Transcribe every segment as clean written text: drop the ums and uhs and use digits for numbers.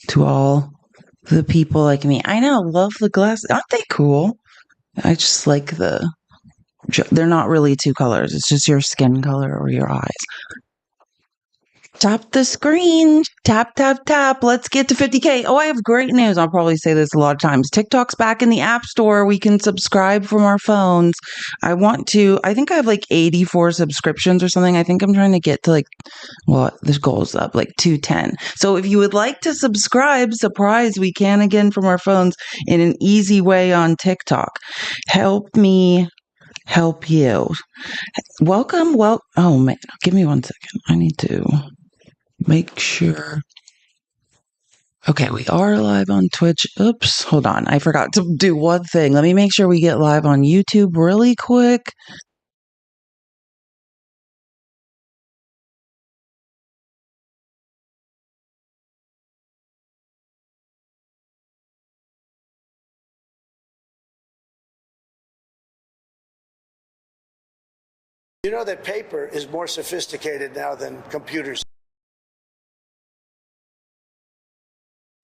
to all the people like me. I know, love the glasses. Aren't they cool? I just like they're not really two colors. It's just your skin color or your eyes. Tap the screen. Tap, tap, tap. Let's get to 50K. Oh, I have great news. I'll probably say this a lot of times. TikTok's back in the App Store. We can subscribe from our phones. I think I have like 84 subscriptions or something. I think I'm trying to get to this goal's up, like 210. So if you would like to subscribe, surprise, we can again from our phones in an easy way on TikTok. Help me help you. Welcome. Oh man, give me 1 second. I need to make sure. Okay, we are live on Twitch. Oops, hold on. I forgot to do one thing. Let me make sure we get live on YouTube really quick. You know that paper is more sophisticated now than computers.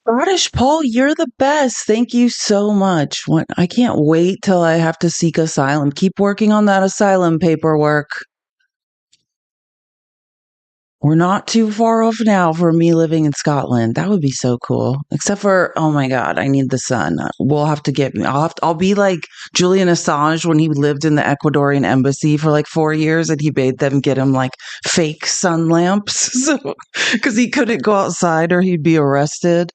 Scottish Paul, you're the best. Thank you so much. I can't wait till I have to seek asylum. Keep working on that asylum paperwork. We're not too far off now for me living in Scotland. That would be so cool. Except for, oh my God, I need the sun. We'll have to get me. I'll be like Julian Assange when he lived in the Ecuadorian embassy for like 4 years and he made them get him like fake sun lamps. So, because he couldn't go outside or he'd be arrested.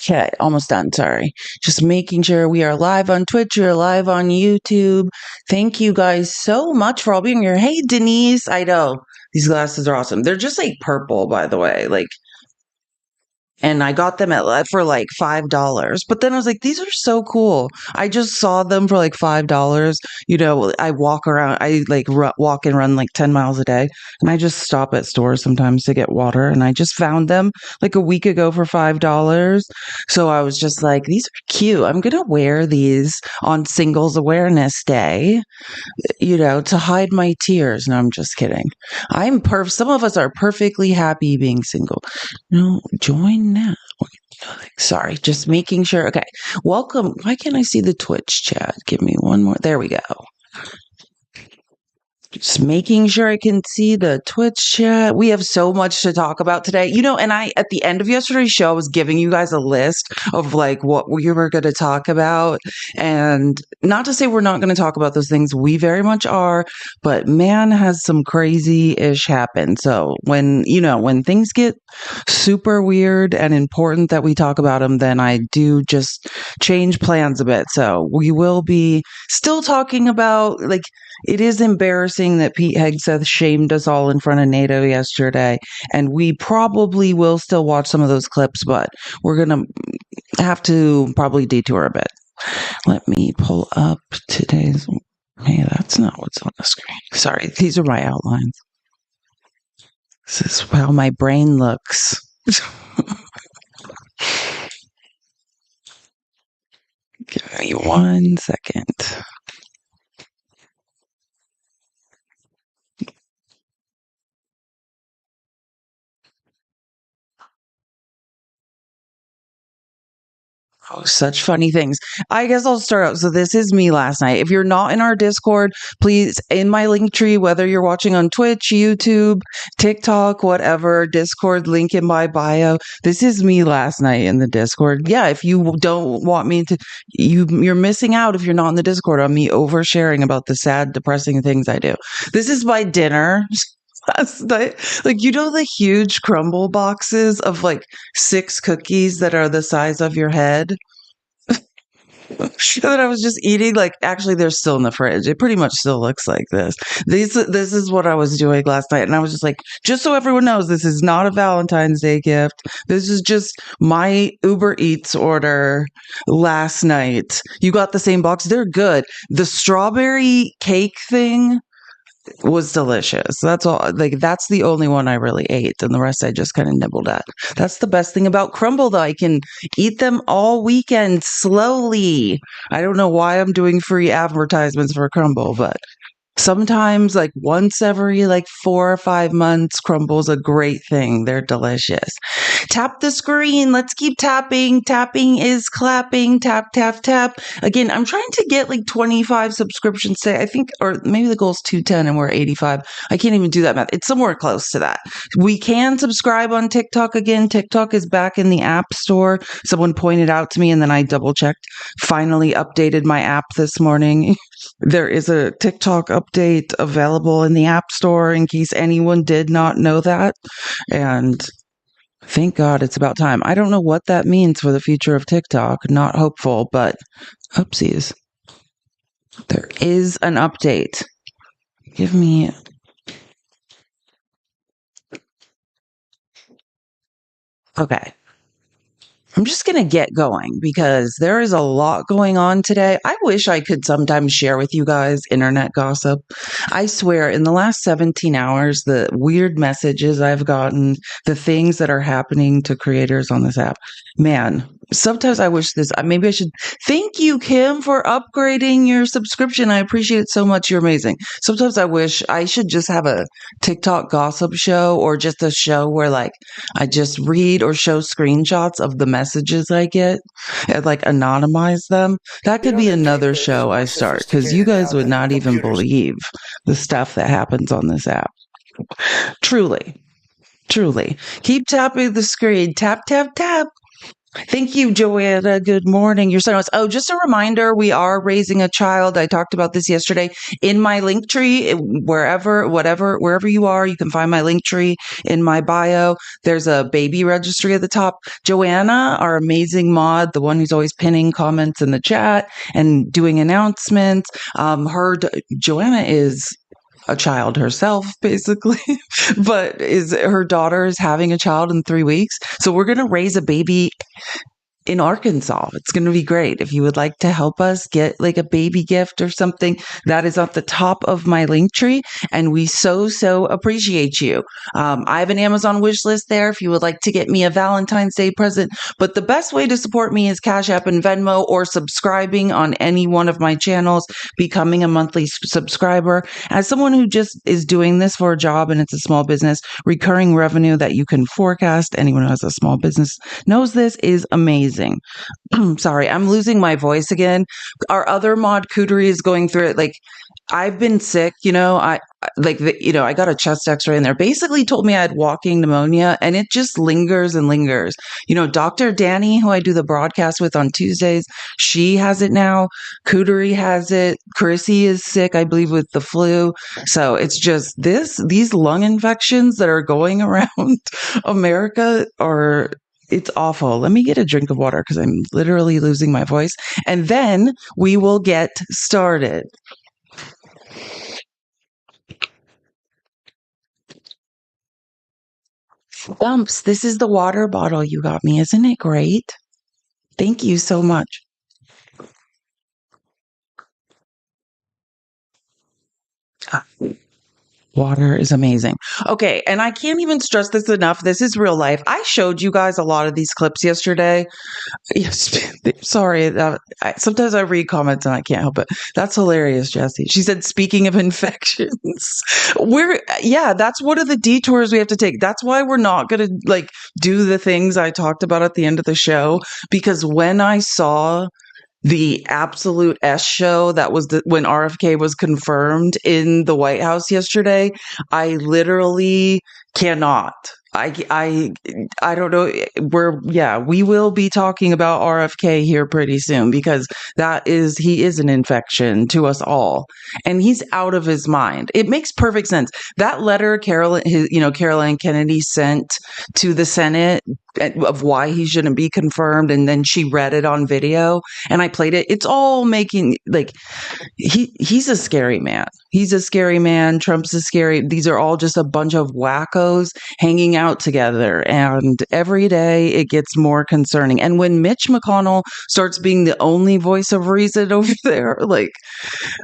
Okay, almost done. Sorry. Just making sure we are live on Twitch, we're live on YouTube. Thank you guys so much for all being here. Hey, Denise. I know these glasses are awesome. They're just like purple, by the way. And I got them for like $5. But then I was like, these are so cool. I just saw them for like $5. I walk around, I like walk and run like 10 miles a day. And I just stop at stores sometimes to get water. And I just found them like a week ago for $5. So I was just like, these are cute. I'm going to wear these on Singles Awareness Day, to hide my tears. No, I'm just kidding. Some of us are perfectly happy being single. No, join now. Sorry, just making sure. Okay, welcome. Why can't I see the Twitch chat? Give me one more. There we go. Just making sure I can see the Twitch chat. We have so much to talk about today. And at the end of yesterday's show, I was giving you guys a list of like what we were going to talk about. And not to say we're not going to talk about those things. We very much are. But man, has some crazy-ish happened. So when things get super weird and important that we talk about them, then I do just change plans a bit. So we will be still talking about it is embarrassing that Pete Hegseth shamed us all in front of NATO yesterday, and we probably will still watch some of those clips, but we're going to have to probably detour a bit. Let me pull up today's... Hey, that's not what's on the screen. Sorry, these are my outlines. This is how my brain looks. Give me 1 second. Oh, such funny things. I guess I'll start out. So this is me last night. If you're not in our Discord, please, in my link tree, whether you're watching on Twitch, YouTube, TikTok, whatever, Discord, link in my bio. This is me last night in the Discord. Yeah, if you don't want me to, you're missing out if you're not in the Discord on me oversharing about the sad, depressing things I do. This is my dinner. Last night, the huge crumble boxes of 6 cookies that are the size of your head that I was just eating. Actually, they're still in the fridge. It pretty much still looks like this. This is what I was doing last night, and I was just so everyone knows, this is not a Valentine's Day gift. This is just my Uber Eats order last night. You got the same box. They're good. The strawberry cake thing was delicious. That's all. Like, that's the only one I really ate, and the rest I just kind of nibbled at. That's the best thing about crumble, though. I can eat them all weekend slowly. I don't know why I'm doing free advertisements for crumble, but sometimes, like once every like 4 or 5 months, crumble's a great thing. They're delicious. Tap the screen. Let's keep tapping. Tapping is clapping. Tap, tap, tap. Again, I'm trying to get like 25 subscriptions today. I think, or maybe the goal's 210 and we're 85. I can't even do that math. It's somewhere close to that. We can subscribe on TikTok again. TikTok is back in the App Store. Someone pointed out to me and then I double checked. Finally updated my app this morning. There is a TikTok update available in the App Store in case anyone did not know that. And thank God it's about time. I don't know what that means for the future of TikTok. Not hopeful, but oopsies. There is an update. Give me. Okay. I'm just going to get going because there is a lot going on today. I wish I could sometimes share with you guys internet gossip. I swear, in the last 17 hours, the weird messages I've gotten, the things that are happening to creators on this app, man, sometimes I wish this, maybe I should thank you, Kim, for upgrading your subscription. I appreciate it so much. You're amazing. Sometimes I wish I should just have a TikTok gossip show or just a show where like I just read or show screenshots of the messages I get and like anonymize them. That could be another show I start because you guys would not even believe the stuff that happens on this app. Truly, truly. Keep tapping the screen. Tap, tap, tap. Thank you, Joanna. Good morning. Your son was, oh, just a reminder, we are raising a child. I talked about this yesterday in my link tree, wherever you are, you can find my link tree in my bio. There's a baby registry at the top. Joanna, our amazing mod, the one who's always pinning comments in the chat and doing announcements. Joanna is a child herself, basically, but her daughter is having a child in 3 weeks. So we're going to raise a baby in Arkansas. It's going to be great. If you would like to help us get like a baby gift or something, that is at the top of my link tree. And we so appreciate you. I have an Amazon wish list there if you would like to get me a Valentine's Day present. But the best way to support me is Cash App and Venmo or subscribing on any one of my channels, becoming a monthly subscriber. As someone who just is doing this for a job and it's a small business, recurring revenue that you can forecast, anyone who has a small business knows this is amazing. Sorry, I'm losing my voice again. Our other mod Cootery is going through it. Like, I've been sick, I got a chest x-ray and they basically told me I had walking pneumonia and it just lingers and lingers. Dr. Danny, who I do the broadcast with on Tuesdays, she has it now. Cootery has it. Chrissy is sick, I believe, with the flu. So it's just these lung infections that are going around America it's awful. Let me get a drink of water because I'm literally losing my voice. And then we will get started. Dumps, this is the water bottle you got me. Isn't it great? Thank you so much. Water is amazing. Okay, and I can't even stress this enough. This is real life. I showed you guys a lot of these clips yesterday. Yes, sorry. Sometimes I read comments and I can't help it. That's hilarious, Jessie. She said, speaking of infections, that's one of the detours we have to take. That's why we're not going to do the things I talked about at the end of the show, because when I saw the absolute S show that was when RFK was confirmed in the White House yesterday, I literally cannot. I don't know. We will be talking about RFK here pretty soon because he is an infection to us all and he's out of his mind. It makes perfect sense. That letter Caroline Kennedy sent to the Senate of why he shouldn't be confirmed. And then she read it on video and I played it. It's all making like he's a scary man. He's a scary man. Trump's a scary. These are all just a bunch of wackos hanging out together. And every day it gets more concerning. And when Mitch McConnell starts being the only voice of reason over there, like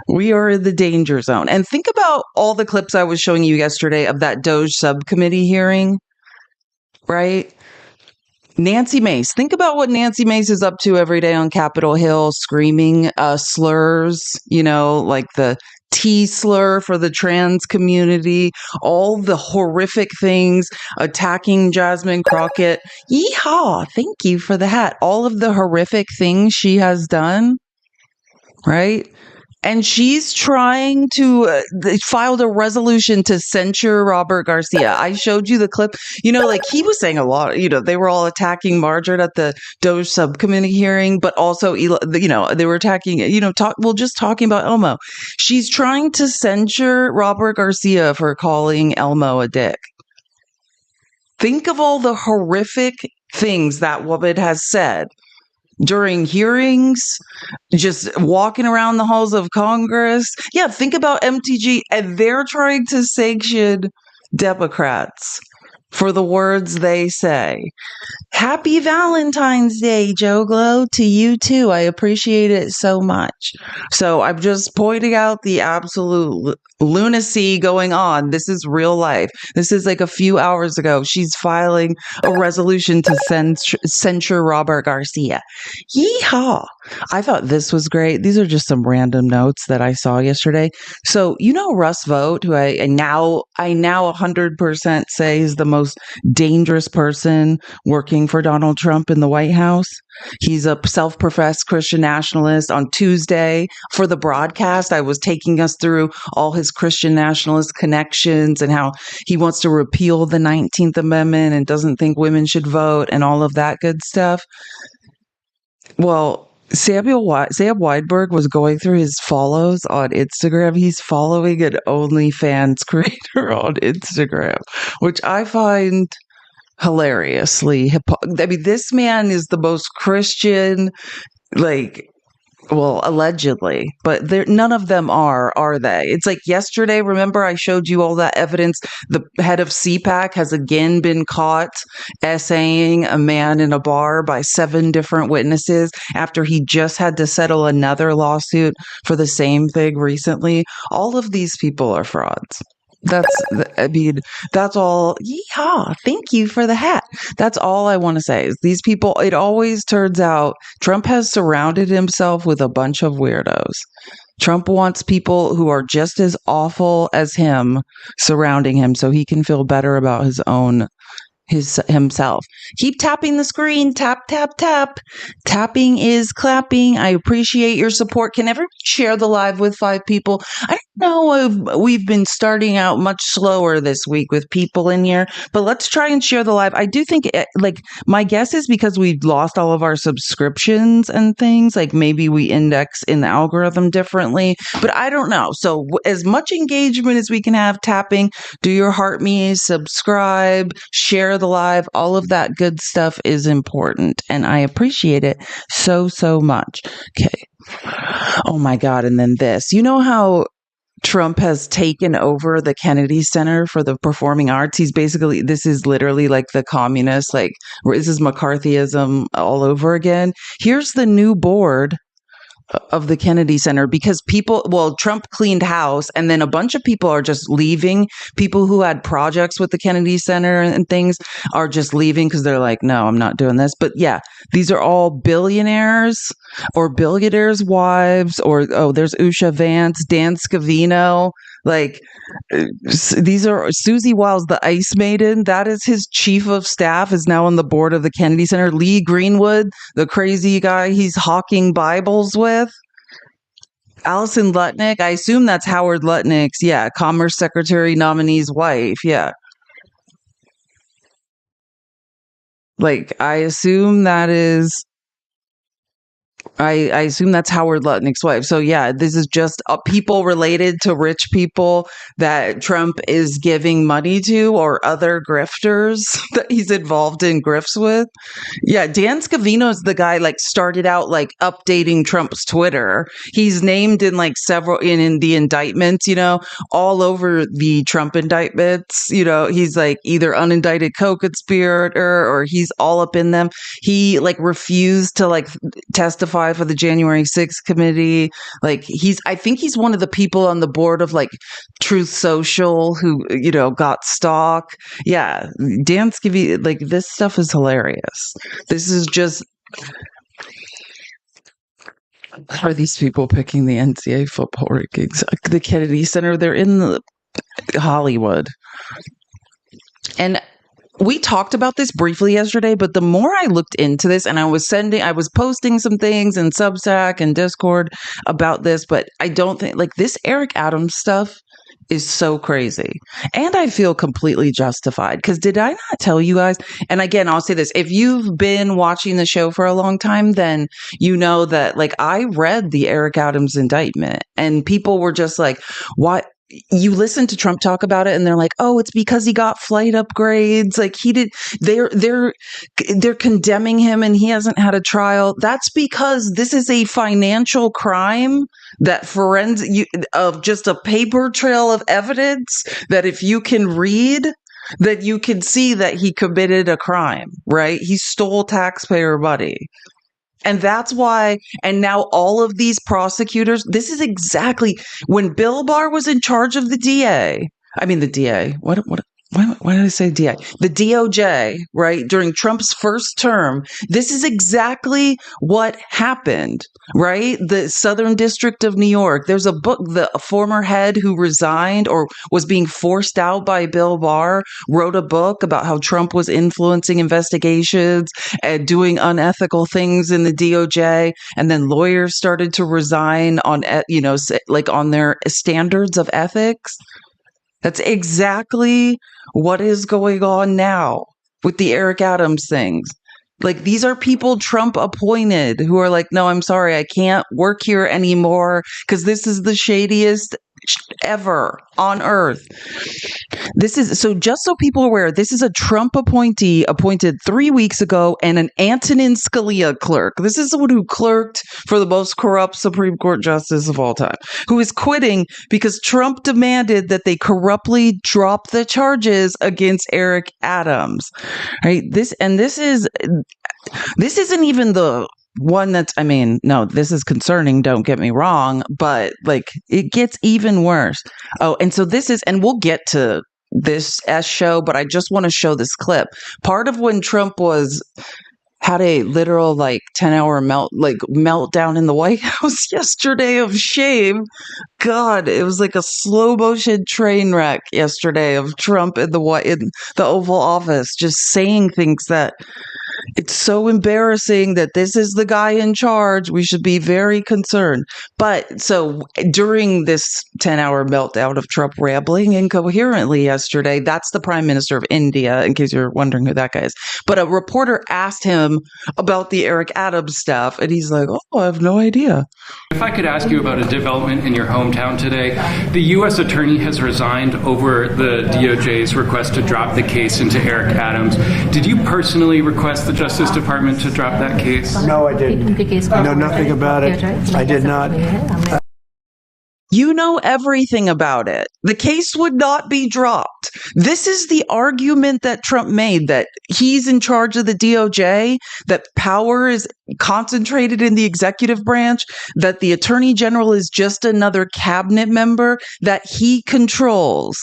we are in the danger zone. And think about all the clips I was showing you yesterday of that Doge subcommittee hearing, right? Nancy Mace. Think about what Nancy Mace is up to every day on Capitol Hill, screaming slurs, like the T slur for the trans community, all the horrific things, attacking Jasmine Crockett. Yeehaw. Thank you for the hat. All of the horrific things she has done, right? And she's trying to filed a resolution to censure Robert Garcia. I showed you the clip, like he was saying a lot, they were all attacking Margaret at the Doge subcommittee hearing, but also, they were attacking, just talking about Elmo. She's trying to censure Robert Garcia for calling Elmo a dick. Think of all the horrific things that woman has said during hearings, just walking around the halls of Congress. Yeah, think about MTG, and they're trying to sanction Democrats for the words they say. Happy Valentine's Day, Joe Glow, to you too. I appreciate it so much. So I'm just pointing out the absolute lunacy going on. This is real life. This is like a few hours ago. She's filing a resolution to censure Robert Garcia. Yeehaw. I thought this was great. These are just some random notes that I saw yesterday. So, Russ Vought, who I now 100% say is the most dangerous person working for Donald Trump in the White House. He's a self-professed Christian nationalist. On Tuesday for the broadcast, I was taking us through all his Christian nationalist connections and how he wants to repeal the 19th Amendment and doesn't think women should vote and all of that good stuff. Well, Sam Weinberg was going through his follows on Instagram. He's following an OnlyFans creator on Instagram, which I find hilariously this man is the most Christian, allegedly, but none of them are they? It's like yesterday, remember I showed you all that evidence. The head of CPAC has again been caught essaying a man in a bar by 7 different witnesses after he just had to settle another lawsuit for the same thing recently. All of these people are frauds. That's all. Yeehaw. Thank you for the hat. That's all I want to say is these people, it always turns out Trump has surrounded himself with a bunch of weirdos. Trump wants people who are just as awful as him surrounding him so he can feel better about himself. Keep tapping the screen. Tap, tap, tap. Tapping is clapping. I appreciate your support. Can everyone share the live with 5 people? I don't know if we've been starting out much slower this week with people in here, but let's try and share the live. I do think my guess is because we've lost all of our subscriptions and things, like maybe we index in the algorithm differently, but I don't know. So as much engagement as we can have, tapping, do your heart me, subscribe, share the live, all of that good stuff is important. And I appreciate it so, so much. Okay. Oh my God. And then this, how Trump has taken over the Kennedy Center for the Performing Arts. This is literally like the communist, this is McCarthyism all over again. Here's the new board of the Kennedy Center because Trump cleaned house and then a bunch of people are just leaving. People who had projects with the Kennedy Center and things are just leaving because they're like, no, I'm not doing this. But yeah, these are all billionaires or billionaires' wives there's Usha Vance, Dan Scavino. These are Susie Wiles, the Ice Maiden. That is his chief of staff, is now on the board of the Kennedy Center. Lee Greenwood, the crazy guy he's hawking Bibles with. Allison Lutnick, I assume that's Howard Lutnick's, Commerce Secretary nominee's wife. Yeah. I assume that is I assume that's Howard Lutnick's wife. So yeah, this is just people related to rich people that Trump is giving money to, or other grifters that he's involved in grifts with. Yeah, Dan Scavino is the guy like started out like updating Trump's Twitter. He's named in like several in the indictments, all over the Trump indictments. He's like either unindicted co-conspirator or he's all up in them. He like refused to like testify for the January 6th committee. Like I think he's one of the people on the board of like Truth Social who, got stock. Yeah, Dan Scavino, like this stuff is hilarious. This is just, are these people picking the NCAA football rankings? The Kennedy Center, they're in Hollywood. And we talked about this briefly yesterday, but the more I looked into this, and I was posting some things in Substack and Discord about this, but I don't think like this Eric Adams stuff is so crazy. And I feel completely justified because did I not tell you guys? And again, I'll say this. If you've been watching the show for a long time, then you know that like I read the Eric Adams indictment and people were just like, what? You listen to Trump talk about it and they're like, oh, it's because he got flight upgrades. Like he did, they're condemning him and he hasn't had a trial. That's because this is a financial crime that of just a paper trail of evidence that if you can read, that you can see that he committed a crime, right? He stole taxpayer money. And that's why, and now all of these prosecutors, this is exactly when Bill Barr was in charge of the DA, why did I say DA? The DOJ, right? During Trump's first term, this is exactly what happened, right? The Southern District of New York, there's a book, the former head who resigned or was being forced out by Bill Barr wrote a book about how Trump was influencing investigations and doing unethical things in the DOJ. And then lawyers started to resign on, like on their standards of ethics. That's exactly what is going on now with the Eric Adams things. Like these are people Trump appointed who are like, no, I'm sorry, I can't work here anymore because this is the shadiest ever on earth. This is so just so people are aware, this is a Trump appointee appointed 3 weeks ago and an Antonin Scalia clerk. This is someone who clerked for the most corrupt Supreme Court justice of all time, who is quitting because Trump demanded that they corruptly drop the charges against Eric Adams. Right? This isn't even the one that's, no, this is concerning, don't get me wrong, but like it gets even worse. Oh, and so and we'll get to this show, but I just want to show this clip. Part of when Trump had a literal like 10-hour meltdown in the White House yesterday of shame. God, it was like a slow motion train wreck yesterday of Trump in the Oval Office, just saying things that it's so embarrassing that this is the guy in charge. We should be very concerned. But so during this 10-hour meltdown of Trump rambling incoherently yesterday, that's the Prime Minister of India, in case you're wondering who that guy is. But a reporter asked him about the Eric Adams stuff, and he's like, oh, I have no idea. If I could ask you about a development in your hometown today, the U.S. attorney has resigned over the DOJ's request to drop the case into Eric Adams. Did you personally request the Justice Department to drop that case? No, I didn't. I know nothing about it. I did not. You know everything about it. The case would not be dropped. This is the argument that Trump made, that he's in charge of the DOJ, that power is concentrated in the executive branch, that the attorney general is just another cabinet member that he controls.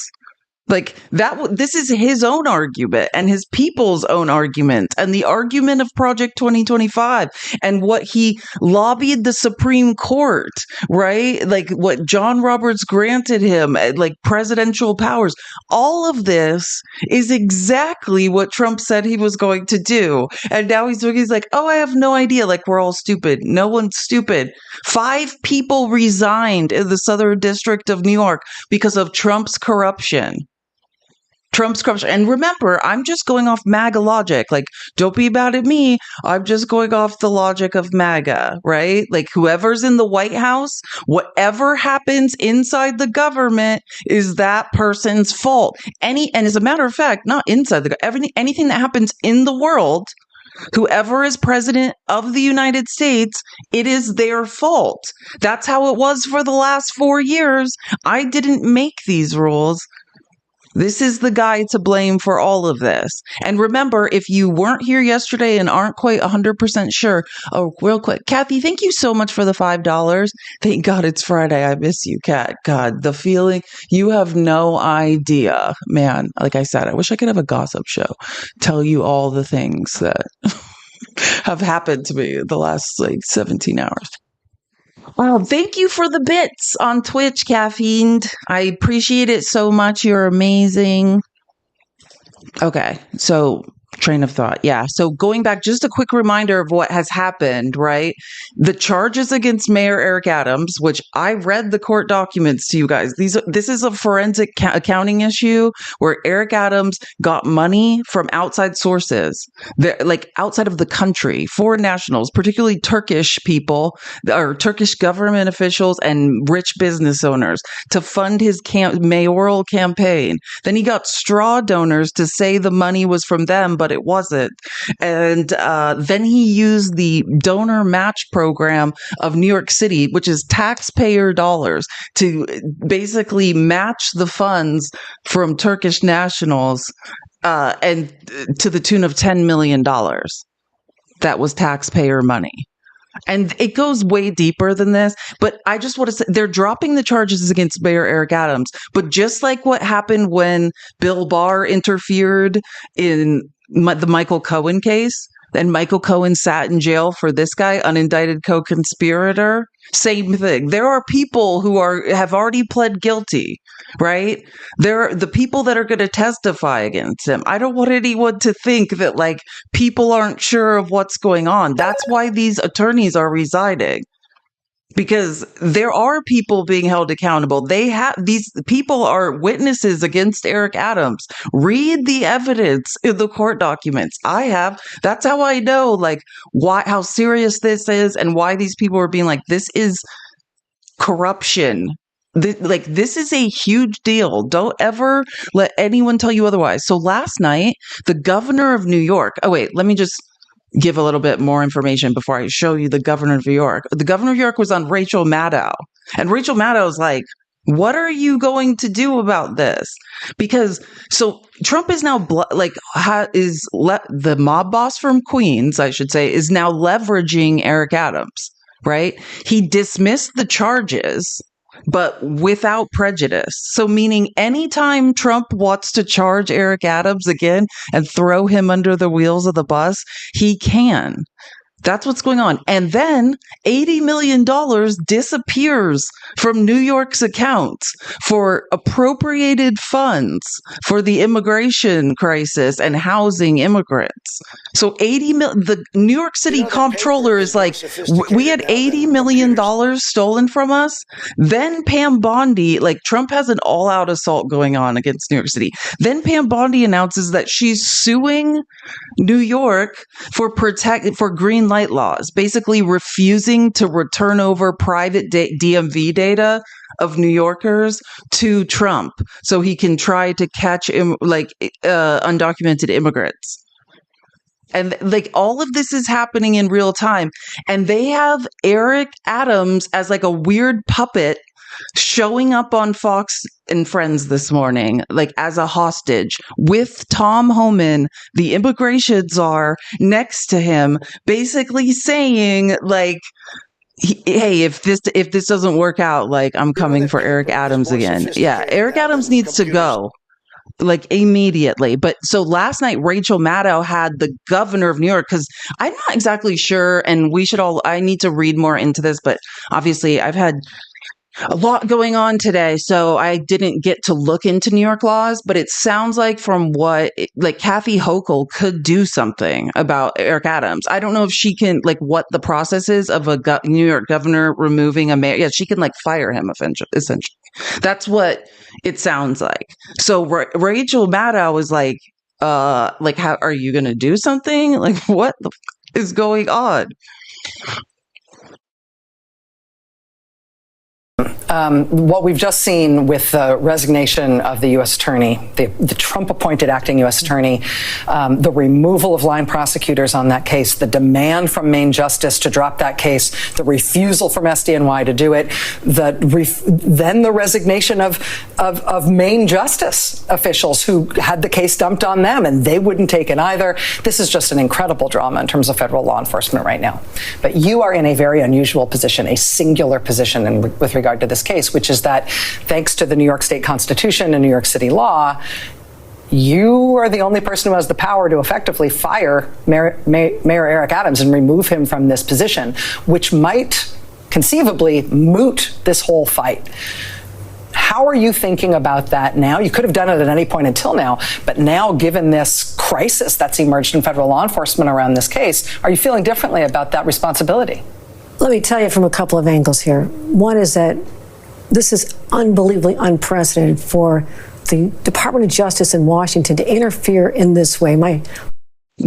Like that, this is his own argument and his people's own argument and the argument of Project 2025 and what he lobbied the Supreme Court, right? Like what John Roberts granted him, like presidential powers. All of this is exactly what Trump said he was going to do. And now he's like, oh, I have no idea. Like we're all stupid. No one's stupid. 5 people resigned in the Southern District of New York because of Trump's corruption. Trump's corruption. And remember, I'm just going off MAGA logic. Like, don't be mad at me. I'm just going off the logic of MAGA, right? Like, whoever's in the White House, whatever happens inside the government is that person's fault. And as a matter of fact, not inside anything that happens in the world, whoever is president of the United States, it is their fault. That's how it was for the last 4 years. I didn't make these rules. This is the guy to blame for all of this. And remember, if you weren't here yesterday and aren't quite 100% sure, oh, real quick, Kathy, thank you so much for the $5. Thank God it's Friday. I miss you, Kat. God, the feeling, you have no idea. Man, like I said, I wish I could have a gossip show, tell you all the things that have happened to me the last 17 hours. Wow, thank you for the bits on Twitch, Caffeine. I appreciate it so much. You're amazing. Okay, so train of thought. Yeah, so going back, just a quick reminder of what has happened, right? The charges against Mayor Eric Adams, which I read the court documents to you guys. This is a forensic accounting issue where Eric Adams got money from outside sources, like outside of the country, foreign nationals, particularly Turkish people or Turkish government officials and rich business owners to fund his mayoral campaign. Then he got straw donors to say the money was from them, but it wasn't. And then he used the donor match program of New York City, which is taxpayer dollars, to basically match the funds from Turkish nationals and to the tune of $10 million. That was taxpayer money. And it goes way deeper than this, but I just want to say they're dropping the charges against Mayor Eric Adams. But just like what happened when Bill Barr interfered in the Michael Cohen case, and Michael Cohen sat in jail for this guy, unindicted co-conspirator, same thing. There are people who have already pled guilty, right? They're the people that are going to testify against him. I don't want anyone to think that like people aren't sure of what's going on. That's why these attorneys are resigning. Because there are people being held accountable. These people are witnesses against Eric Adams. Read the evidence in the court documents. I have. That's how I know like how serious this is and why these people are being like, this is corruption. This is a huge deal. Don't ever let anyone tell you otherwise. So last night, the governor of New York, let me just give a little bit more information before I show you the governor of New York. The governor of New York was on Rachel Maddow. And Rachel Maddow's like, what are you going to do about this? Because so Trump is now the mob boss from Queens, I should say, is now leveraging Eric Adams, right? He dismissed the charges, but without prejudice. So meaning anytime Trump wants to charge Eric Adams again and throw him under the wheels of the bus, he can. That's what's going on. And then $80 million disappears from New York's accounts for appropriated funds for the immigration crisis and housing immigrants. So the New York City comptroller is like, we had $80 million stolen from us. Then Pam Bondi, like Trump has an all-out assault going on against New York City. Then Pam Bondi announces that she's suing New York for green light laws, basically refusing to return over private DMV data of New Yorkers to Trump so he can try to catch undocumented immigrants. And like all of this is happening in real time. And they have Eric Adams as like a weird puppet showing up on Fox and Friends this morning, like as a hostage with Tom Homan, the immigration czar, next to him, basically saying like, hey, if this doesn't work out, like I'm coming for Eric Adams again. Yeah, Eric Adams needs to go. Like immediately. But so last night, Rachel Maddow had the governor of New York, because I'm not exactly sure, and I need to read more into this, but obviously I've had a lot going on today, so I didn't get to look into New York laws, but it sounds like Kathy Hochul could do something about Eric Adams. I don't know if she can, what the process is of a New York governor removing a mayor. Yeah, she can fire him essentially. That's what it sounds like. So Rachel Maddow was like, how are you going to do something? Like, what is going on? What we've just seen with the resignation of the U.S. Attorney, the Trump-appointed acting U.S. Attorney, the removal of line prosecutors on that case, the demand from Maine Justice to drop that case, the refusal from SDNY to do it, then the resignation of Maine Justice officials who had the case dumped on them, and they wouldn't take it either. This is just an incredible drama in terms of federal law enforcement right now. But you are in a very unusual position, a singular position with regard to this case, which is that thanks to the New York State Constitution and New York City law, you are the only person who has the power to effectively fire Mayor Eric Adams and remove him from this position, which might conceivably moot this whole fight. How are you thinking about that now? You could have done it at any point until now, but now, given this crisis that's emerged in federal law enforcement around this case, are you feeling differently about that responsibility? Let me tell you from a couple of angles here. One is that this is unbelievably unprecedented for the Department of Justice in Washington to interfere in this way.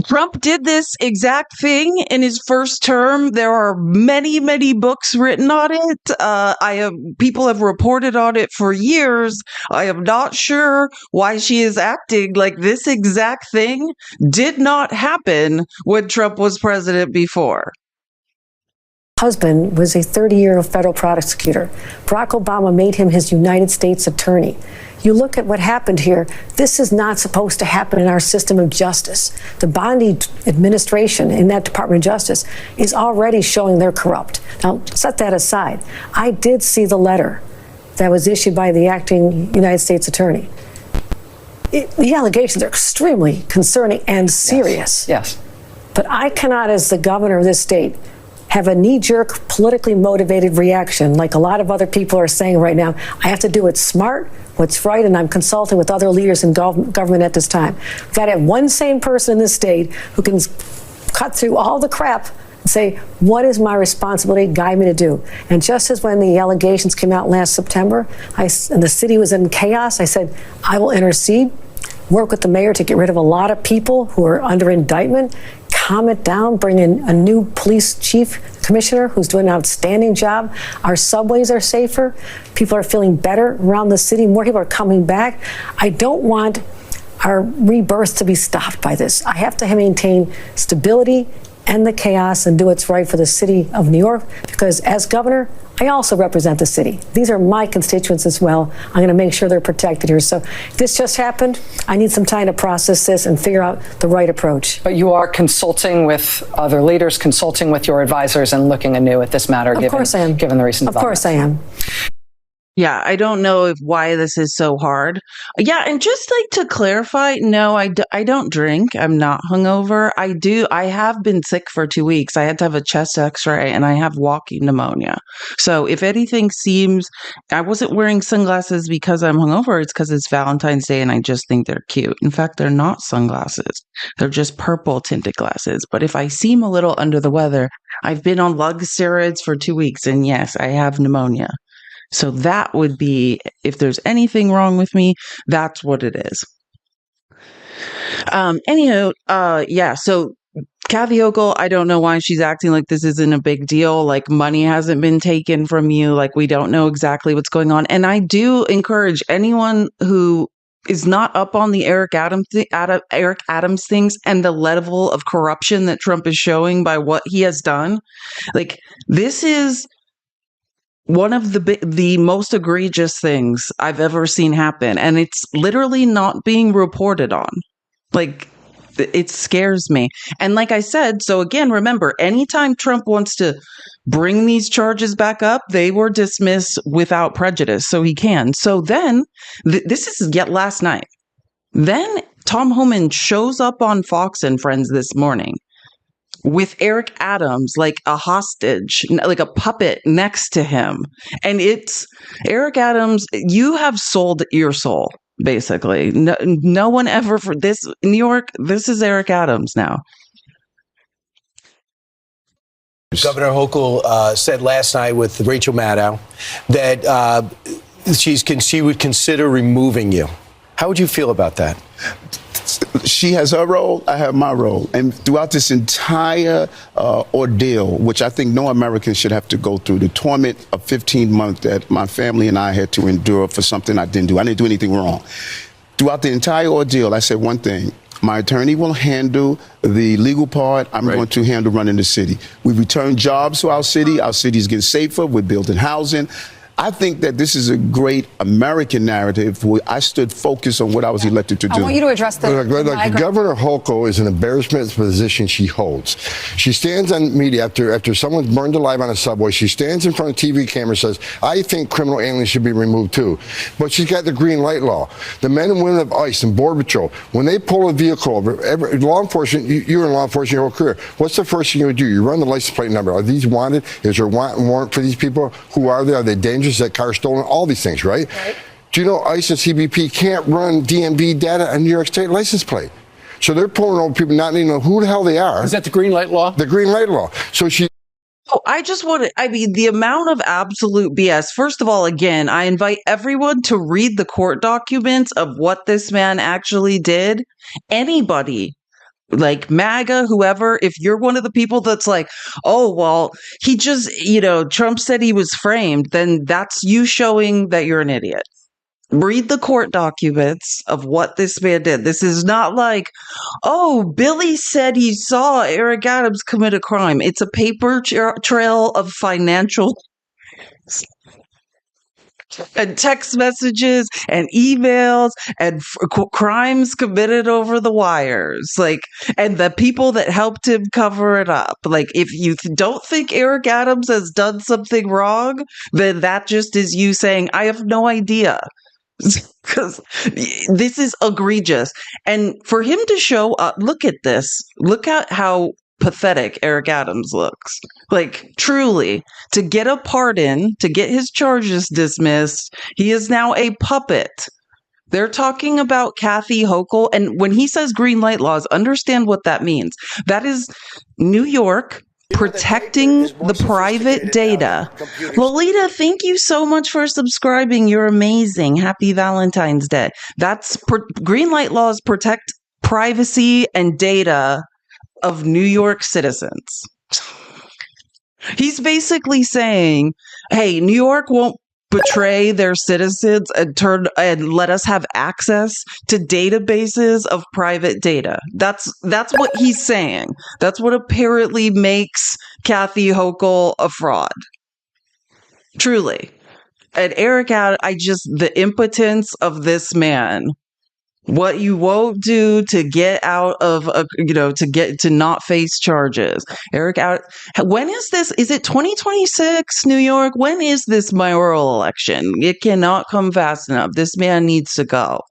Trump did this exact thing in his first term. There are many, many books written on it. People have reported on it for years. I am not sure why she is acting like this exact thing did not happen when Trump was president before. Husband was a 30-year federal prosecutor. Barack Obama made him his United States attorney. You look at what happened here. This is not supposed to happen in our system of justice. The Bondi administration in that Department of Justice is already showing they're corrupt. Now, set that aside. I did see the letter that was issued by the acting United States attorney. The allegations are extremely concerning and serious. Yes. But I cannot, as the governor of this state, have a knee-jerk, politically motivated reaction like a lot of other people are saying right now. I have to do what's smart, what's right, and I'm consulting with other leaders in government at this time. We've got to have one sane person in this state who can cut through all the crap and say, what is my responsibility, guide me to do? And just as when the allegations came out last September, and the city was in chaos, I said, I will intercede, work with the mayor to get rid of a lot of people who are under indictment, calm it down, bring in a new police chief commissioner who's doing an outstanding job. Our subways are safer. People are feeling better around the city. More people are coming back. I don't want our rebirth to be stopped by this. I have to maintain stability and the chaos and do what's right for the city of New York, because as governor, I also represent the city. These are my constituents as well. I'm going to make sure they're protected here. So if this just happened, I need some time to process this and figure out the right approach. But you are consulting with other leaders, consulting with your advisors, and looking anew at this matter, Of course I am. Given the recent Of course developments. I am. Yeah, I don't know why this is so hard. Yeah, and just like to clarify, no, I don't drink. I'm not hungover. I have been sick for 2 weeks. I had to have a chest x-ray and I have walking pneumonia. So if anything seems, I wasn't wearing sunglasses because I'm hungover. It's because it's Valentine's Day and I just think they're cute. In fact, they're not sunglasses. They're just purple tinted glasses. But if I seem a little under the weather, I've been on lung steroids for 2 weeks. And yes, I have pneumonia. So that would be, if there's anything wrong with me, that's what it is. Yeah, so Kathy Hochul, I don't know why she's acting like this isn't a big deal. Like, money hasn't been taken from you. Like, we don't know exactly what's going on. And I do encourage anyone who is not up on the Eric Adams things and the level of corruption that Trump is showing by what he has done. Like, this is one of the most egregious things I've ever seen happen. And it's literally not being reported on. Like, it scares me. And like I said, so again, remember, anytime Trump wants to bring these charges back up, they were dismissed without prejudice. So he can. So then, this is yet last night. Then Tom Homan shows up on Fox and Friends this morning with Eric Adams like a hostage, like a puppet next to him. And it's Eric Adams, you have sold your soul, basically. No one ever, for this, New York, this is Eric Adams now. Governor Hochul said last night with Rachel Maddow that she would consider removing you. How would you feel about that? She has her role, I have my role. And throughout this entire ordeal, which I think no American should have to go through, the torment of 15 months that my family and I had to endure for something I didn't do. I didn't do anything wrong. Throughout the entire ordeal, I said one thing. My attorney will handle the legal part. I'm going to handle running the city. We return jobs to our city. Our city is getting safer. We're building housing. I think that this is a great American narrative where I stood focused on what I was elected to do. I want you to address the Governor Hochul is an embarrassment position she holds. She stands on media after someone's burned alive on a subway. She stands in front of TV camera and says, I think criminal aliens should be removed too. But she's got the green light law. The men and women of ICE and Border Patrol, when they pull a vehicle over, law enforcement, you're in law enforcement your whole career. What's the first thing you would do? You run the license plate number. Are these wanted? Is there a warrant for these people? Who are they? Are they dangerous? Is that car stolen? All these things, right? Do you know ICE and CBP can't run DMV data on New York State license plate? So they're pulling over people not even know who the hell they are. Is that the green light law? The green light law. So she... Oh, I mean, the amount of absolute BS. First of all, again, I invite everyone to read the court documents of what this man actually did. Anybody, like MAGA, whoever, if you're one of the people that's like, oh, well, he just, Trump said he was framed, then that's you showing that you're an idiot. Read the court documents of what this man did. This is not like, oh, Billy said he saw Eric Adams commit a crime. It's a paper trail of financial and text messages and emails and crimes committed over the wires, and the people that helped him cover it up. Like, if you don't think Eric Adams has done something wrong, then that just is you saying, I have no idea. Because this is egregious. And for him to show up, look at this. Look at how pathetic Eric Adams looks. Like, truly, to get a pardon, to get his charges dismissed, he is now a puppet. They're talking about Kathy Hochul. And when he says green light laws, understand what that means. That is New York protecting the private data. Lolita, thank you so much for subscribing. You're amazing. Happy Valentine's Day. That's green light laws protect privacy and data of New York citizens. He's basically saying, hey, New York won't betray their citizens and let us have access to databases of private data. That's what he's saying. That's what apparently makes Kathy Hochul a fraud. Truly. And Eric, the impotence of this man. What you won't do to get out of, to not face charges. Eric, when is this? Is it 2026, New York? When is this mayoral election? It cannot come fast enough. This man needs to go.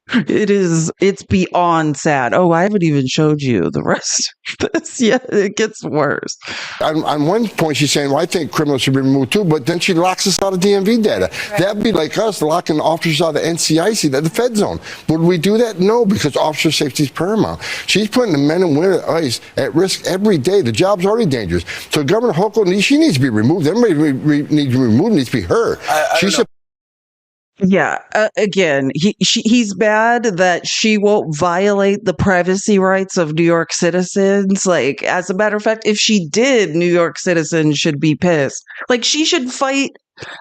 It's beyond sad. Oh, I haven't even showed you the rest of this. Yeah, it gets worse. On one point, she's saying, well, I think criminals should be removed too, but then she locks us out of DMV data. Right. That'd be like us locking officers out of the NCIC, the Fed zone. Would we do that? No, because officer safety is paramount. She's putting the men and women at ICE at risk every day. The job's already dangerous. So Governor Hochul, she needs to be removed. Everybody needs to be removed. Needs to be her. Yeah, again, he's bad that she won't violate the privacy rights of New York citizens. Like, as a matter of fact, if she did, New York citizens should be pissed. Like, she should fight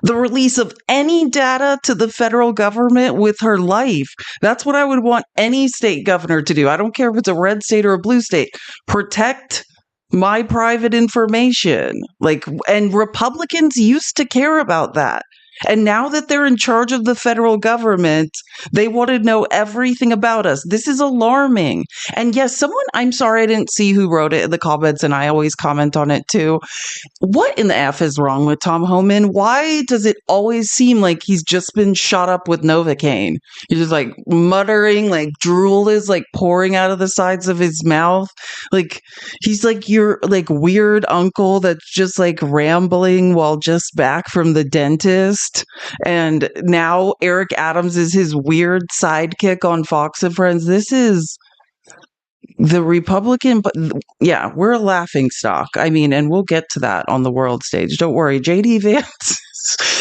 the release of any data to the federal government with her life. That's what I would want any state governor to do. I don't care if it's a red state or a blue state. Protect my private information. And Republicans used to care about that. And now that they're in charge of the federal government, they want to know everything about us. This is alarming. And yes, I'm sorry, I didn't see who wrote it in the comments, and I always comment on it too. What in the F is wrong with Tom Homan? Why does it always seem like he's just been shot up with Novocaine? He's just muttering, drool is pouring out of the sides of his mouth. He's your weird uncle that's just rambling while just back from the dentist. And now Eric Adams is his weird sidekick on Fox and Friends. This is the Republican, but yeah, we're a laughing stock. I mean, and we'll get to that on the world stage. Don't worry. JD Vance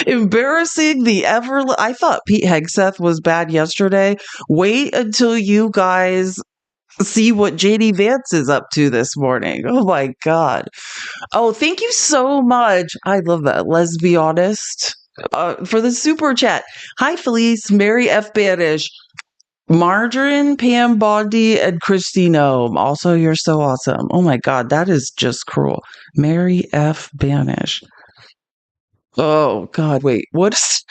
Embarrassing the ever. I thought Pete Hegseth was bad yesterday. Wait until you guys see what JD Vance is up to this morning. Oh my God. Oh, thank you so much. I love that. Let's be honest. For the super chat. Hi, Felice, Mary F. Banish, Margarine, Pam Bondi, and Christine Ohm. Also, you're so awesome. Oh my God, that is just cruel. Mary F. Banish. Oh God, wait. What is?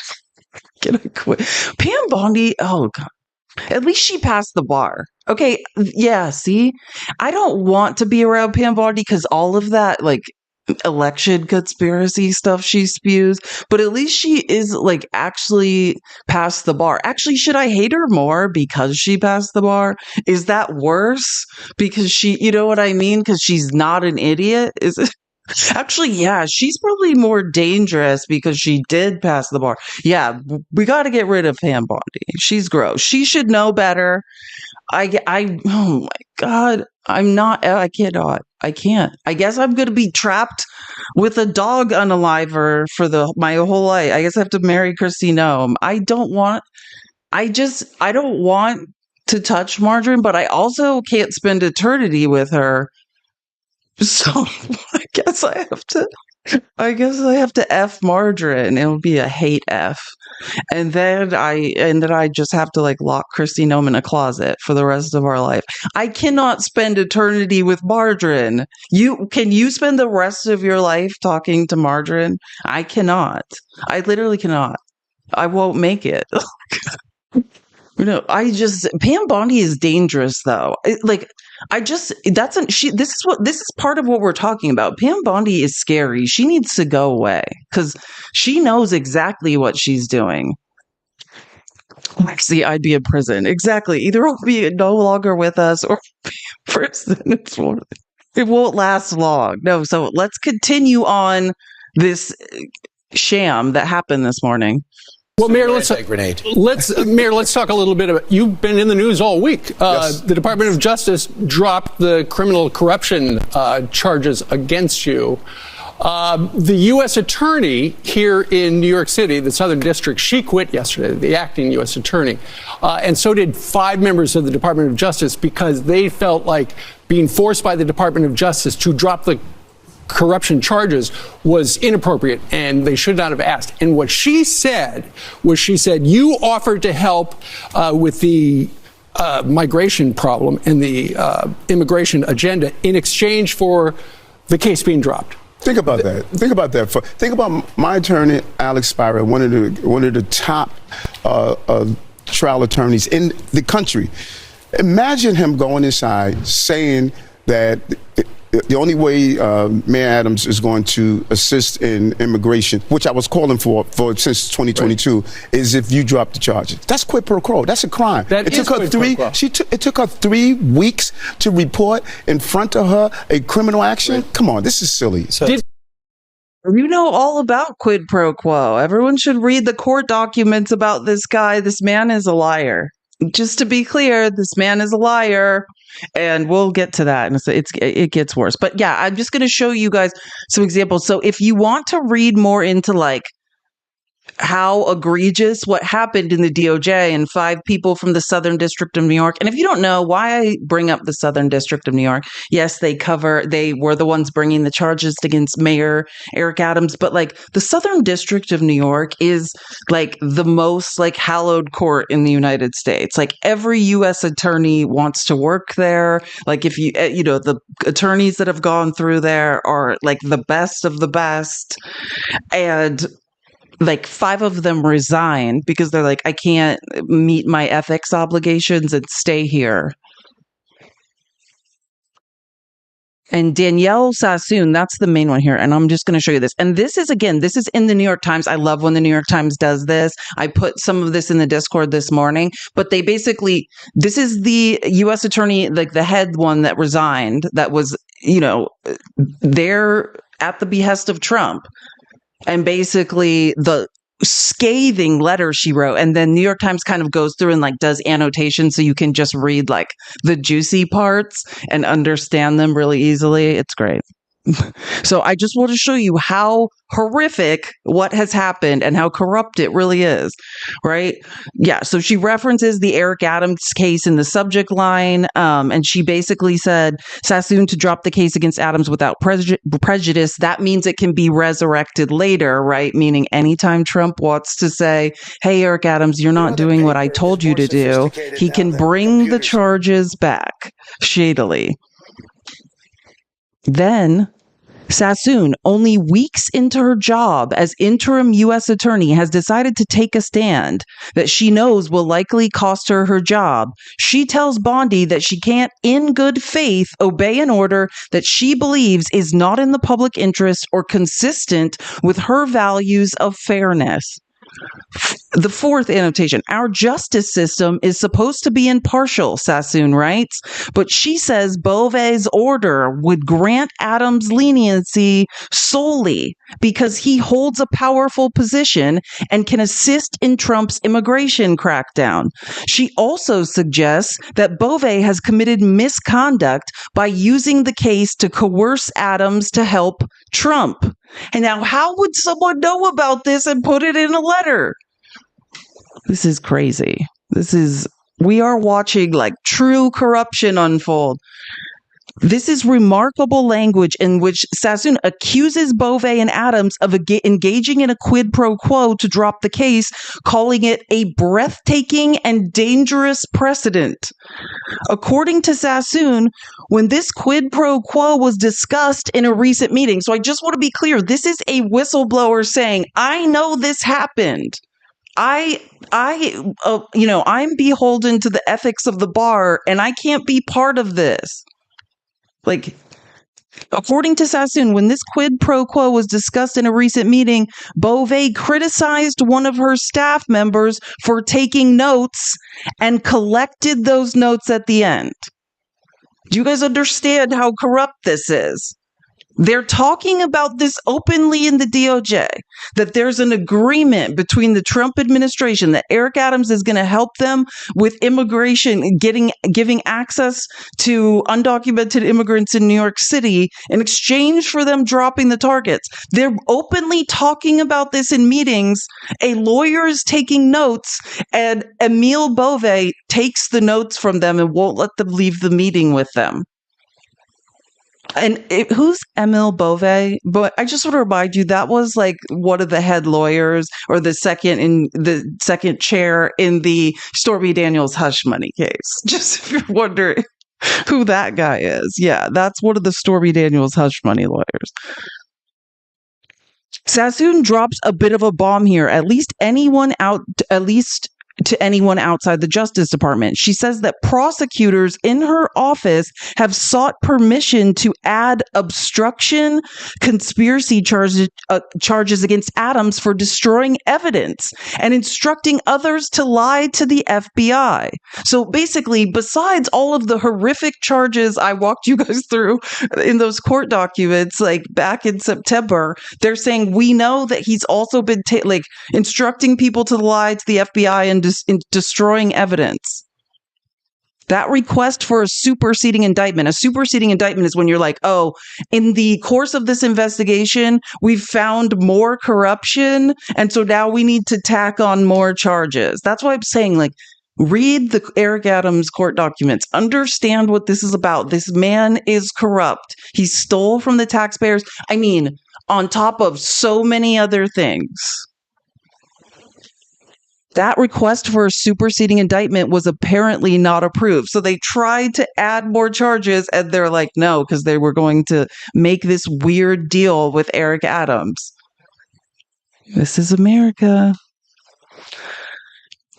Can I quit? Pam Bondi. Oh God. At least she passed the bar. Okay, yeah. See, I don't want to be around Pam Bondi because all of that, like, election conspiracy stuff she spews, but at least she is like actually past the bar. Actually, should I hate her more because she passed the bar? Is that worse because she, you know what I mean? Because she's not an idiot? Is it? Actually, yeah, she's probably more dangerous because she did pass the bar. Yeah, we got to get rid of Pam Bondi. She's gross. She should know better. Oh my God. I cannot. I can't. I guess I'm going to be trapped with a dog unaliver for my whole life. I guess I have to marry Christine Ohm. I don't want to touch Margarine, but I also can't spend eternity with her. So I guess I have to F Margarine. It'll be a hate F. And then I just have to like lock Christine Ohm in a closet for the rest of our life. I cannot spend eternity with Margarine. Can you spend the rest of your life talking to Margarine? I cannot. I literally cannot. I won't make it. Pam Bondi is dangerous though. This is part of what we're talking about. Pam Bondi is scary. She needs to go away because she knows exactly what she's doing. See, I'd be in prison. Exactly. Either I'll be no longer with us or be in prison. It won't last long. No, so let's continue on this sham that happened this morning. Well, Mayor, let's talk a little bit about. You've been in the news all week. Yes. The Department of Justice dropped the criminal corruption charges against you. The U.S. attorney here in New York City, the Southern District, she quit yesterday, the acting U.S. attorney. And so did 5 members of the Department of Justice because they felt like being forced by the Department of Justice to drop the corruption charges was inappropriate and they should not have asked. And what she said was, you offered to help with the migration problem and the immigration agenda in exchange for the case being dropped. Think about that. Think about my attorney, Alex Spira, one of the top trial attorneys in the country. Imagine him going inside saying that the only way Mayor Adams is going to assist in immigration, which I was calling for since 2022, right, is if you drop the charges. That's quid pro quo. That's a crime. It took her 3 weeks to report in front of her a criminal action. Right. Come on, this is silly. You know all about quid pro quo. Everyone should read the court documents about this guy. This man is a liar. Just to be clear, this man is a liar. And we'll get to that. And it gets worse. But yeah, I'm just going to show you guys some examples. So if you want to read more into like how egregious what happened in the DOJ and 5 people from the Southern District of New York. And if you don't know why I bring up the Southern District of New York, yes, they were the ones bringing the charges against Mayor Eric Adams. But like the Southern District of New York is like the most like hallowed court in the United States. Like every U.S. attorney wants to work there. Like if the attorneys that have gone through there are like the best of the best. And like 5 of them resigned because they're like, I can't meet my ethics obligations and stay here. And Danielle Sassoon, that's the main one here. And I'm just going to show you this. And this is in the New York Times. I love when the New York Times does this. I put some of this in the Discord this morning, but this is the U.S. attorney, like the head one that resigned, that was, there at the behest of Trump. And basically the scathing letter she wrote, and then New York Times kind of goes through and like does annotations so you can just read like the juicy parts and understand them really easily. It's great. So I just want to show you how horrific what has happened and how corrupt it really is, right? Yeah. So she references the Eric Adams case in the subject line, and she basically said Sassoon to drop the case against Adams without prejudice. That means it can be resurrected later, right? Meaning anytime Trump wants to say, "Hey, Eric Adams, you're not doing what I told you to do," he can bring the charges back shadily. Then Sassoon, only weeks into her job as interim U.S. attorney, has decided to take a stand that she knows will likely cost her her job. She tells Bondi that she can't, in good faith, obey an order that she believes is not in the public interest or consistent with her values of fairness. The fourth annotation, our justice system is supposed to be impartial, Sassoon writes, but she says Beauvais' order would grant Adams leniency solely because he holds a powerful position and can assist in Trump's immigration crackdown. She also suggests that Beauvais has committed misconduct by using the case to coerce Adams to help Trump. And now, how would someone know about this and put it in a letter? This is crazy. We are watching like true corruption unfold. This is remarkable language in which Sassoon accuses Beauvais and Adams of engaging in a quid pro quo to drop the case, calling it a breathtaking and dangerous precedent. According to Sassoon, when this quid pro quo was discussed in a recent meeting, so I just want to be clear, this is a whistleblower saying, I know this happened. I'm beholden to the ethics of the bar and I can't be part of this. Like, according to Sassoon, when this quid pro quo was discussed in a recent meeting, Beauvais criticized one of her staff members for taking notes and collected those notes at the end. Do you guys understand how corrupt this is? They're talking about this openly in the DOJ, that there's an agreement between the Trump administration that Eric Adams is going to help them with immigration, giving access to undocumented immigrants in New York City in exchange for them dropping the targets. They're openly talking about this in meetings. A lawyer is taking notes, and Emile Beauvais takes the notes from them and won't let them leave the meeting with them. And who's Emile Beauvais? But I just want to remind you, that was like one of the head lawyers or the second chair in the Stormy Daniels hush money case. Just if you're wondering who that guy is. Yeah, that's one of the Stormy Daniels hush money lawyers. Sassoon drops a bit of a bomb here, at least to anyone outside the Justice Department. She says that prosecutors in her office have sought permission to add obstruction, conspiracy charges against Adams for destroying evidence and instructing others to lie to the FBI. So basically, besides all of the horrific charges I walked you guys through in those court documents, like back in September, they're saying we know that he's also been instructing people to lie to the FBI and in destroying evidence. That request for a superseding indictment is when you're like, oh, in the course of this investigation, we've found more corruption, and so now we need to tack on more charges. That's why I'm saying, like, read the Eric Adams court documents. Understand what this is about. This man is corrupt. He stole from the taxpayers. I mean, on top of so many other things. That request for a superseding indictment was apparently not approved. So they tried to add more charges and they're like, no, because they were going to make this weird deal with Eric Adams. This is America.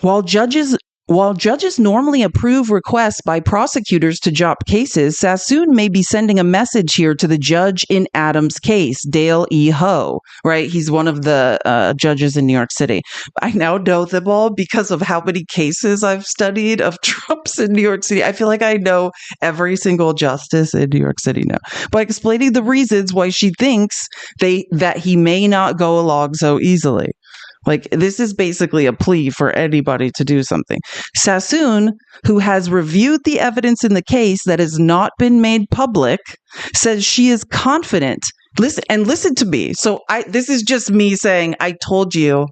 While judges normally approve requests by prosecutors to drop cases, Sassoon may be sending a message here to the judge in Adams' case, Dale E. Ho, right? He's one of the judges in New York City. I now know them all because of how many cases I've studied of Trump's in New York City. I feel like I know every single justice in New York City now. By explaining the reasons why she thinks that he may not go along so easily. Like, this is basically a plea for anybody to do something. Sassoon, who has reviewed the evidence in the case that has not been made public, says she is confident. Listen to me. So this is just me saying, I told you.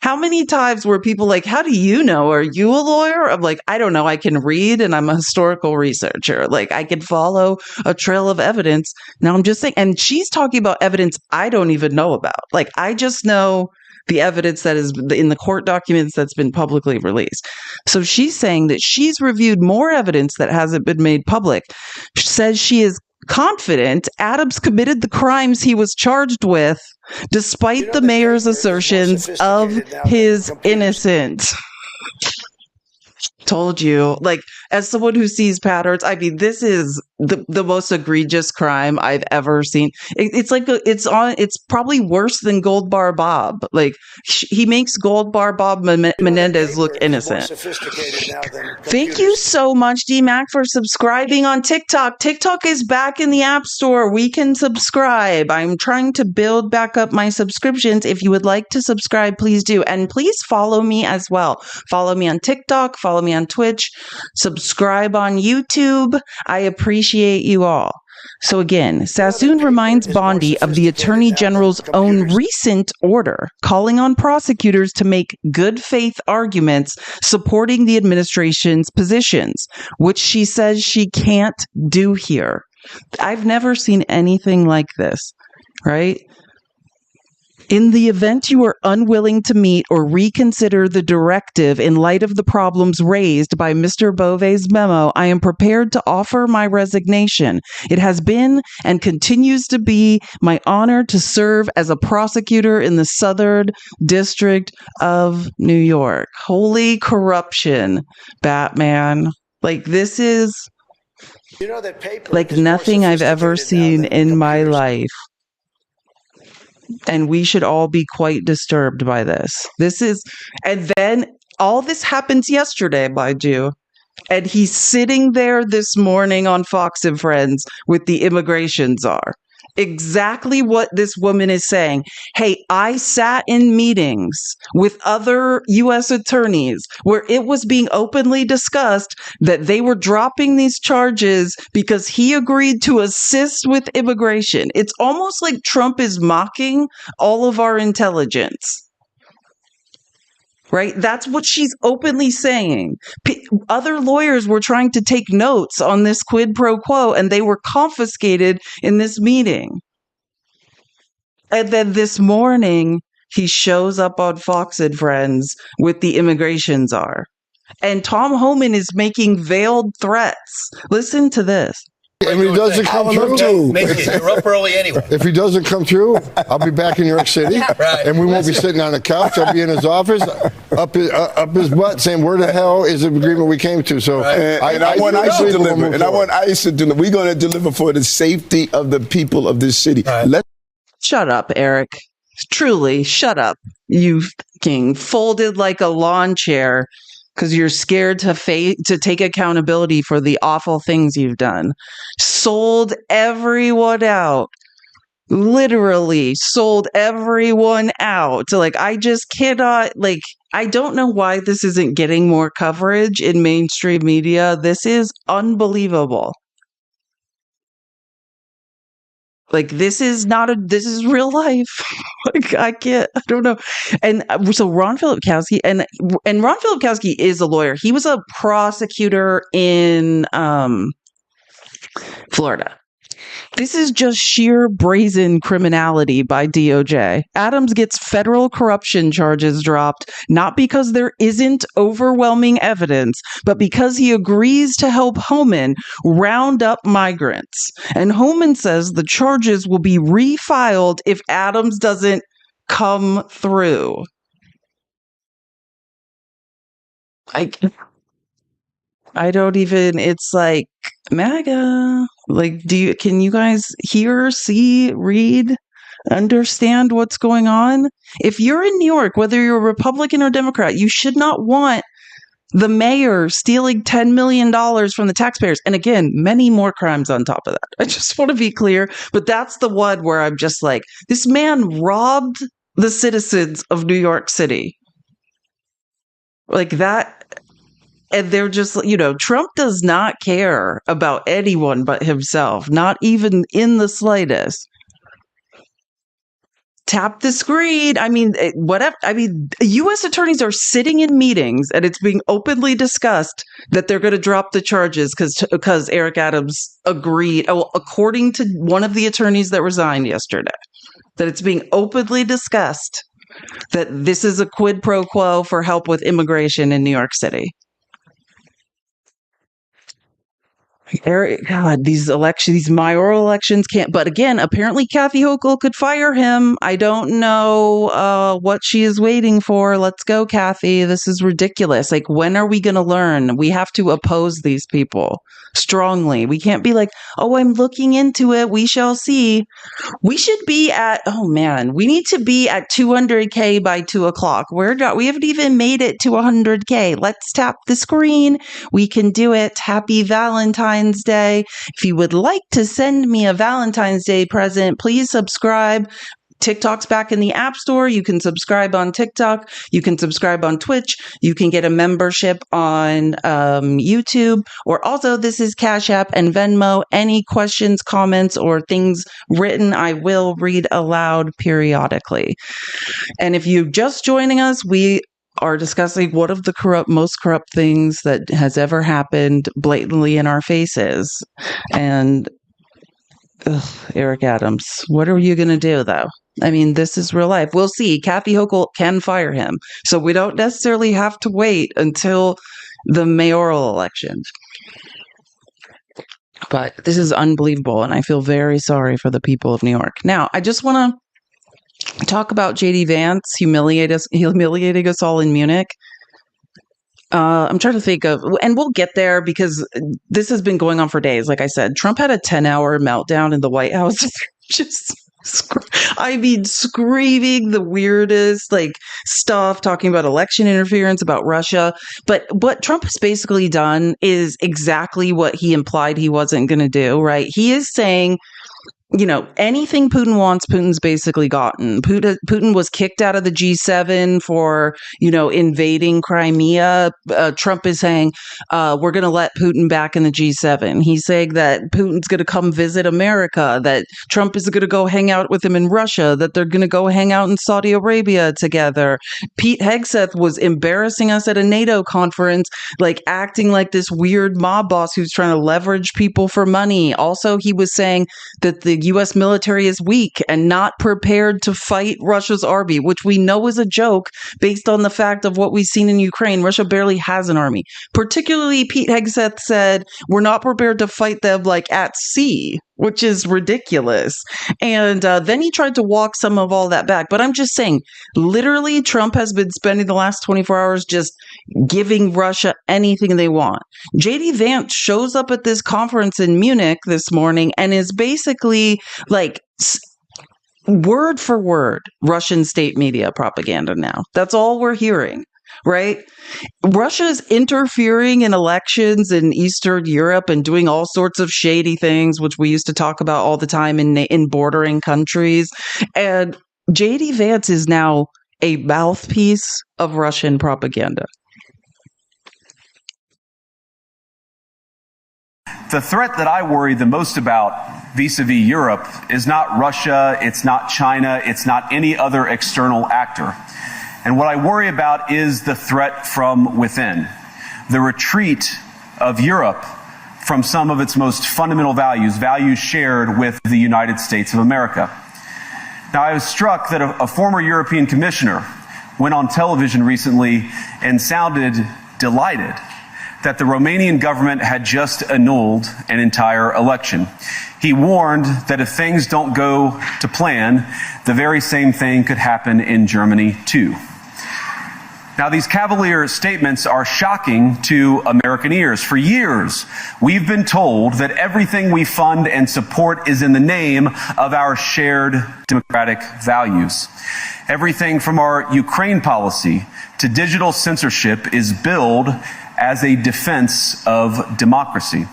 How many times were people like, how do you know? Are you a lawyer? I'm like, I don't know. I can read and I'm a historical researcher. Like, I can follow a trail of evidence. Now I'm just saying, and she's talking about evidence I don't even know about. Like, I just know the evidence that is in the court documents that's been publicly released. So she's saying that she's reviewed more evidence that hasn't been made public. She says she is confident Adams committed the crimes he was charged with, despite the mayor's assertions of his innocence. Told you. Like, as someone who sees patterns, I mean, this is the most egregious crime I've ever seen. It's probably worse than Gold Bar Bob. Like, he makes Gold Bar Bob Menendez look innocent. Thank you so much, DMAC, for subscribing on TikTok. TikTok is back in the App Store. We can subscribe. I'm trying to build back up my subscriptions. If you would like to subscribe, please do. And please follow me as well. Follow me on TikTok. Follow me on Twitch. Subscribe on YouTube. I appreciate you all. So again, Sassoon reminds Bondi of the Attorney General's own recent order, calling on prosecutors to make good faith arguments supporting the administration's positions, which she says she can't do here. I've never seen anything like this, right? In the event you are unwilling to meet or reconsider the directive in light of the problems raised by Mr. Beauvais' memo, I am prepared to offer my resignation. It has been and continues to be my honor to serve as a prosecutor in the Southern District of New York. Holy corruption, Batman. Like, this is like nothing I've ever seen in my life. And we should all be quite disturbed by this. And then all this happens yesterday, mind you. And he's sitting there this morning on Fox and Friends with the immigration czar. Exactly what this woman is saying. Hey, I sat in meetings with other U.S. attorneys where it was being openly discussed that they were dropping these charges because he agreed to assist with immigration. It's almost like Trump is mocking all of our intelligence. Right? That's what she's openly saying. Other lawyers were trying to take notes on this quid pro quo, and they were confiscated in this meeting. And then this morning, he shows up on Fox and Friends with the immigration czar. And Tom Homan is making veiled threats. Listen to this. If he doesn't come through, you're up early anyway. If he doesn't come through, I'll be back in New York City, and we won't be sitting on the couch. I'll be in his office, up his butt, saying, "Where the hell is the agreement we came to?" So, I want ICE to deliver, and I want ICE to deliver. We're going to deliver for the safety of the people of this city. Shut up, Eric. Truly, shut up. You fucking folded like a lawn chair because you're scared to take accountability for the awful things you've done. Sold everyone out. Literally sold everyone out. Like, I just cannot, like, I don't know why this isn't getting more coverage in mainstream media. This is unbelievable. Like, this is real life. Like, I don't know. And so Ron Filipkowski, and Ron Filipkowski is a lawyer. He was a prosecutor in Florida. This is just sheer brazen criminality by DOJ. Adams gets federal corruption charges dropped, not because there isn't overwhelming evidence, but because he agrees to help Homan round up migrants. And Homan says the charges will be refiled if Adams doesn't come through. I don't even, it's like, MAGA. Like, can you guys hear, see, read, understand what's going on? If you're in New York, whether you're a Republican or Democrat, you should not want the mayor stealing $10 million from the taxpayers. And again, many more crimes on top of that. I just want to be clear. But that's the one where I'm just like, this man robbed the citizens of New York City. Like that. And they're just, Trump does not care about anyone but himself, not even in the slightest. Tap the screen. I mean, whatever. I mean, U.S. attorneys are sitting in meetings and it's being openly discussed that they're going to drop the charges because Eric Adams agreed, according to one of the attorneys that resigned yesterday, that it's being openly discussed that this is a quid pro quo for help with immigration in New York City. Eric, God, these mayoral elections can't. But again, apparently Kathy Hochul could fire him. I don't know what she is waiting for. Let's go, Kathy. This is ridiculous. Like, when are we going to learn? We have to oppose these people strongly. We can't be like, oh, I'm looking into it. We shall see. We should be at, we need to be at 200K by 2:00. We haven't even made it to 100K. Let's tap the screen. We can do it. Happy Valentine's Day. If you would like to send me a Valentine's Day present, please subscribe. TikTok's back in the App Store. You can subscribe on TikTok. You can subscribe on Twitch. You can get a membership on YouTube. Or also, this is Cash App and Venmo. Any questions, comments, or things written, I will read aloud periodically. And if you're just joining us, we are discussing one of the most corrupt things that has ever happened blatantly in our faces. And Eric Adams, what are you going to do, though? I mean, this is real life. We'll see. Kathy Hochul can fire him. So we don't necessarily have to wait until the mayoral elections. But this is unbelievable, and I feel very sorry for the people of New York. Now, I just want to talk about J.D. Vance humiliating us all in Munich. I'm trying to think of, and we'll get there because this has been going on for days. Like I said, Trump had a 10-hour meltdown in the White House. Just, screaming the weirdest stuff, talking about election interference, about Russia. But what Trump has basically done is exactly what he implied he wasn't going to do, right? He is saying, anything Putin wants, Putin's basically gotten. Putin was kicked out of the G7 for, invading Crimea. Trump is saying, we're going to let Putin back in the G7. He's saying that Putin's going to come visit America, that Trump is going to go hang out with him in Russia, that they're going to go hang out in Saudi Arabia together. Pete Hegseth was embarrassing us at a NATO conference, acting like this weird mob boss who's trying to leverage people for money. Also, he was saying that the U.S. military is weak and not prepared to fight Russia's army, which we know is a joke based on the fact of what we've seen in Ukraine. Russia barely has an army. Particularly, Pete Hegseth said, we're not prepared to fight them at sea, which is ridiculous. And then he tried to walk some of all that back. But I'm just saying, literally, Trump has been spending the last 24 hours just giving Russia anything they want. J.D. Vance shows up at this conference in Munich this morning and is basically word for word Russian state media propaganda now. That's all we're hearing, right? Russia's interfering in elections in Eastern Europe and doing all sorts of shady things, which we used to talk about all the time in bordering countries. And J.D. Vance is now a mouthpiece of Russian propaganda. The threat that I worry the most about vis-a-vis Europe is not Russia, it's not China, it's not any other external actor. And what I worry about is the threat from within, the retreat of Europe from some of its most fundamental values shared with the United States of America. Now, I was struck that a former European commissioner went on television recently and sounded delighted that the Romanian government had just annulled an entire election. He warned that if things don't go to plan, the very same thing could happen in Germany too. Now, these cavalier statements are shocking to American ears. For years, we've been told that everything we fund and support is in the name of our shared democratic values. Everything from our Ukraine policy to digital censorship is billed as a defense of democracy.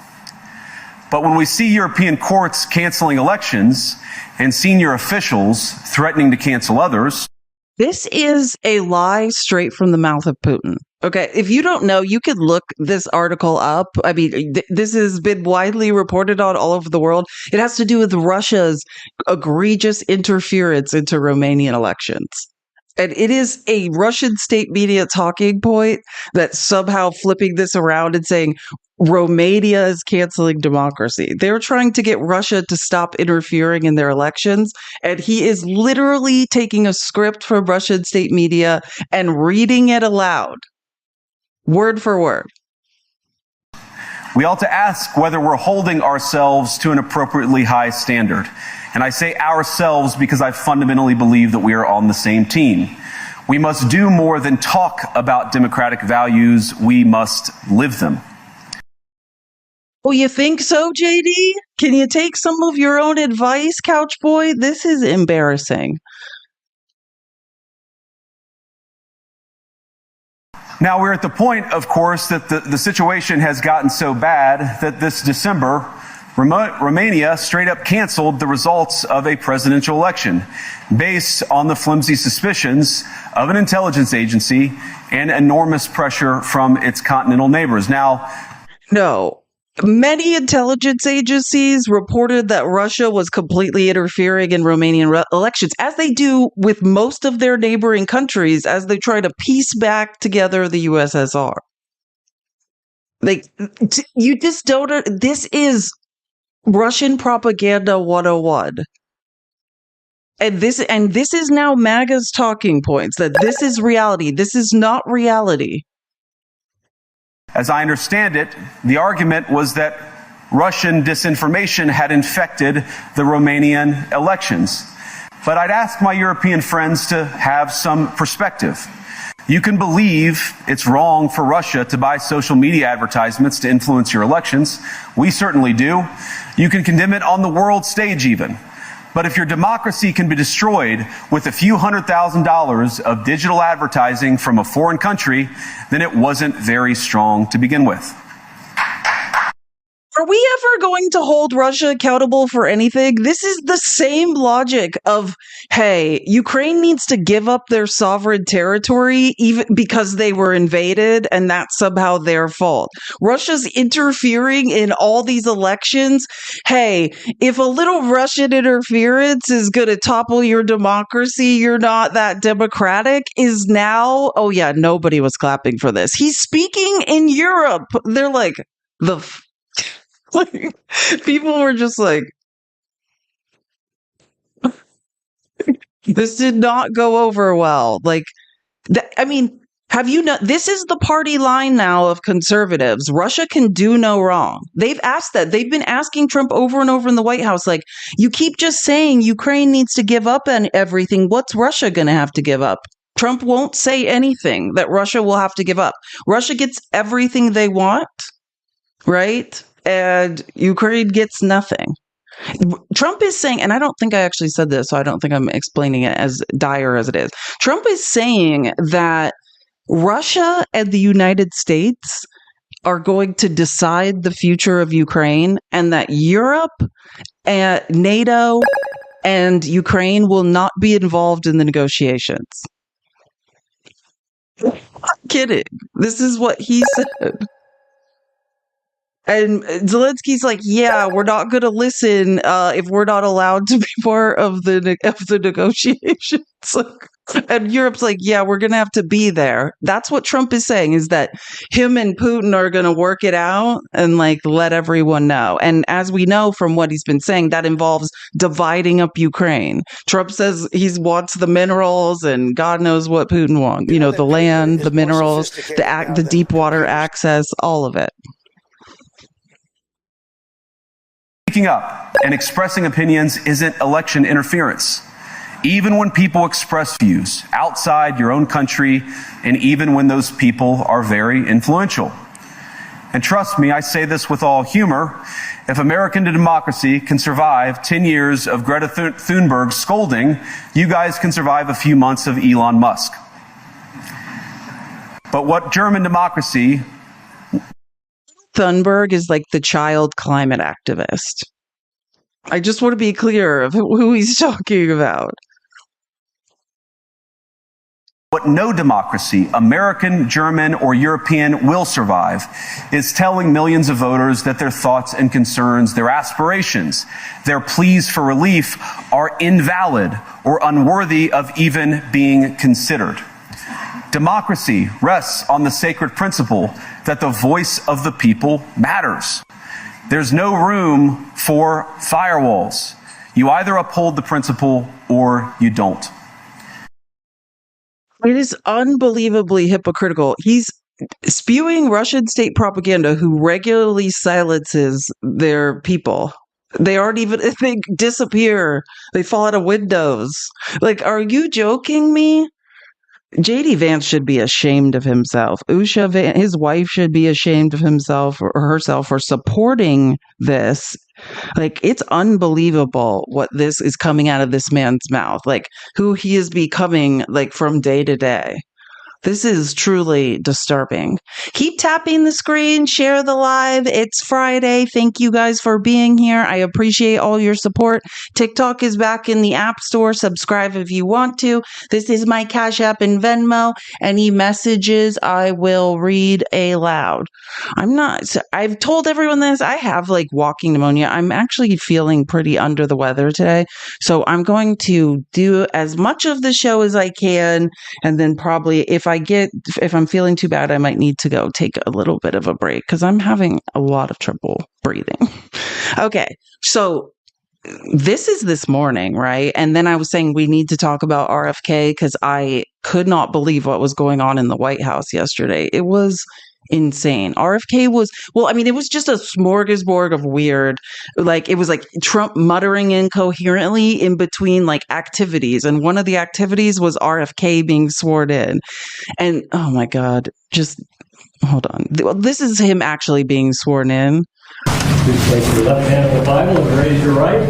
But when we see European courts canceling elections and senior officials threatening to cancel others, This is a lie straight from the mouth of Putin. Okay, if you don't know, you could look this article up. I mean, this has been widely reported on all over the world. It has to do with Russia's egregious interference into Romanian elections. And it is a Russian state media talking point that's somehow flipping this around and saying Romania is canceling democracy. They're trying to get Russia to stop interfering in their elections. And he is literally taking a script from Russian state media and reading it aloud, word for word. We ought to ask whether we're holding ourselves to an appropriately high standard. And I say ourselves because I fundamentally believe that we are on the same team. We must do more than talk about democratic values. We must live them. Oh, you think so, JD? Can you take some of your own advice, couch boy? This is embarrassing. Now, we're at the point, of course, that the situation has gotten so bad that this December, Romania straight up canceled the results of a presidential election based on the flimsy suspicions of an intelligence agency and enormous pressure from its continental neighbors. Now, no. Many intelligence agencies reported that Russia was completely interfering in Romanian elections, as they do with most of their neighboring countries as they try to piece back together the USSR. Like, you just don't. This is Russian propaganda 101. And this is now MAGA's talking points, that this is reality. This is not reality. As I understand it, the argument was that Russian disinformation had infected the Romanian elections. But I'd ask my European friends to have some perspective. You can believe it's wrong for Russia to buy social media advertisements to influence your elections. We certainly do. You can condemn it on the world stage even. But if your democracy can be destroyed with a few $100,000 of digital advertising from a foreign country, then it wasn't very strong to begin with. Are we ever going to hold Russia accountable for anything? This is the same logic of, hey, Ukraine needs to give up their sovereign territory even because they were invaded, and that's somehow their fault. Russia's interfering in all these elections. Hey, if a little Russian interference is going to topple your democracy, you're not that democratic, is now, oh yeah, nobody was clapping for this. He's speaking in Europe. They're like, like, people were just like, this did not go over well. Like, I mean, have you know, this is the party line now of conservatives. Russia can do no wrong. They've asked that. They've been asking Trump over and over in the White House, like, you keep just saying Ukraine needs to give up on everything. What's Russia going to have to give up? Trump won't say anything that Russia will have to give up. Russia gets everything they want, right? And Ukraine gets nothing. Trump is saying, and I don't think I actually said this, so I don't think I'm explaining it as dire as it is. Trump is saying that Russia and the United States are going to decide the future of Ukraine, and that Europe, and NATO, and Ukraine will not be involved in the negotiations. I'm kidding. This is what he said. And Zelensky's like, yeah, we're not going to listen if we're not allowed to be part of the negotiations. And Europe's like, yeah, we're going to have to be there. That's what Trump is saying, is that him and Putin are going to work it out and like let everyone know. And as we know from what he's been saying, that involves dividing up Ukraine. Trump says he wants the minerals and God knows what Putin wants. You know, the land, the minerals, the deep water access, all of it. Speaking up and expressing opinions isn't election interference. Even when people express views outside your own country, and even when those people are very influential. And trust me, I say this with all humor, if American democracy can survive 10 years of Greta Thunberg scolding, you guys can survive a few months of Elon Musk. But what German democracy... Thunberg is like the child climate activist. I just want to be clear of who he's talking about. What no democracy, American, German, or European, will survive is telling millions of voters that their thoughts and concerns, their aspirations, their pleas for relief are invalid or unworthy of even being considered. Democracy rests on the sacred principle that the voice of the people matters. There's no room for firewalls. You either uphold the principle or you don't. It is unbelievably hypocritical. He's spewing Russian state propaganda who regularly silences their people. They aren't even, if they disappear, they fall out of windows. Like, are you joking me? JD Vance should be ashamed of himself. Usha Vance, his wife, should be ashamed of himself or herself for supporting this. Like, it's unbelievable what this is coming out of this man's mouth, like who he is becoming, like, from day to day. This is truly disturbing. Keep tapping the screen, share the live. It's Friday. Thank you guys for being here. I appreciate all your support. TikTok is back in the App Store. Subscribe if you want to. This is my Cash App and Venmo. Any messages I will read aloud. I've told everyone this. I have like walking pneumonia. I'm actually feeling pretty under the weather today. So I'm going to do as much of the show as I can. And then probably if I'm feeling too bad, I might need to go take a little bit of a break because I'm having a lot of trouble breathing. Okay, so this is this morning, right? And then I was saying we need to talk about RFK because I could not believe what was going on in the White House yesterday. It was insane. RFK was, well, I mean, it was just a smorgasbord of weird, like, it was like Trump muttering incoherently in between like activities. And one of the activities was RFK being sworn in. And oh my God, just hold on. Well, this is him actually being sworn in. Please place your left hand on the Bible and raise your right.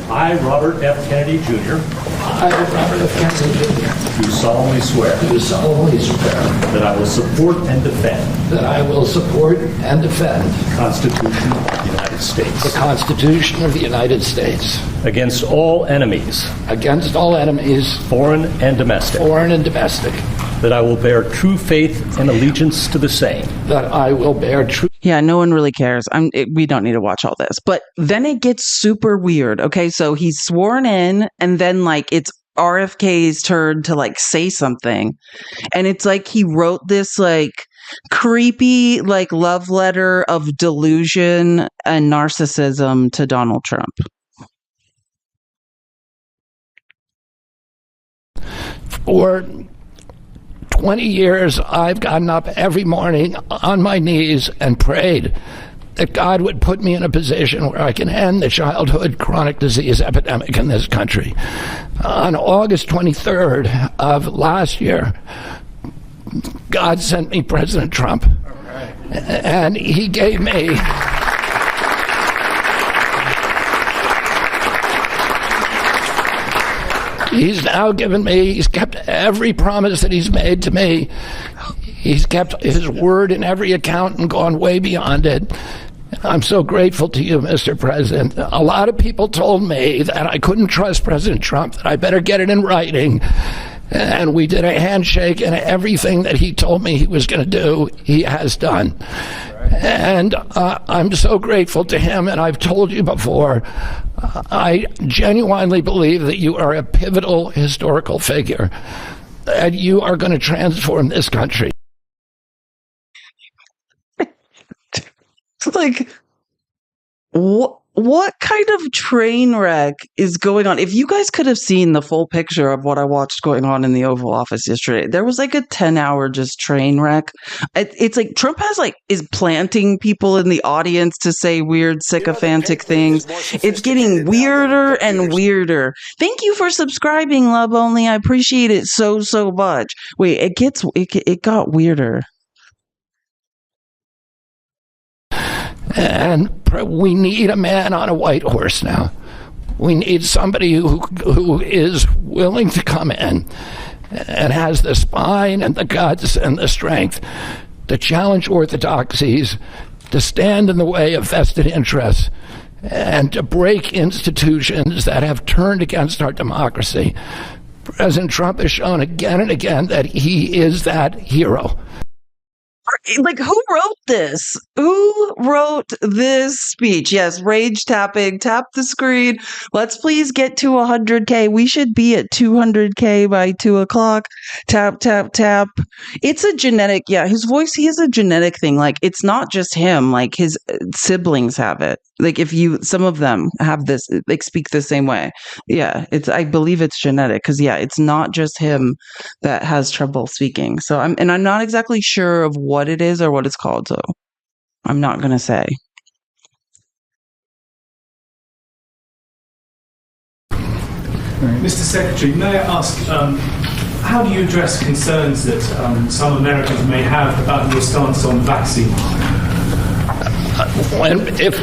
I, Robert F. Kennedy, Jr. I, Robert F. Kennedy, Jr. Do solemnly swear. Do solemnly swear. That I will support and defend. That I will support and defend. The Constitution of the United States. The Constitution of the United States. Against all enemies. Against all enemies. Foreign and domestic. Foreign and domestic. That I will bear true faith and allegiance to the same. That I will bear true. Yeah, no one really cares. We don't need to watch all this. But then it gets super weird. Okay, so he's sworn in, and then like it's RFK's turn to like say something, and it's like he wrote this like creepy like love letter of delusion and narcissism to Donald Trump. For 20 years, I've gotten up every morning on my knees and prayed that God would put me in a position where I can end the childhood chronic disease epidemic in this country. On August 23rd of last year, God sent me President Trump. And he gave me he's now given me, he's kept every promise that he's made to me. He's kept his word in every account and gone way beyond it. I'm so grateful to you, Mr. President. A lot of people told me that I couldn't trust President Trump, that I better get it in writing. And we did a handshake, and everything that he told me he was going to do, he has done. And I'm so grateful to him, and I've told you before, I genuinely believe that you are a pivotal historical figure, that you are going to transform this country. Like, what kind of train wreck is going on? If you guys could have seen the full picture of what I watched going on in the Oval Office yesterday, there was like a 10-hour just train wreck. It's like Trump is planting people in the audience to say weird, sycophantic things. It's getting weirder and weirder. Thank you for subscribing, Love Only. I appreciate it so much. Wait, it got weirder. And we need a man on a white horse now. We need somebody who is willing to come in and has the spine and the guts and the strength to challenge orthodoxies, to stand in the way of vested interests, and to break institutions that have turned against our democracy. President Trump has shown again and again that he is that hero. Like, who wrote this? Who wrote this speech? Yes, rage tapping, tap the screen. Let's please get to 100K. We should be at 200K by 2:00. Tap, tap, tap. It's a genetic, his voice, he has a genetic thing. Like, it's not just him, like his siblings have it. Like, some of them have this, like, speak the same way. Yeah, I believe it's genetic because, it's not just him that has trouble speaking. So I'm not exactly sure of what it is or what it's called. So I'm not going to say. Mr. Secretary, may I ask, how do you address concerns that some Americans may have about your stance on vaccines?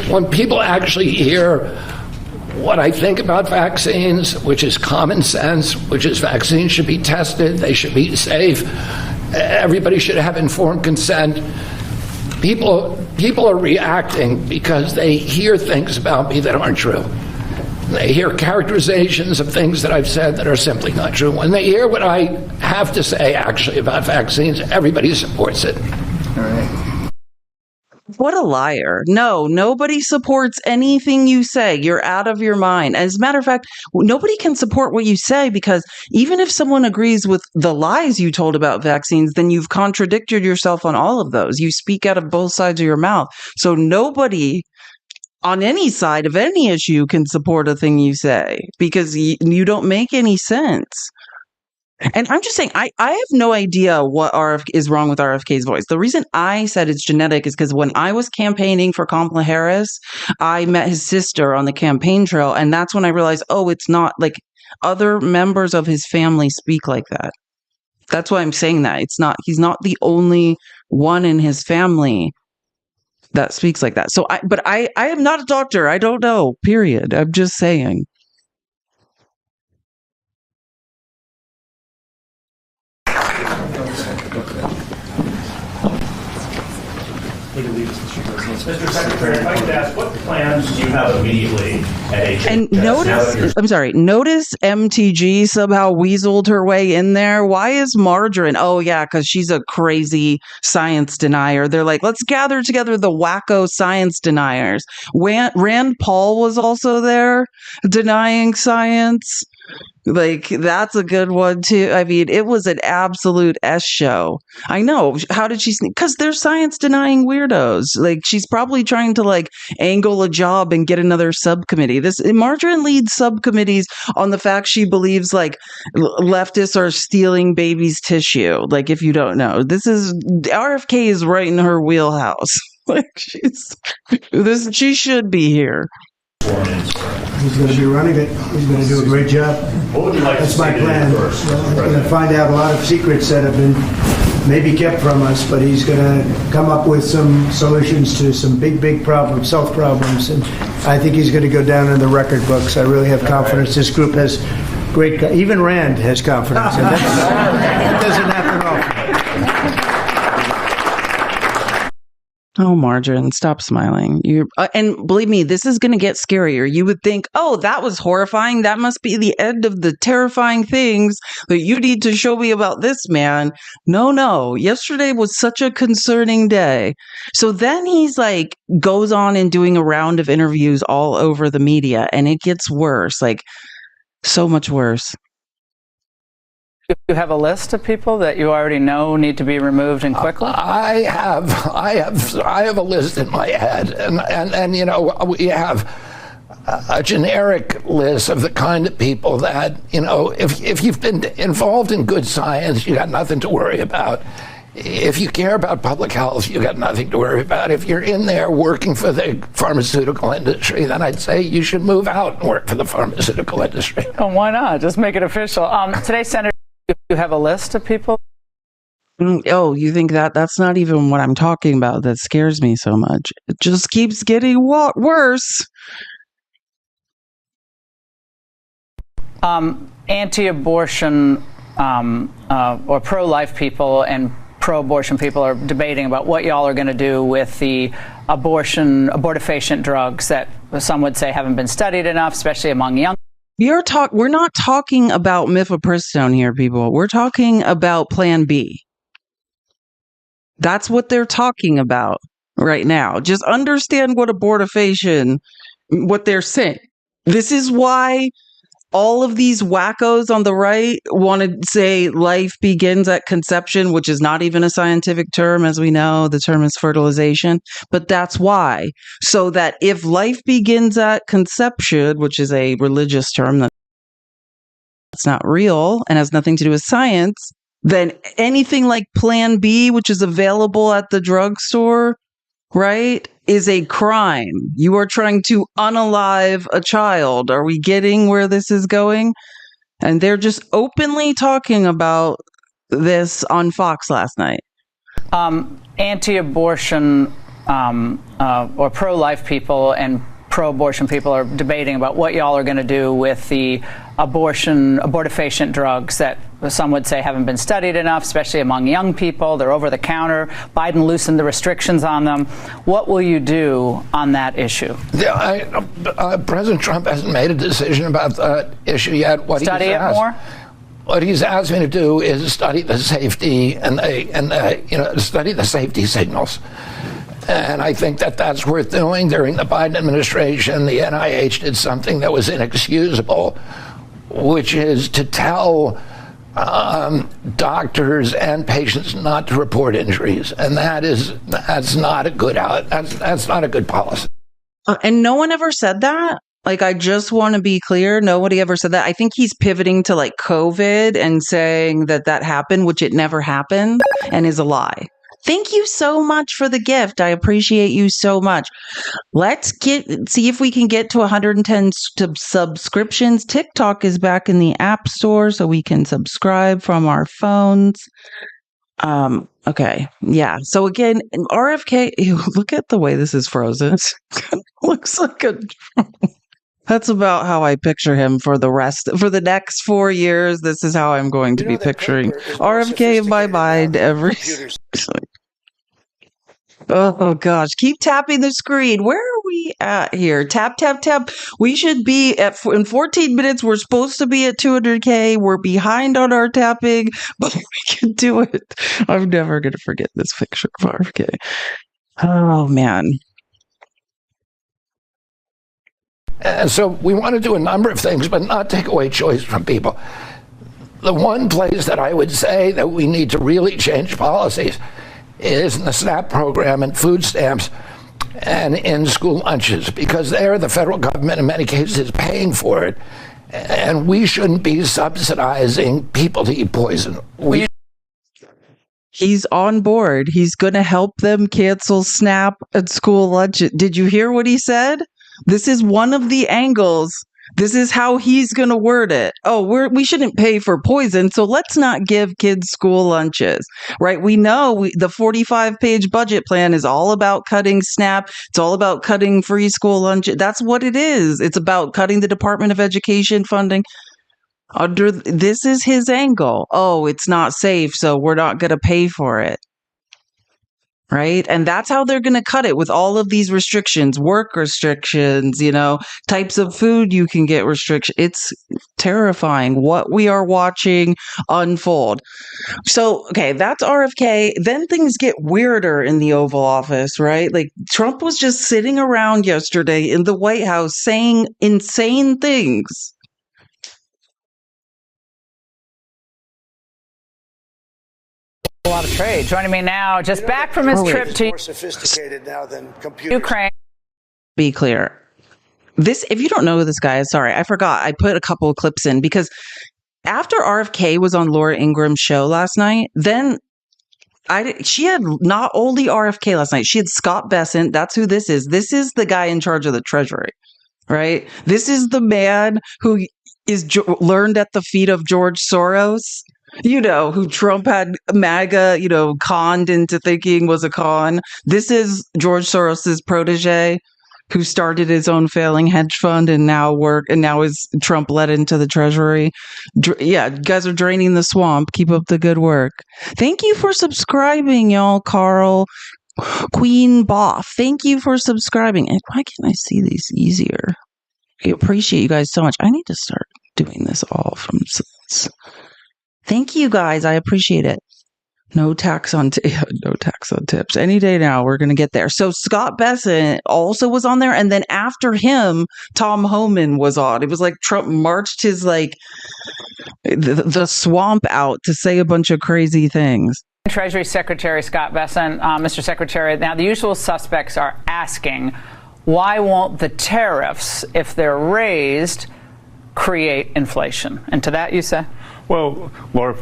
When people actually hear what I think about vaccines, which is common sense, which is vaccines should be tested, they should be safe, everybody should have informed consent. People are reacting because they hear things about me that aren't true. They hear characterizations of things that I've said that are simply not true. When they hear what I have to say actually about vaccines, everybody supports it. All right. What a liar. No, nobody supports anything you say. You're out of your mind. As a matter of fact, nobody can support what you say because even if someone agrees with the lies you told about vaccines, then you've contradicted yourself on all of those. You speak out of both sides of your mouth. So nobody on any side of any issue can support a thing you say because you don't make any sense. And I'm just saying, I have no idea what is wrong with RFK's voice. The reason I said it's genetic is because when I was campaigning for Kamala Harris, I met his sister on the campaign trail. And that's when I realized, it's not like other members of his family speak like that. That's why I'm saying that. He's not the only one in his family that speaks like that. So I am not a doctor. I don't know, period. I'm just saying. Mr. Secretary, if I could ask, what plans do you have immediately at HHS? And notice MTG somehow weaseled her way in there. Why is Margarine? Oh, yeah, because she's a crazy science denier. They're like, let's gather together the wacko science deniers. Rand Paul was also there denying science. Like, that's a good one, too. I mean, it was an absolute S show. I know. How did she sneak? Because they're science-denying weirdos. Like, she's probably trying to, like, angle a job and get another subcommittee. Margarine leads subcommittees on the fact she believes, like, leftists are stealing babies' tissue. Like, if you don't know. RFK is right in her wheelhouse. Like, she should be here. He's going to be running it. He's going to do a great job. What would you like That's to my see plan. first? He's going to find out a lot of secrets that have been maybe kept from us, but he's going to come up with some solutions to some big problems, health problems, and I think he's going to go down in the record books. I really have confidence. This group has even Rand has confidence, and that doesn't happen often. Oh, Margarine, stop smiling. And believe me, this is going to get scarier. You would think, that was horrifying. That must be the end of the terrifying things that you need to show me about this man. No. Yesterday was such a concerning day. So then he's like, goes on and doing a round of interviews all over the media, and it gets worse, like so much worse. You have a list of people that you already know need to be removed and quickly? I have a list in my head, and we have a generic list of the kind of people that, if you've been involved in good science, you got nothing to worry about. If you care about public health, you got nothing to worry about. If you're in there working for the pharmaceutical industry, then I'd say you should move out and work for the pharmaceutical industry. Oh, why not? Just make it official. Today, Senator, you have a list of people? You think that's not even what I'm talking about? That scares me so much. It just keeps getting worse. Anti-abortion or pro-life people and pro-abortion people are debating about what y'all are going to do with the abortifacient drugs that some would say haven't been studied enough, especially among young We're not talking about mifepristone here, people. We're talking about Plan B. That's what they're talking about right now. Just understand what abortifacient, what they're saying. This is why all of these wackos on the right want to say life begins at conception, which is not even a scientific term, as we know. The term is fertilization. But that's why. So that if life begins at conception, which is a religious term that's not real and has nothing to do with science, then anything like Plan B, which is available at the drugstore, right, is a crime. You are trying to unalive a child. Are we getting where this is going? And they're just openly talking about this on Fox last night. Anti-abortion or pro-life people and pro-abortion people are debating about what y'all are going to do with the abortifacient drugs that some would say haven't been studied enough, especially among young people. They're over the counter. Biden loosened the restrictions on them. What will you do on that issue? President Trump hasn't made a decision about that issue yet. Study it more? What he's asked me to do is study the safety and study the safety signals. And I think that that's worth doing. During the Biden administration, the NIH did something that was inexcusable, which is to tell doctors and patients not to report injuries, and that's not a good that's not a good policy. And no one ever said that. Like, I just want to be clear. Nobody ever said that. I think he's pivoting to like COVID and saying that happened, which it never happened, and is a lie. Thank you so much for the gift. I appreciate you so much. Let's see if we can get to 110 subscriptions. TikTok is back in the App Store, so we can subscribe from our phones. Okay. Yeah. So again, RFK, ew, look at the way this is frozen. It looks like a... That's about how I picture him for the next 4 years. This is how I'm going to be picturing RFK. Bye every. Oh gosh, keep tapping the screen. Where are we at here? Tap. We should be in 14 minutes. We're supposed to be at 200K. We're behind on our tapping, but we can do it. I'm never going to forget this picture of RFK. Oh man. And so we want to do a number of things, but not take away choice from people. The one place that I would say that we need to really change policies is in the SNAP program and food stamps and in school lunches, because there the federal government in many cases is paying for it, and we shouldn't be subsidizing people to eat poison. He's on board. He's going to help them cancel SNAP and school lunch. Did you hear what he said? This is one of the angles. This is how he's going to word it. Oh, we shouldn't pay for poison, so let's not give kids school lunches, right? We know the 45-page budget plan is all about cutting SNAP. It's all about cutting free school lunch. That's what it is. It's about cutting the Department of Education funding. This is his angle. Oh, it's not safe, so we're not going to pay for it. Right. And that's how they're going to cut it with all of these restrictions, work restrictions, types of food you can get restrictions. It's terrifying what we are watching unfold. So, okay, that's RFK. Then things get weirder in the Oval Office, right? Like Trump was just sitting around yesterday in the White House saying insane things. A lot of trade. Joining me now, just back from his trip to more sophisticated now than computers. Ukraine. Be clear. If you don't know who this guy is, sorry, I forgot. I put a couple of clips in because after RFK was on Laura Ingram's show last night, then she had not only RFK last night, she had Scott Bessent. That's who this is. This is the guy in charge of the Treasury, right? This is the man who is learned at the feet of George Soros. Who Trump had MAGA, conned into thinking was a con. This is George Soros's protege who started his own failing hedge fund and now is Trump led into the Treasury. Yeah, you guys are draining the swamp. Keep up the good work. Thank you for subscribing, y'all. Carl, Queen Boff, thank you for subscribing. And why can't I see these easier? appreciate you guys so much. I need to start doing this all from. Thank you guys. I appreciate it. No tax on tips. Any day now, we're going to get there. So Scott Bessent also was on there. And then after him, Tom Homan was on. It was like Trump marched his the swamp out to say a bunch of crazy things. Treasury Secretary Scott Bessent, Mr. Secretary, now the usual suspects are asking, why won't the tariffs, if they're raised, create inflation? And to that you say? Well, Laura,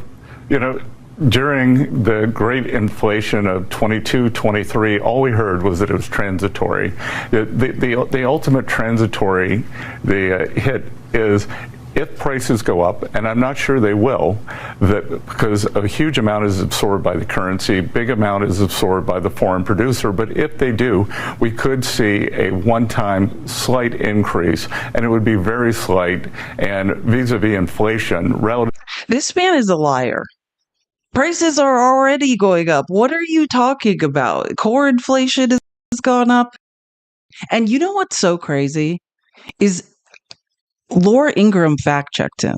during the great inflation of 22, 23, all we heard was that it was transitory. The ultimate transitory hit is if prices go up, and I'm not sure they will, because a huge amount is absorbed by the currency, big amount is absorbed by the foreign producer, but if they do, we could see a one-time slight increase, and it would be very slight, and vis-a-vis inflation, relative. This man is a liar. Prices are already going up. What are you talking about? Core inflation has gone up. And you know what's so crazy is Laura Ingraham fact-checked him.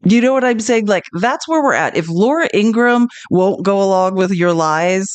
You know what I'm saying? Like, that's where we're at. If Laura Ingraham won't go along with your lies,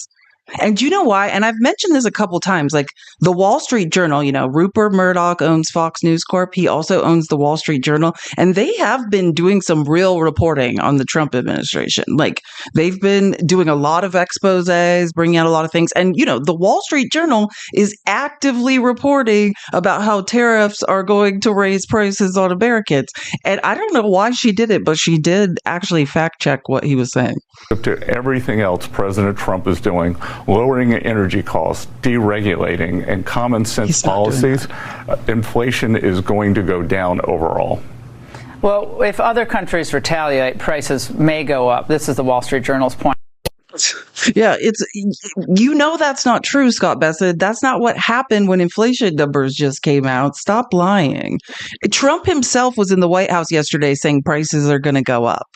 and you know why? And I've mentioned this a couple times, like the Wall Street Journal, Rupert Murdoch owns Fox News Corp. He also owns the Wall Street Journal. And they have been doing some real reporting on the Trump administration. Like they've been doing a lot of exposés, bringing out a lot of things. And, the Wall Street Journal is actively reporting about how tariffs are going to raise prices on Americans. And I don't know why she did it, but she did actually fact check what he was saying. To everything else President Trump is doing, lowering energy costs, deregulating, and common sense policies, inflation is going to go down overall. Well, if other countries retaliate, prices may go up. This is the Wall Street Journal's point. Yeah, that's not true, Scott Bessent. That's not what happened when inflation numbers just came out. Stop lying. Trump himself was in the White House yesterday saying prices are going to go up.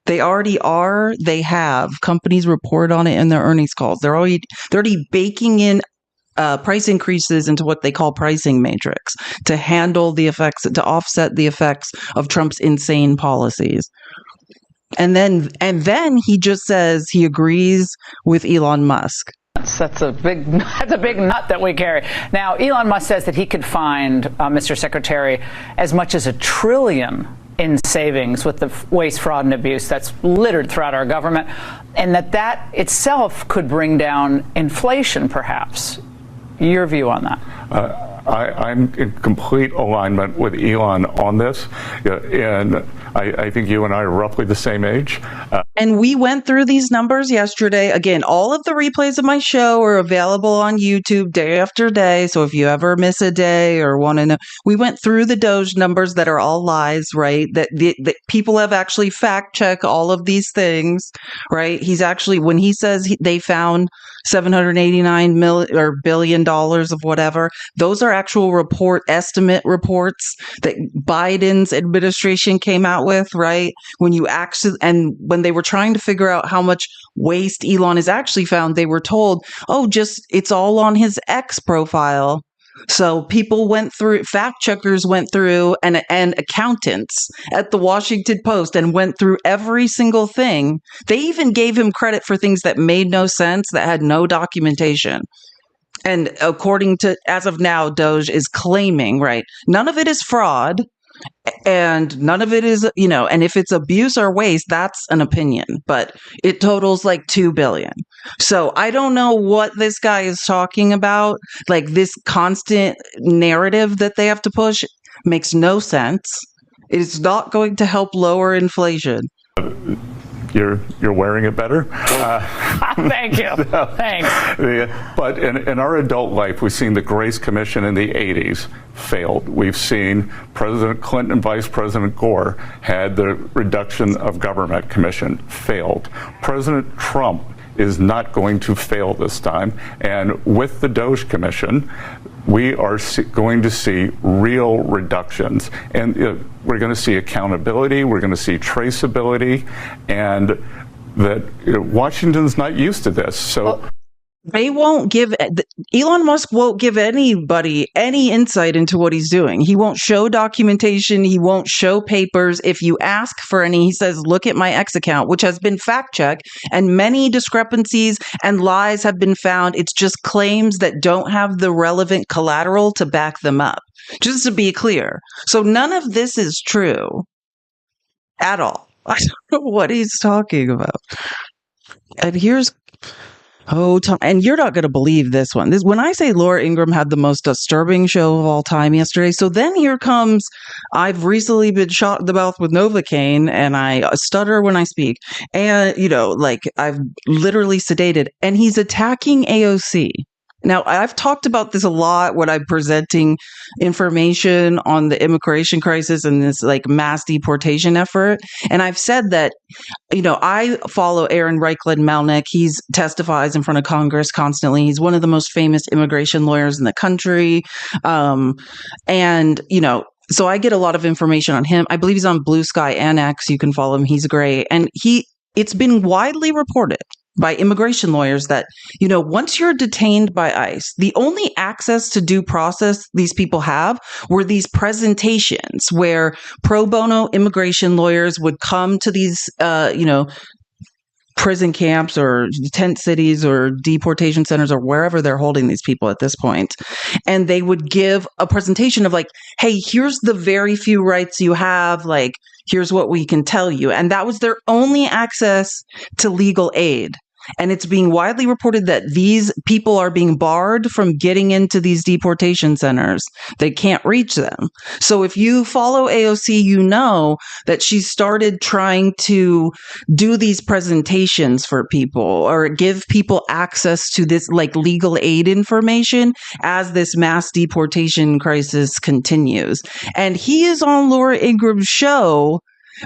They already are. They have. Companies report on it in their earnings calls. They're already baking in price increases into what they call pricing matrix to handle the effects, to offset the effects of Trump's insane policies. And then he just says he agrees with Elon Musk. That's a big nut that we carry. Now, Elon Musk says that he could find, Mr. Secretary, as much as $1 trillion in savings with the waste, fraud, and abuse that's littered throughout our government, and that itself could bring down inflation, perhaps. Your view on that? I'm in complete alignment with Elon on this, and I think you and I are roughly the same age. And we went through these numbers yesterday. Again, all of the replays of my show are available on YouTube day after day. So if you ever miss a day or want to know, we went through the Doge numbers that are all lies, right? That people have actually fact checked all of these things, right? He's actually, when he says they found $789 billion of whatever, those are actual estimate reports that Biden's administration came out with, right? When they were trying to figure out how much waste Elon has actually found, they were told, it's all on his X profile. So people fact checkers went through, and accountants at the Washington Post, and went through every single thing. They even gave him credit for things that made no sense, that had no documentation. And according to, as of now, Doge is claiming, right, none of it is fraud, and none of it is, and if it's abuse or waste, that's an opinion, but it totals like $2 billion. So I don't know what this guy is talking about. Like, this constant narrative that they have to push makes no sense. It is not going to help lower inflation. You're wearing it better. Thank you. Thanks. But in our adult life, we've seen the Grace Commission in the 80s failed. We've seen President Clinton and Vice President Gore had the Reduction of Government Commission failed. President Trump is not going to fail this time. And with the Doge Commission, we are going to see real reductions. And we're going to see accountability, we're going to see traceability, and that Washington's not used to this. So. They won't give Elon Musk won't give anybody any insight into what he's doing. He won't show documentation. He won't show papers. If you ask for any, he says, look at my X account, which has been fact checked, and many discrepancies and lies have been found. It's just claims that don't have the relevant collateral to back them up. Just to be clear. So none of this is true at all. I don't know what he's talking about. And here's Tom, and you're not going to believe this one. When I say Laura Ingraham had the most disturbing show of all time yesterday, so then here comes, I've recently been shot in the mouth with Novocaine, and I stutter when I speak, and I've literally sedated, and he's attacking AOC. Now, I've talked about this a lot when I'm presenting information on the immigration crisis and this mass deportation effort. And I've said that, I follow Aaron Reichlin Melnick. He testifies in front of Congress constantly. He's one of the most famous immigration lawyers in the country. So I get a lot of information on him. I believe he's on Blue Sky and X. You can follow him. He's great. And it's been widely reported by immigration lawyers that, once you're detained by ICE, the only access to due process these people have were these presentations where pro bono immigration lawyers would come to these, prison camps or tent cities or deportation centers or wherever they're holding these people at this point. And they would give a presentation of hey, here's the very few rights you have. Here's what we can tell you. And that was their only access to legal aid. And it's being widely reported that these people are being barred from getting into these deportation centers. They can't reach them. So if you follow AOC, you know that she started trying to do these presentations for people or give people access to this legal aid information as this mass deportation crisis continues. And he is on Laura Ingraham's show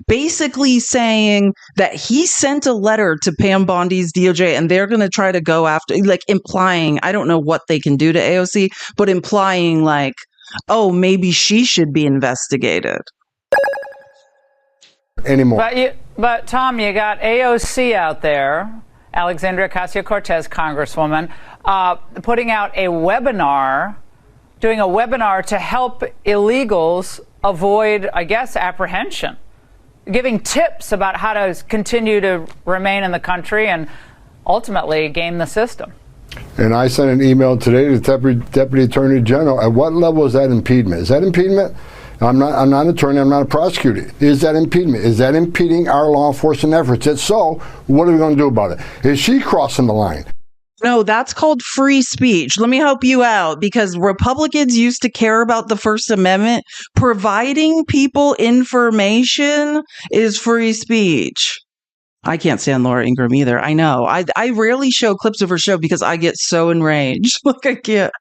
basically saying that he sent a letter to Pam Bondi's DOJ and they're going to try to go after, implying, I don't know what they can do to AOC, but implying maybe she should be investigated. Anymore. But Tom, you got AOC out there, Alexandria Ocasio-Cortez, Congresswoman, putting out a webinar, doing a webinar to help illegals avoid, I guess, apprehension, giving tips about how to continue to remain in the country and ultimately game the system. And I sent an email today to the Deputy Attorney General. At what level is that impediment? Is that impediment? I'm not an attorney. I'm not a prosecutor. Is that impediment? Is that impeding our law enforcement efforts? If so, what are we going to do about it? Is she crossing the line? No, that's called free speech. Let me help you out because Republicans used to care about the First Amendment. Providing people information is free speech. I can't stand Laura Ingraham either. I know. I rarely show clips of her show because I get so enraged. I can't.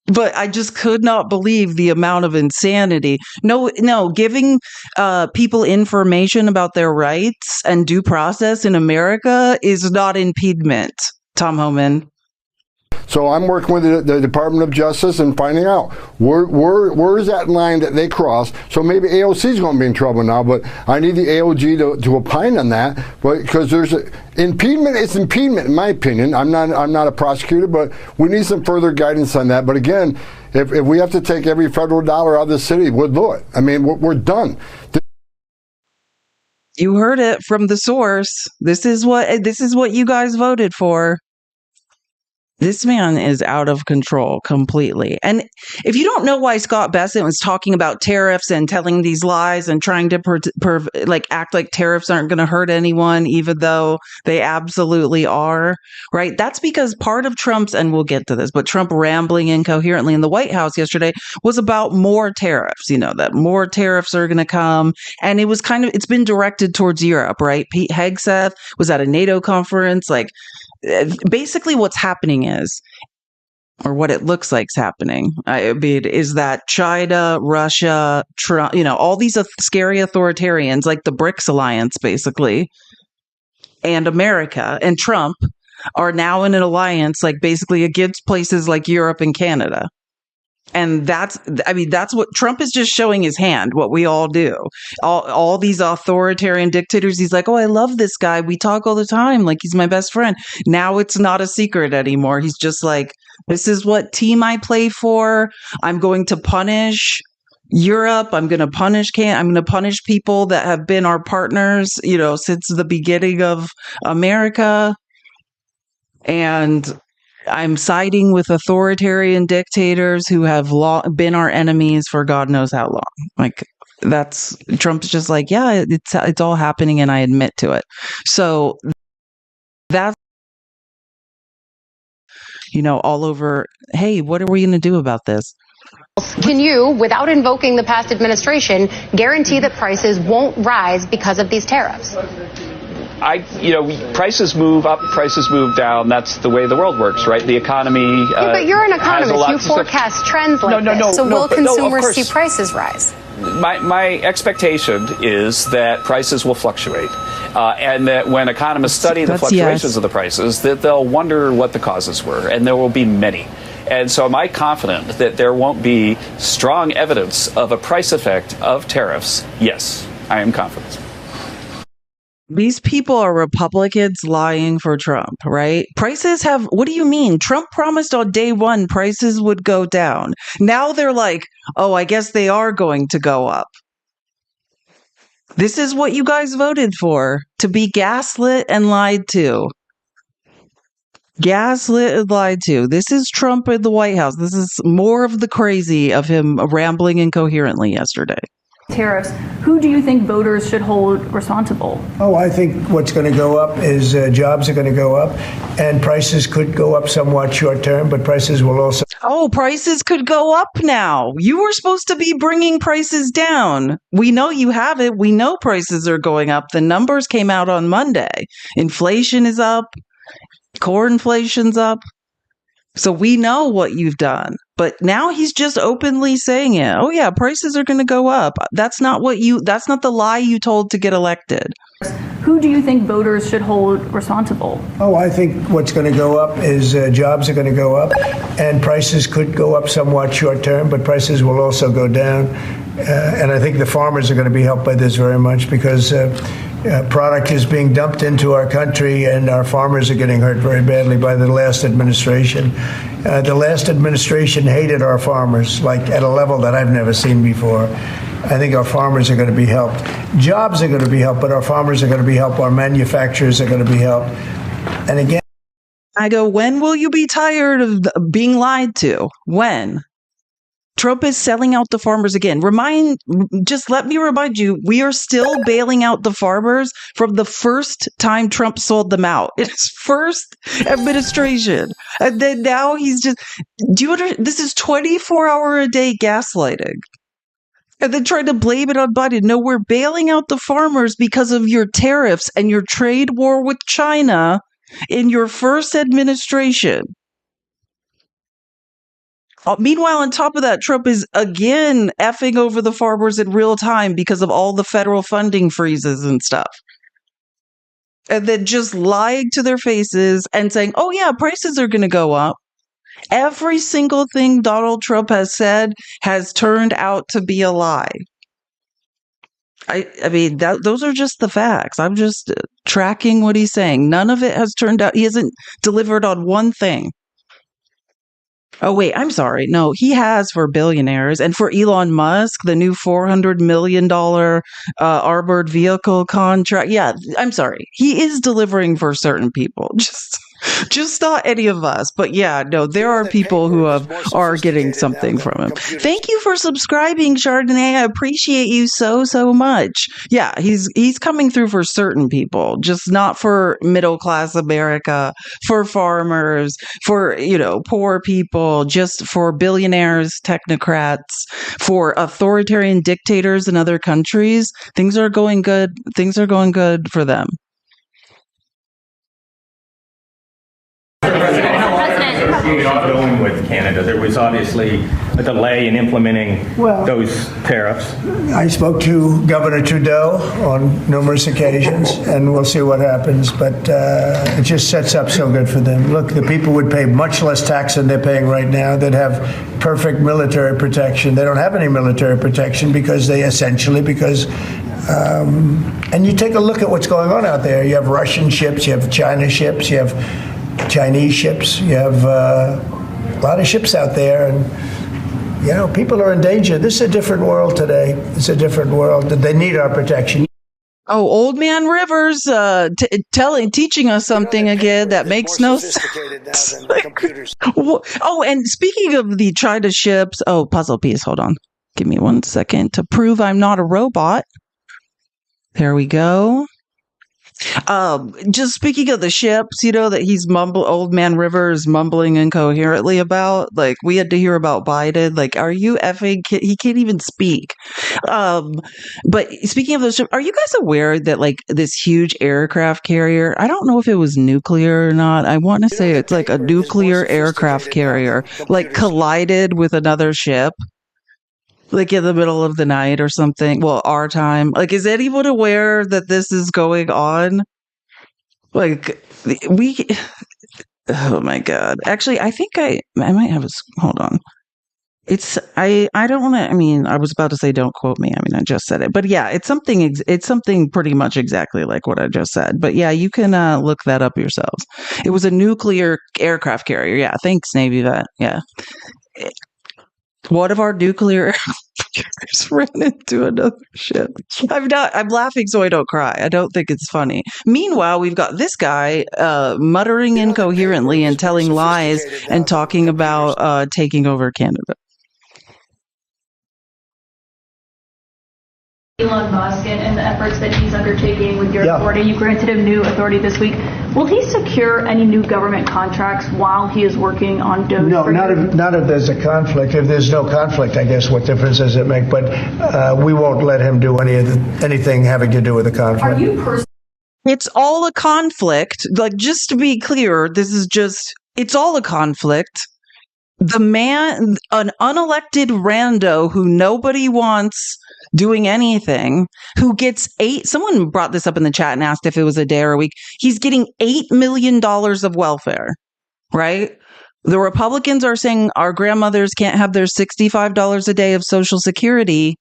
But I just could not believe the amount of insanity. No, giving people information about their rights and due process in America is not impediment. Tom Homan. So I'm working with the Department of Justice and finding out where is that line that they cross. So maybe AOC is going to be in trouble now, but I need the AOG to opine on that. But because there's impediment, it's impediment in my opinion. I'm not a prosecutor, but we need some further guidance on that. But again, if we have to take every federal dollar out of the city, we'll do it. I mean, we're done. You heard it from the source. This is what you guys voted for. This man is out of control completely. And if you don't know why Scott Bessent was talking about tariffs and telling these lies and trying to act like tariffs aren't going to hurt anyone, even though they absolutely are, right? That's because part of Trump's, and we'll get to this, but Trump rambling incoherently in the White House yesterday was about more tariffs, that more tariffs are going to come. And it's been directed towards Europe, right? Pete Hegseth was at a NATO conference, basically what's happening is, or what it looks like is happening, is that China, Russia, Trump, all these scary authoritarians like the BRICS alliance, basically, and America and Trump are now in an alliance, basically against places like Europe and Canada. And that's what Trump is just showing his hand, what we all do. All these authoritarian dictators, he's like, oh, I love this guy. We talk all the time. Like, he's my best friend. Now it's not a secret anymore. He's just like, this is what team I play for. I'm going to punish Europe. I'm going to punish people that have been our partners, since the beginning of America. And I'm siding with authoritarian dictators who have been our enemies for God knows how long. Like, that's Trump's just like, yeah, it's all happening, and I admit to it. So that's all over. Hey, what are we going to do about this? Can you, without invoking the past administration, guarantee that prices won't rise because of these tariffs? Prices move up, prices move down. That's the way the world works, right? The economy. But you're an economist. You forecast trends like this. So will consumers see prices rise? My expectation is that prices will fluctuate, and that when economists study the fluctuations of the prices, that they'll wonder what the causes were, and there will be many. And so am I confident that there won't be strong evidence of a price effect of tariffs? Yes, I am confident. These people are Republicans lying for Trump, right? What do you mean? Trump promised on day one prices would go down. Now they're like, oh, I guess they are going to go up. This is what you guys voted for, to be gaslit and lied to. Gaslit and lied to. This is Trump in the White House. This is more of the crazy of him rambling incoherently yesterday. Tariffs, who do you think voters should hold responsible? Oh, I think what's going to go up is jobs are going to go up, and prices could go up somewhat short term, but prices will also. Oh, prices could go up now. You were supposed to be bringing prices down. We know you have it. We know prices are going up. The numbers came out on Monday. Inflation is up. Core inflation's up. So we know what you've done. But now he's just openly saying it. Oh yeah, prices are going to go up. That's not the lie you told to get elected. Who do you think voters should hold responsible? Oh, I think what's going to go up is jobs are going to go up, and prices could go up somewhat short term, but prices will also go down. And I think the farmers are going to be helped by this very much, because product is being dumped into our country, and our farmers are getting hurt very badly by the last administration. The last administration hated our farmers, like at a level that I've never seen before. I think our farmers are going to be helped. Jobs are going to be helped, but our farmers are going to be helped. Our manufacturers are going to be helped. And again, I go, when will you be tired of being lied to? When? Trump is selling out the farmers again. Let me remind you, we are still bailing out the farmers from the first time Trump sold them out in his first administration. And then now he's just, this is 24-hour-a-day gaslighting. And then trying to blame it on Biden. No, we're bailing out the farmers because of your tariffs and your trade war with China in your first administration. Meanwhile, on top of that, Trump is again effing over the farmers in real time because of all the federal funding freezes and stuff. And then just lying to their faces and saying, oh yeah, prices are going to go up. Every single thing Donald Trump has said has turned out to be a lie. I mean, those are just the facts. I'm just tracking what he's saying. None of it has turned out. He hasn't delivered on one thing. Oh, wait, I'm sorry. No, he has for billionaires. And for Elon Musk, the new $400 million armored vehicle contract. Yeah, I'm sorry. He is delivering for certain people. Just not any of us. But yeah, no, there are people who are getting something from him. Thank you for subscribing, Chardonnay. I appreciate you so much. Yeah, he's coming through for certain people, just not for middle class America, for farmers, for, poor people, just for billionaires, technocrats, for authoritarian dictators in other countries. Things are going good. Things are going good for them. negotiations going with Canada? There was obviously a delay in implementing those tariffs. I spoke to Governor Trudeau on numerous occasions, and we'll see what happens. But it just sets up so good for them. Look, the people would pay much less tax than they're paying right now. They'd have perfect military protection. They don't have any military protection because and you take a look at what's going on out there. You have Russian ships, you have China ships, you have Chinese ships, you have a lot of ships out there, and people are in danger. This is a different world today. It's a different world. They need our protection. Oh, Old Man Rivers teaching us something again that makes no sense. Oh, and speaking of the China ships, puzzle piece, hold on. Give me 1 second to prove I'm not a robot. There we go. Just speaking of the ships, that he's Old Man Rivers mumbling incoherently about, like, we had to hear about Biden. Like, are you effing he can't even speak. But speaking of those ships, are you guys aware that, like, this huge aircraft carrier, I don't know if it was nuclear or not. I want to say it's like a nuclear aircraft carrier, like, collided with another ship, like in the middle of the night or something. Well, our time. Like, is anyone aware that this is going on? Like, oh my God. Actually, I think I might have hold on. I don't want to, I was about to say, don't quote me. I just said it, but yeah, it's something pretty much exactly like what I just said. But yeah, you can look that up yourselves. It was a nuclear aircraft carrier. Yeah. Thanks, Navy vet. Yeah. One of our nuclear carriers ran into another ship. I'm laughing so I don't cry. I don't think it's funny. Meanwhile, we've got this guy muttering incoherently and telling lies and talking about taking over Canada. Elon Musk and the efforts that he's undertaking with your authority. You granted him new authority this week. Will he secure any new government contracts while he is working on Doge? No, not if there's a conflict. If there's no conflict, I guess what difference does it make? But we won't let him do anything having to do with the conflict. Are you It's all a conflict. Like, just to be clear, it's all a conflict. The man, an unelected rando who nobody wants doing anything, who gets someone brought this up in the chat and asked if it was a day or a week. He's getting $8 million of welfare, right? The Republicans are saying our grandmothers can't have their $65 a day of Social Security.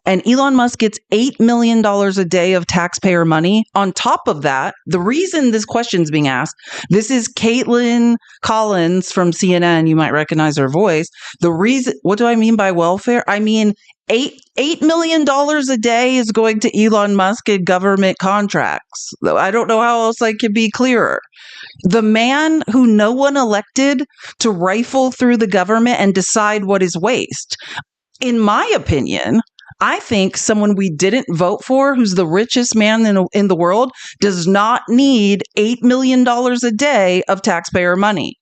And Elon Musk gets $8 million a day of taxpayer money. On top of that, the reason this question's being asked, this is Caitlin Collins from CNN. You might recognize her voice. What do I mean by welfare? I mean, $8 million a day is going to Elon Musk in government contracts. I don't know how else I can be clearer. The man who no one elected to rifle through the government and decide what is waste. In my opinion, I think someone we didn't vote for, who's the richest man in the world, does not need $8 million a day of taxpayer money.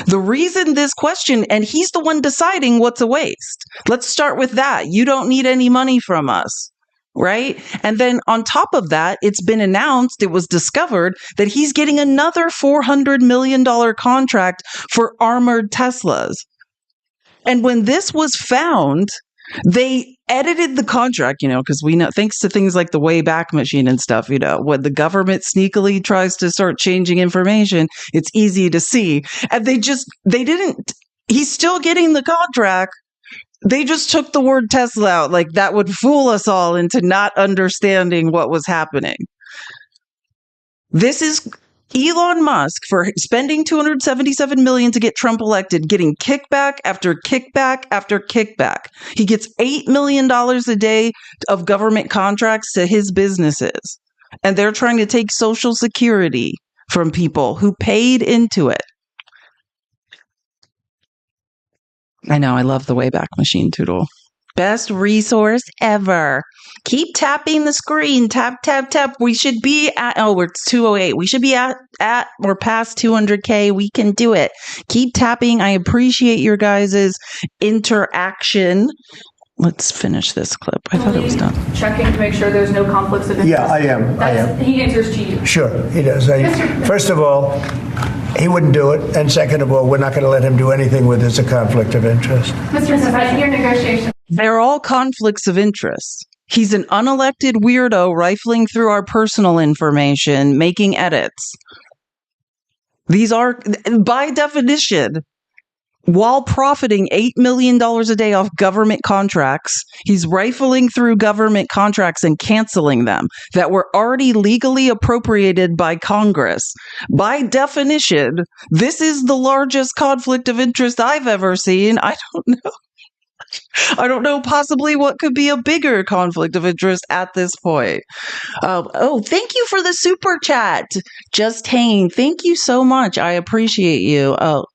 The reason this question, and he's the one deciding what's a waste. Let's start with that. You don't need any money from us, right? And then on top of that, it's been announced, it was discovered that he's getting another $400 million contract for armored Teslas. And when this was found, they edited the contract, because we know, thanks to things like the Wayback Machine and stuff, when the government sneakily tries to start changing information, it's easy to see. And he's still getting the contract. They just took the word Tesla out. Like, that would fool us all into not understanding what was happening. This is Elon Musk, for spending $277 million to get Trump elected, getting kickback after kickback after kickback. He gets $8 million a day of government contracts to his businesses. And they're trying to take Social Security from people who paid into it. I know, I love the Wayback Machine, Toodle. Best resource ever. Keep tapping the screen. Tap, tap, tap. We should be at, we're 208. We should be at or past 200K. We can do it. Keep tapping. I appreciate your guys' interaction. Let's finish this clip. I thought it was done. Checking to make sure there's no conflicts of interest. Yeah, I am. He answers to you. Sure, he does. First of all, he wouldn't do it. And second of all, we're not going to let him do anything where there's a conflict of interest. Mr. President, your negotiations. They're all conflicts of interest. He's an unelected weirdo rifling through our personal information, making edits. These are, by definition, while profiting $8 million a day off government contracts, he's rifling through government contracts and canceling them that were already legally appropriated by Congress. By definition, this is the largest conflict of interest I've ever seen. I don't know possibly what could be a bigger conflict of interest at this point. Thank you for the super chat. Just hanging. Thank you so much. I appreciate you. Oh,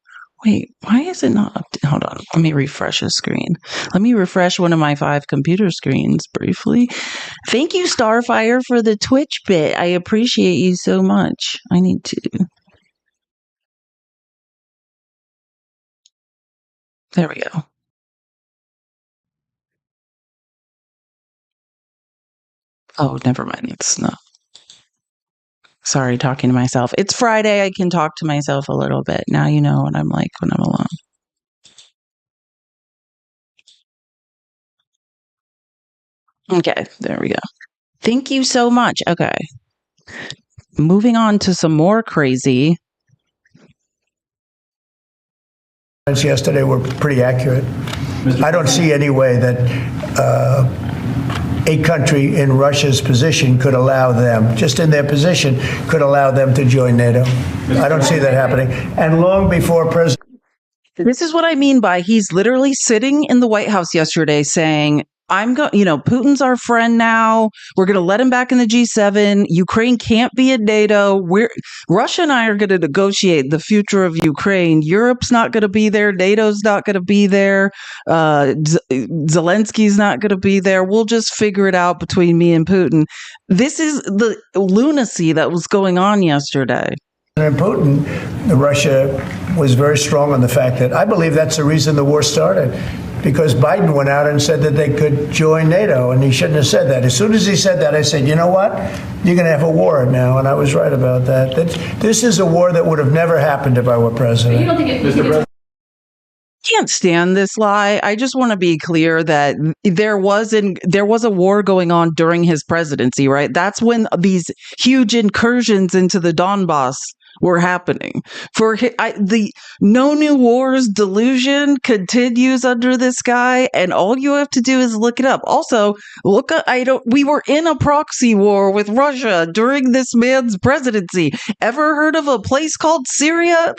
wait, why is it not up? Hold on. Let me refresh a screen. Let me refresh one of my 5 computer screens briefly. Thank you, Starfire, for the Twitch bit. I appreciate you so much. I need to. There we go. Oh, never mind. It's not. Sorry, talking to myself. It's Friday. I can talk to myself a little bit. Now you know what I'm like when I'm alone. Okay, there we go. Thank you so much. Okay. Moving on to some more crazy. Yesterday were pretty accurate. I don't see any way that a country in Russia's position could allow them, just in their position, could allow them to join NATO. I don't see that happening. And long before President... This is what I mean by he's literally sitting in the White House yesterday saying, Putin's our friend now. We're going to let him back in the G7. Ukraine can't be in NATO. Russia and I are going to negotiate the future of Ukraine. Europe's not going to be there. NATO's not going to be there. Zelensky's not going to be there. We'll just figure it out between me and Putin. This is the lunacy that was going on yesterday. President Putin, Russia was very strong on the fact that I believe that's the reason the war started. Because Biden went out and said that they could join NATO, and he shouldn't have said that. As soon as he said that, I said, you know what? You're going to have a war now, and I was right about that. This is a war that would have never happened if I were president. You don't think it Can't stand this lie. I just want to be clear that there was a war going on during his presidency, right? That's when these huge incursions into the Donbass were happening. The no new wars delusion continues under this guy, and all you have to do is look it up. Also, we were in a proxy war with Russia during this man's presidency. Ever heard of a place called Syria?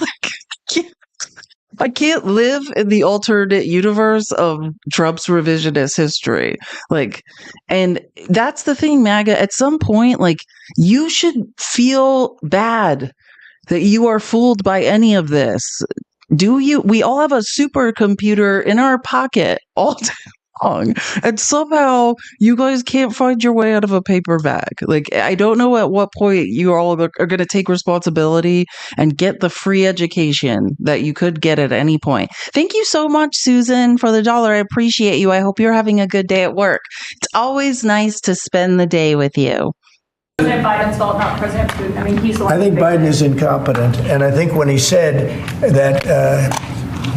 I can't live in the alternate universe of Trump's revisionist history. And that's the thing, MAGA. At some point, you should feel bad that you are fooled by any of this. Do you? We all have a supercomputer in our pocket all day long, and somehow you guys can't find your way out of a paper bag. I don't know at what point you all are going to take responsibility and get the free education that you could get at any point. Thank you so much, Susan, for the $1. I appreciate you. I hope you're having a good day at work. It's always nice to spend the day with you. President Biden's fault, not President Putin. I mean, he's the one. I think Biden is incompetent, and I think when he said that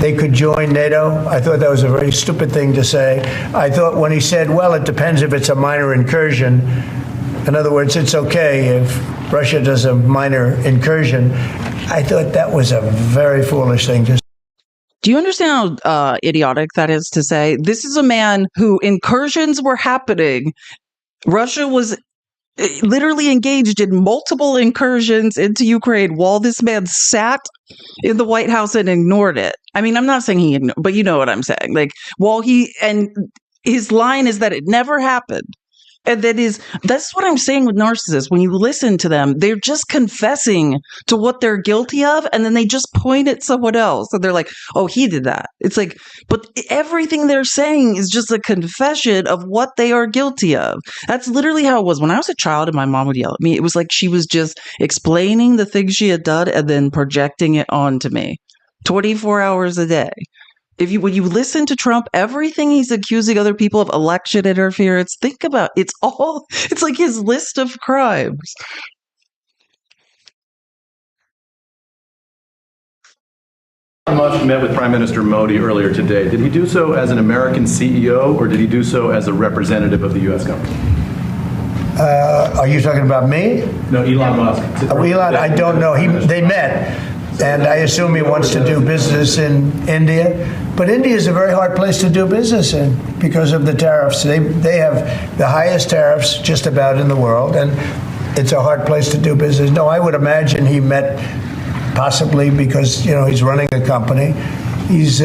they could join NATO, I thought that was a very stupid thing to say. I thought when he said, well, it depends if it's a minor incursion. In other words, it's okay if Russia does a minor incursion. I thought that was a very foolish thing to say. Do you understand how idiotic that is to say? This is a man who incursions were happening. Russia was literally engaged in multiple incursions into Ukraine while this man sat in the White House and ignored it. I mean, I'm not saying he ignored, but you know what I'm saying. And his line is that it never happened. And that's what I'm saying with narcissists. When you listen to them, they're just confessing to what they're guilty of, and then they just point at someone else. And they're like, oh, he did that. It's but everything they're saying is just a confession of what they are guilty of. That's literally how it was. When I was a child and my mom would yell at me, it was like she was just explaining the things she had done and then projecting it onto me 24 hours a day. When you listen to Trump, everything he's accusing other people of election interference, think about it's like his list of crimes. Musk met with Prime Minister Modi earlier today. Did he do so as an American CEO or did he do so as a representative of the U.S. government? Are you talking about me? No, Elon Musk. Elon, I don't know. They met, and I assume he wants to do business in India. But India is a very hard place to do business in because of the tariffs. They have the highest tariffs just about in the world, and it's a hard place to do business. No, I would imagine he met possibly because he's running a company. He's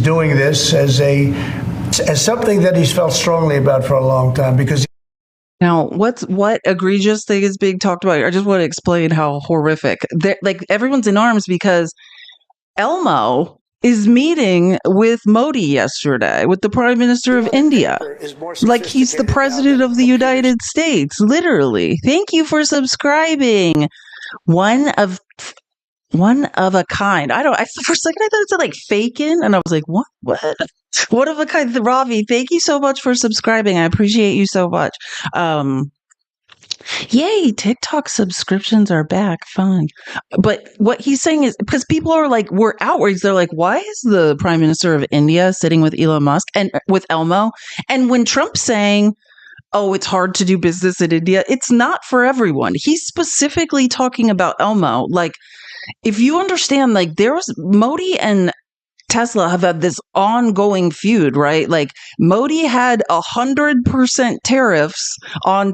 doing this as something that he's felt strongly about for a long time because. Now, what egregious thing is being talked about? I just want to explain how horrific. Everyone's in arms because Elmo is meeting with Modi yesterday, with the Prime Minister of India. Like he's the President of the United States, literally. Thank you for subscribing. One of a kind. For a second I thought it said like fakin', and I was like, what? One of a kind. Ravi, thank you so much for subscribing. I appreciate you so much. Yay, TikTok subscriptions are back. Fun. But what he's saying is, because people are like, we're outraged. They're like, why is the Prime Minister of India sitting with Elon Musk and with Elmo? And when Trump's saying, oh, it's hard to do business in India, it's not for everyone. He's specifically talking about Elmo. Like, if you understand, like Modi and Tesla have had this ongoing feud, right? Like Modi had 100% tariffs on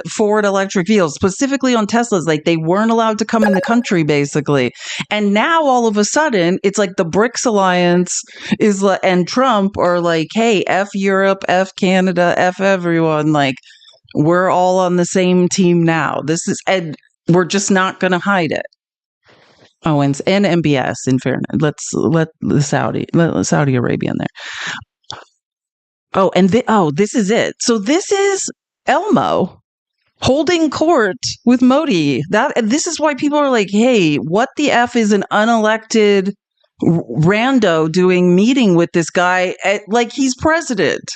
Ford electric vehicles, specifically on Teslas. Like they weren't allowed to come in the country, basically. And now all of a sudden, it's like the BRICS alliance and Trump are like, hey, F Europe, F Canada, F everyone. Like we're all on the same team now. And we're just not going to hide it. Oh, and MBS, in fairness. Let's let Saudi Arabia in there. Oh, and this is it. So this is Elmo holding court with Modi. This is why people are like, hey, what the F is an unelected rando doing meeting with this guy like he's president?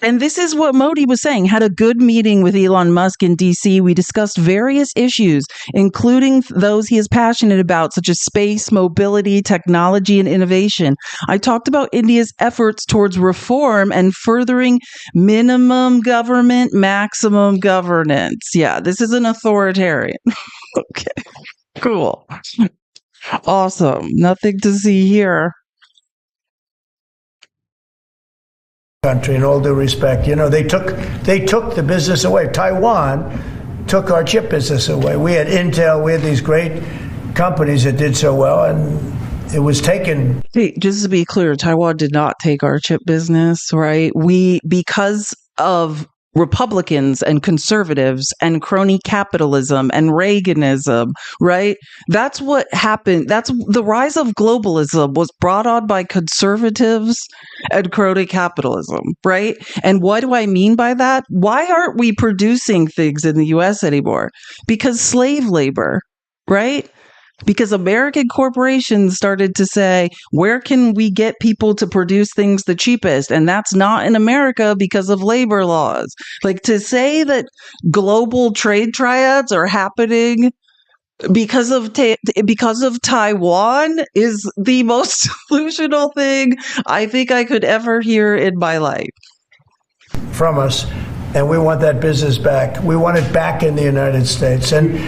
And this is what Modi was saying. Had a good meeting with Elon Musk in DC. We discussed various issues, including those he is passionate about, such as space, mobility, technology, and innovation. I talked about India's efforts towards reform and furthering minimum government, maximum governance. Yeah, this is an authoritarian. Okay, cool. Awesome. Nothing to see here. Country, in all due respect, they took the business away. Taiwan took our chip business away. We had Intel, we had these great companies that did so well, and it was taken. Hey, just to be clear, Taiwan did not take our chip business, right? Because of Republicans and conservatives and crony capitalism and Reaganism, right? That's what happened. That's the rise of globalism was brought on by conservatives and crony capitalism, right? And what do I mean by that? Why aren't we producing things in the US anymore? Because slave labor, right? Because American corporations started to say, where can we get people to produce things the cheapest? And that's not in America because of labor laws. Like to say that global trade triads are happening because of Taiwan is the most delusional thing I think I could ever hear in my life. From us, and we want that business back. We want it back in the United States. And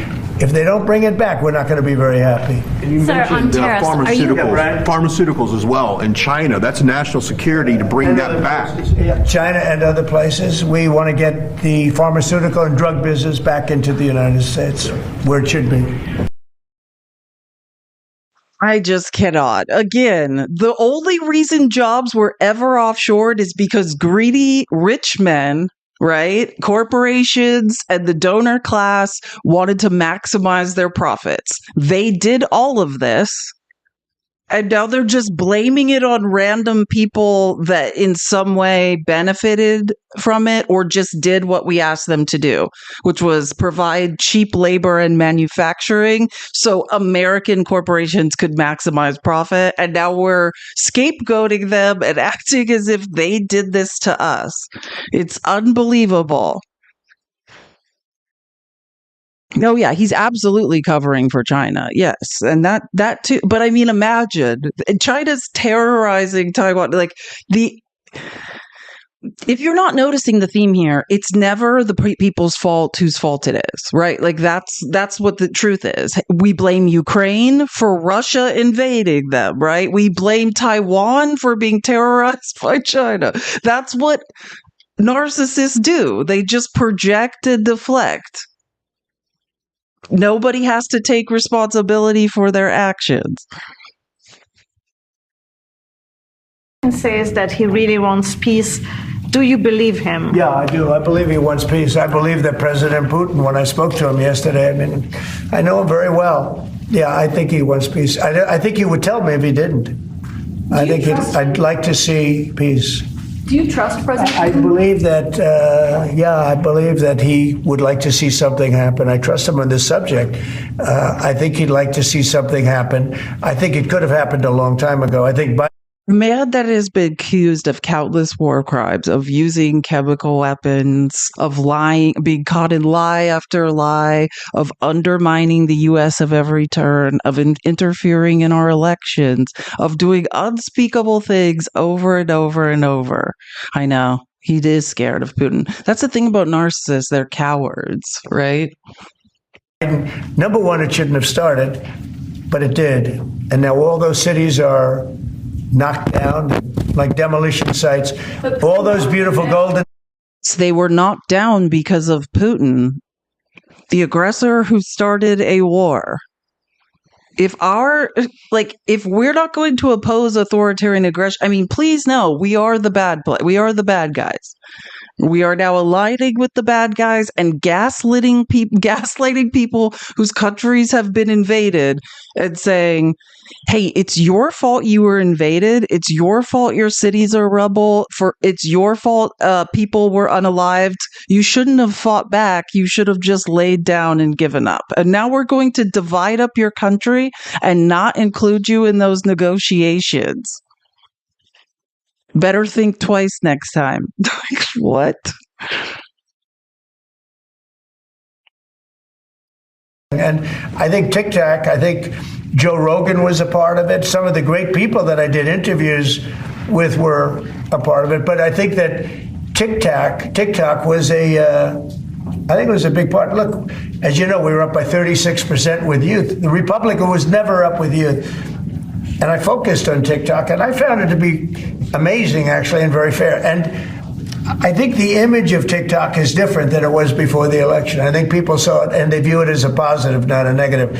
if they don't bring it back, we're not going to be very happy. And you mentioned pharmaceuticals as well in China. That's national security to bring that back. Yeah, China and other places. We want to get the pharmaceutical and drug business back into the United States, where it should be. I just cannot. Again, the only reason jobs were ever offshored is because greedy rich men, right? Corporations and the donor class wanted to maximize their profits. They did all of this. And now they're just blaming it on random people that in some way benefited from it or just did what we asked them to do, which was provide cheap labor and manufacturing so American corporations could maximize profit. And now we're scapegoating them and acting as if they did this to us. It's unbelievable. Oh yeah, he's absolutely covering for China. Yes, and that too. But I mean, imagine China's terrorizing Taiwan. Like if you're not noticing the theme here, it's never the people's fault whose fault it is, right? Like that's what the truth is. We blame Ukraine for Russia invading them, right? We blame Taiwan for being terrorized by China. That's what narcissists do. They just project and deflect. Nobody has to take responsibility for their actions. Says that he really wants peace. Do you believe him? Yeah, I do. I believe he wants peace. I believe that President Putin, when I spoke to him yesterday, I mean, I know him very well. Yeah, I think he wants peace. I think he would tell me if he didn't. I'd like to see peace. Do you trust President Putin? I believe that, I believe that he would like to see something happen. I trust him on this subject. I think he'd like to see something happen. I think it could have happened a long time ago. I think mad that it has been accused of countless war crimes, of using chemical weapons, of lying, being caught in lie after lie, of undermining the U.S. of every turn, of interfering in our elections, of doing unspeakable things over and over and over. I know. He is scared of Putin. That's the thing about narcissists. They're cowards, right? Number one, it shouldn't have started, but it did. And now all those cities are knocked down like demolition sites. All those beautiful golden. They were knocked down because of Putin, the aggressor who started a war. If we're not going to oppose authoritarian aggression, I mean, please know we are the we are the bad guys. We are now aligning with the bad guys and gaslighting people whose countries have been invaded and saying, hey, it's your fault you were invaded. It's your fault your cities are rubble. It's your fault people were unalived. You shouldn't have fought back. You should have just laid down and given up. And now we're going to divide up your country and not include you in those negotiations. Better think twice next time. What? And I think TikTok, I think Joe Rogan was a part of it. Some of the great people that I did interviews with were a part of it. But I think that TikTok was I think it was a big part. Look, as you know, we were up by 36% with youth. The Republican was never up with youth. And I focused on TikTok, and I found it to be amazing, actually, and very fair. And I think the image of TikTok is different than it was before the election. I think people saw it, and they view it as a positive, not a negative.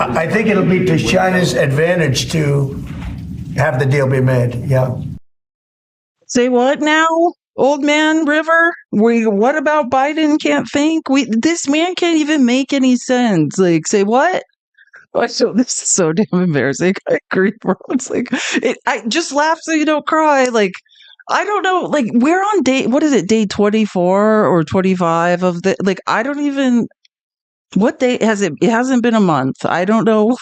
I think it'll be to China's advantage to have the deal be made. Yeah. Say what now? Old man River? What about Biden can't think? This man can't even make any sense. Like, say what? So this is so damn embarrassing. I agree, bro. It's like I just laugh so you don't cry. Like, I don't know. Like, we're on day 24 or 25 of the. Like, I don't even. What day has it? It hasn't been a month. I don't know.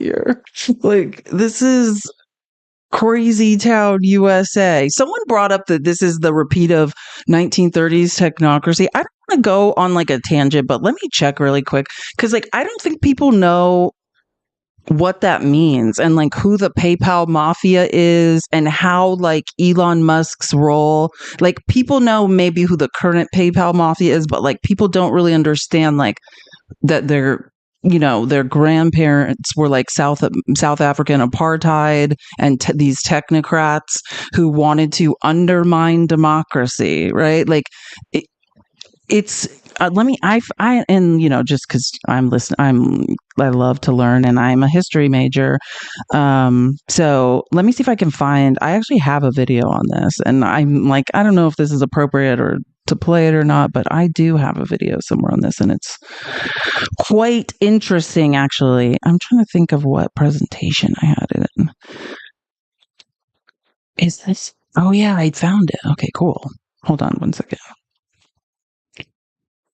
Here, like, this is crazy town USA. Someone brought up that this is the repeat of 1930s technocracy. I don't want to go on like a tangent, but let me check really quick, because like I don't think people know what that means and like who the PayPal mafia is and how like Elon Musk's role. Like, people know maybe who the current PayPal mafia is, but like people don't really understand like that their grandparents were like South African apartheid and these technocrats who wanted to undermine democracy, right? Like it's just because I'm listening, I love to learn and I'm a history major. So let me see if I can find, I actually have a video on this, and I'm like, I don't know if this is appropriate or to play it or not, but I do have a video somewhere on this, and it's quite interesting, actually. I'm trying to think of what presentation I had it in. Is this? Oh yeah, I found it. Okay, cool. Hold on one second.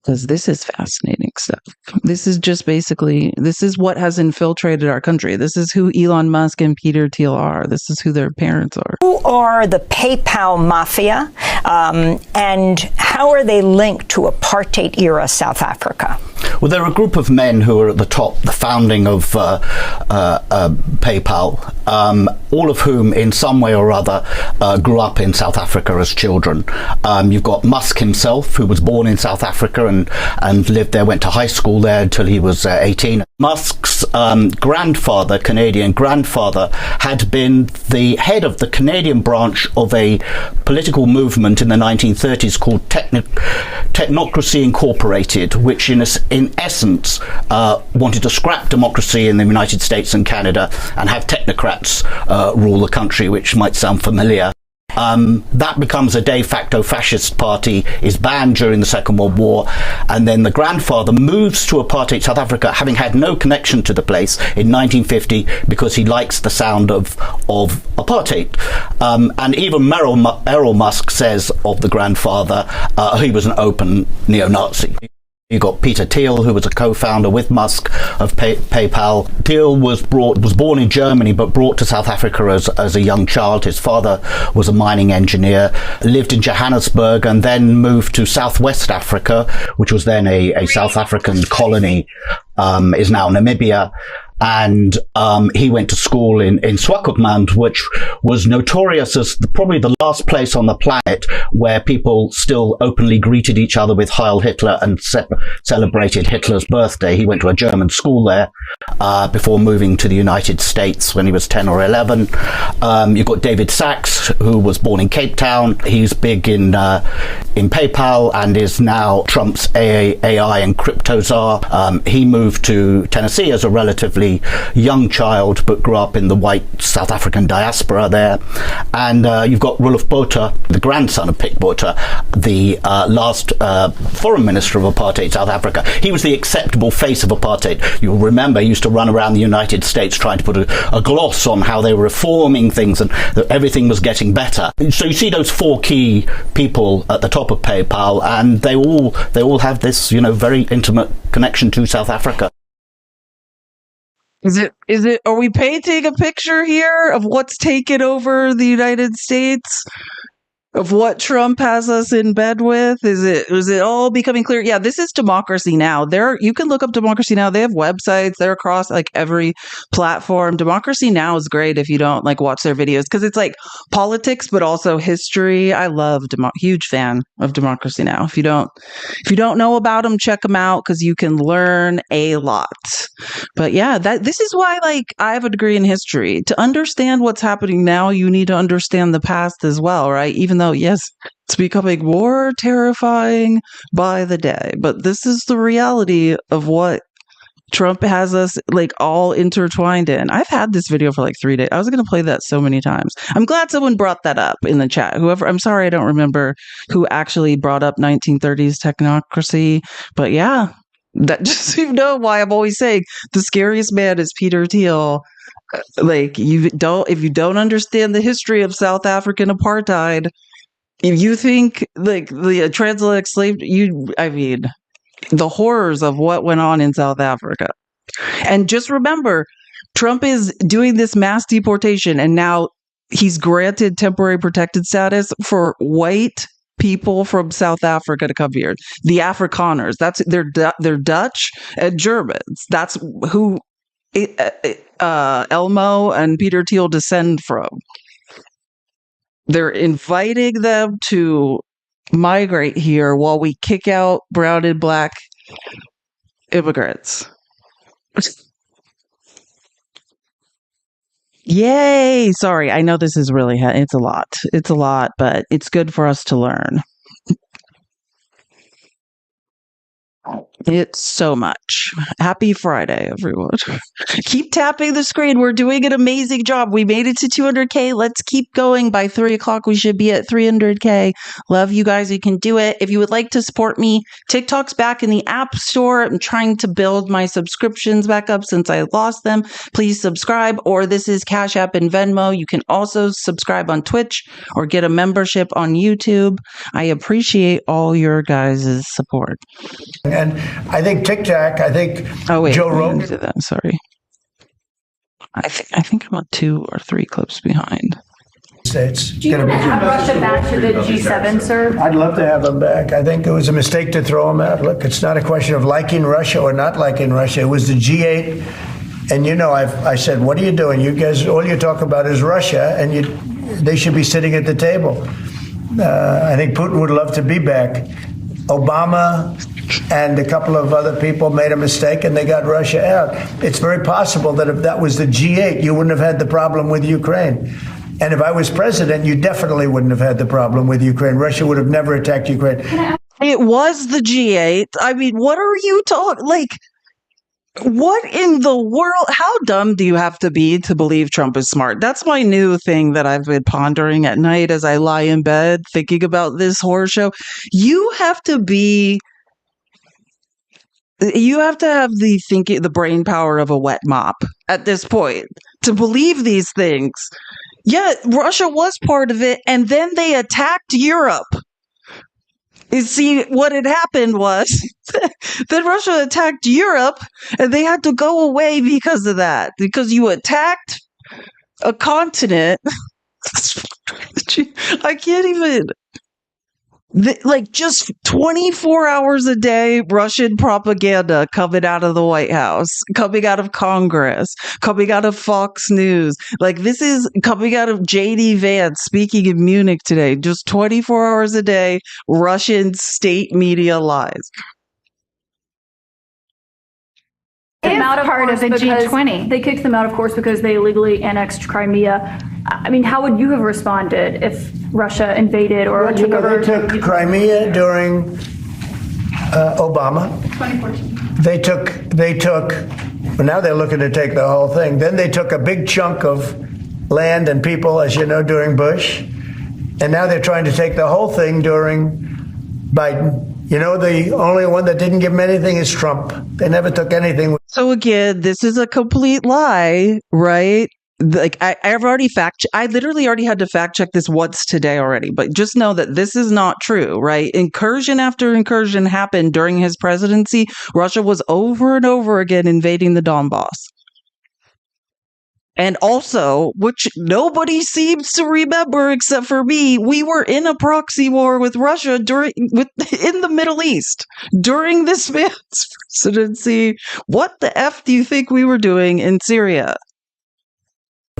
Because this is fascinating stuff. This is just basically, this is what has infiltrated our country. This is who Elon Musk and Peter Thiel are. This is who their parents are. Who are the PayPal mafia? And how are they linked to apartheid-era South Africa? Well, they're a group of men who are at the top, the founding of PayPal, all of whom in some way or other grew up in South Africa as children. You've got Musk himself, who was born in South Africa and lived there, went to high school there until he was 18. Musk's grandfather, Canadian grandfather, had been the head of the Canadian branch of a political movement in the 1930s called Technocracy Incorporated, which in essence wanted to scrap democracy in the United States and Canada and have technocrats rule the country, which might sound familiar. That becomes a de facto fascist party, is banned during the Second World War, and then the grandfather moves to apartheid South Africa, having had no connection to the place, in 1950 because he likes the sound of apartheid. And even Errol Musk says of the grandfather, he was an open neo-Nazi. You got Peter Thiel, who was a co-founder with Musk of PayPal. Thiel was born in Germany, but brought to South Africa as a young child. His father was a mining engineer, lived in Johannesburg, and then moved to Southwest Africa, which was then a South African colony, is now Namibia. And he went to school in Swakopmund, which was notorious as probably the last place on the planet where people still openly greeted each other with Heil Hitler and celebrated Hitler's birthday. He went to a German school there before moving to the United States when he was 10 or 11. You've got David Sachs, who was born in Cape Town. He's big in PayPal and is now Trump's AI and crypto czar. He moved to Tennessee as a relatively young child, but grew up in the white South African diaspora there. And you've got Roelof Botha, the grandson of Pik Botha, the last foreign minister of apartheid South Africa. He was the acceptable face of apartheid. You'll remember he used to run around the United States trying to put a gloss on how they were reforming things and that everything was getting better. So you see those four key people at the top of PayPal, and they all have this, very intimate connection to South Africa. Are we painting a picture here of what's taken over the United States? Of what Trump has us in bed with? Is it all becoming clear? Yeah, this is Democracy Now! You can look up Democracy Now! They have websites. They're across every platform. Democracy Now! Is great if you don't watch their videos, because it's politics but also history. I love huge fan of Democracy Now! If you don't know about them, check them out, because you can learn a lot. But yeah, this is why I have a degree in history. To understand what's happening now, you need to understand the past as well, right? Even though, yes, it's becoming more terrifying by the day, but this is the reality of what Trump has us all intertwined in. I've had this video for 3 days. I was going to play that so many times. I'm glad someone brought that up in the chat. I'm sorry I don't remember who actually brought up 1930s technocracy, but yeah, that just so you know why I'm always saying the scariest man is Peter Thiel. If you don't understand the history of South African apartheid, if you think the transatlantic slave, the horrors of what went on in South Africa. And just remember, Trump is doing this mass deportation, and now he's granted temporary protected status for white people from South Africa to come here. The Afrikaners, they're Dutch and Germans. That's who Elmo and Peter Thiel descend from. They're inviting them to migrate here while we kick out brown and black immigrants. Yay! Sorry, I know this is really it's a lot. It's a lot, but it's good for us to learn. It's so much. Happy Friday, everyone. Keep tapping the screen. We're doing an amazing job. We made it to 200K. Let's keep going. By 3 o'clock, we should be at 300K. Love you guys. You can do it. If you would like to support me, TikTok's back in the App Store. I'm trying to build my subscriptions back up since I lost them. Please subscribe, or this is Cash App and Venmo. You can also subscribe on Twitch or get a membership on YouTube. I appreciate all your guys' support. And I think TikTok, Joe Rogan. I'm sorry. I think I'm 2 or 3 clips behind. States. Do you want to have Russia back to the G7, sir? I'd love to have him back. I think it was a mistake to throw him out. Look, it's not a question of liking Russia or not liking Russia. It was the G8. And, you know, I said, what are you doing? You guys, all you talk about is Russia, and they should be sitting at the table. I think Putin would love to be back. Obama and a couple of other people made a mistake, and they got Russia out. It's very possible that if that was the G8, you wouldn't have had the problem with Ukraine. And if I was president, you definitely wouldn't have had the problem with Ukraine. Russia would have never attacked Ukraine. It was the G8. I mean, what are you talking? Like, what in the world? How dumb do you have to be to believe Trump is smart? That's my new thing that I've been pondering at night as I lie in bed thinking about this horror show. You have to have the brain power of a wet mop at this point to believe these things. Yeah, Russia was part of it, and then they attacked Europe. You see, what had happened was that Russia attacked Europe, and they had to go away because of that. Because you attacked a continent. I can't even... Like, just 24 hours a day, Russian propaganda coming out of the White House, coming out of Congress, coming out of Fox News. Like, this is coming out of J.D. Vance speaking in Munich today. Just 24 hours a day, Russian state media lies. Them out of part of the G20. They kicked them out, of course, because they illegally annexed Crimea. I mean, how would you have responded if Russia invaded or took over? They took Crimea during Obama. 2014. They took, well, now they're looking to take the whole thing. Then they took a big chunk of land and people, as you know, during Bush. And now they're trying to take the whole thing during Biden. You know, the only one that didn't give them anything is Trump. They never took anything. So again, this is a complete lie, right? Like I've already I literally already had to fact check this once today already, but just know that this is not true, right? Incursion after incursion happened during his presidency. Russia was over and over again invading the Donbass. And also, which nobody seems to remember except for me, we were in a proxy war with Russia in the Middle East during this man's presidency. What the F do you think we were doing in Syria?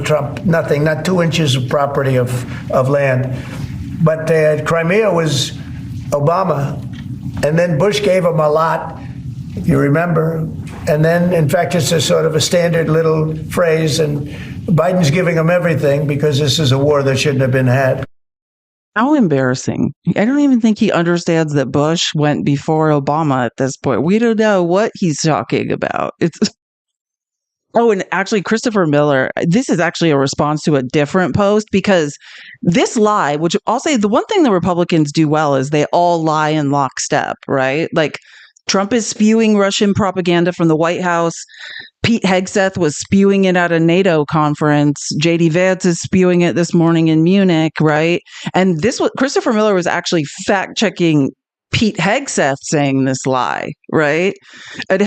Trump, nothing, not 2 inches of property of land. But Crimea was Obama, and then Bush gave him a lot, if you remember. And then, in fact, it's a sort of a standard little phrase, and Biden's giving him everything because this is a war that shouldn't have been had. How embarrassing. I don't even think he understands that Bush went before Obama at this point. We don't know what he's talking about. Oh, and actually, Christopher Miller, this is actually a response to a different post because this lie, which I'll say the one thing the Republicans do well is they all lie in lockstep, right? Like, Trump is spewing Russian propaganda from the White House. Pete Hegseth was spewing it at a NATO conference. J.D. Vance is spewing it this morning in Munich, right? And Christopher Miller was actually fact-checking Pete Hegseth saying this lie, right? And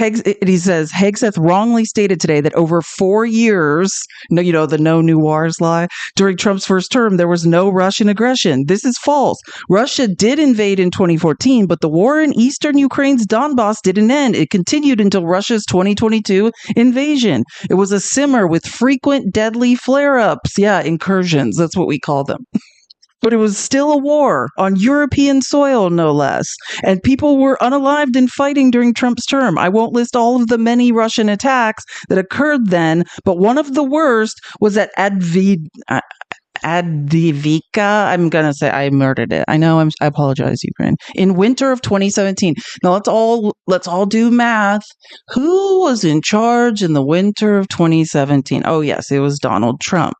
he says, Hegseth wrongly stated today that over 4 years, the no new wars lie, during Trump's first term, there was no Russian aggression. This is false. Russia did invade in 2014, but the war in eastern Ukraine's Donbass didn't end. It continued until Russia's 2022 invasion. It was a simmer with frequent deadly flare-ups. Yeah, incursions. That's what we call them. But it was still a war on European soil, no less. And people were unalived and fighting during Trump's term. I won't list all of the many Russian attacks that occurred then, but one of the worst was at Adivika. I'm going to say I murdered it. I know. I apologize, Ukraine. In winter of 2017. Now let's all do math. Who was in charge in the winter of 2017? Oh, yes, it was Donald Trump.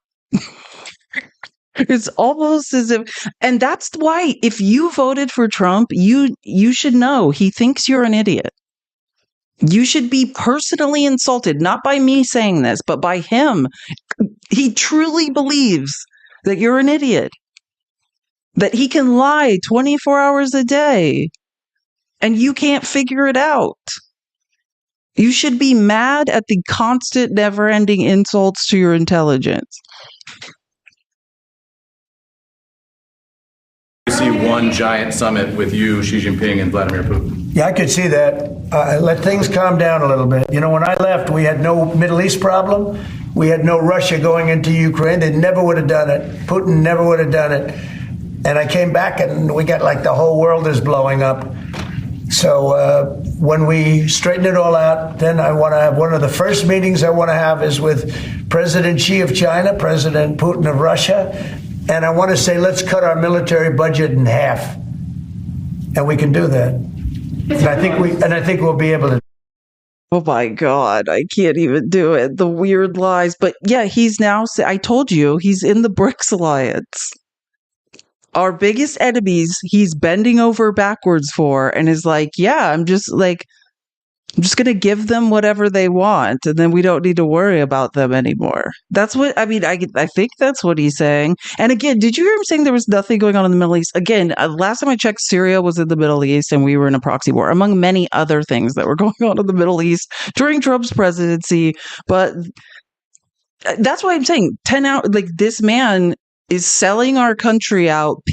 It's almost as if, and that's why if you voted for Trump, you should know he thinks you're an idiot. You should be personally insulted, not by me saying this, but by him. He truly believes that you're an idiot, that he can lie 24 hours a day and you can't figure it out. You should be mad at the constant, never-ending insults to your intelligence. see one giant summit with you, Xi Jinping, and Vladimir Putin? Yeah, I could see that. Let things calm down a little bit. You know, when I left, we had no Middle East problem. We had no Russia going into Ukraine. They never would have done it. Putin never would have done it. And I came back and we got like the whole world is blowing up. So when we straighten it all out, then I want to have one of the first meetings I want to have is with President Xi of China, President Putin of Russia. And I want to say, let's cut our military budget in half. And we can do that. And I think we'll be able to. Oh my God, I can't even do it. The weird lies. But yeah, he's now, I told you, he's in the BRICS alliance. Our biggest enemies, he's bending over backwards for, and is like, yeah, I'm just going to give them whatever they want, and then we don't need to worry about them anymore. That's what, I mean, I think that's what he's saying. And again, did you hear him saying there was nothing going on in the Middle East? Again, last time I checked, Syria was in the Middle East, and we were in a proxy war, among many other things that were going on in the Middle East during Trump's presidency. But that's why I'm saying 10 hours, like this man is selling our country out,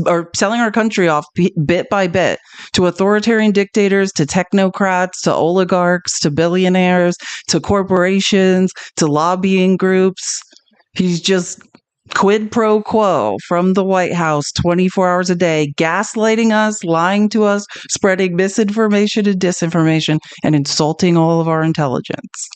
or selling our country off bit by bit to authoritarian dictators, to technocrats, to oligarchs, to billionaires, to corporations, to lobbying groups. He's just quid pro quo from the White House 24 hours a day, gaslighting us, lying to us, spreading misinformation and disinformation, and insulting all of our intelligence.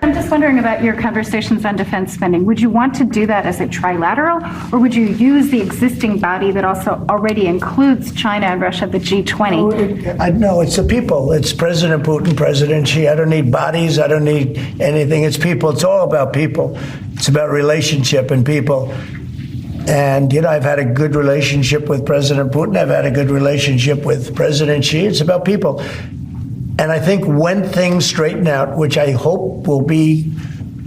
I'm just wondering about your conversations on defense spending. Would you want to do that as a trilateral, or would you use the existing body that also already includes China and Russia, the G20? No, it's the people. It's President Putin, President Xi. I don't need bodies. I don't need anything. It's people. It's all about people. It's about relationship and people. And, you know, I've had a good relationship with President Putin. I've had a good relationship with President Xi. It's about people. And I think when things straighten out, which I hope will be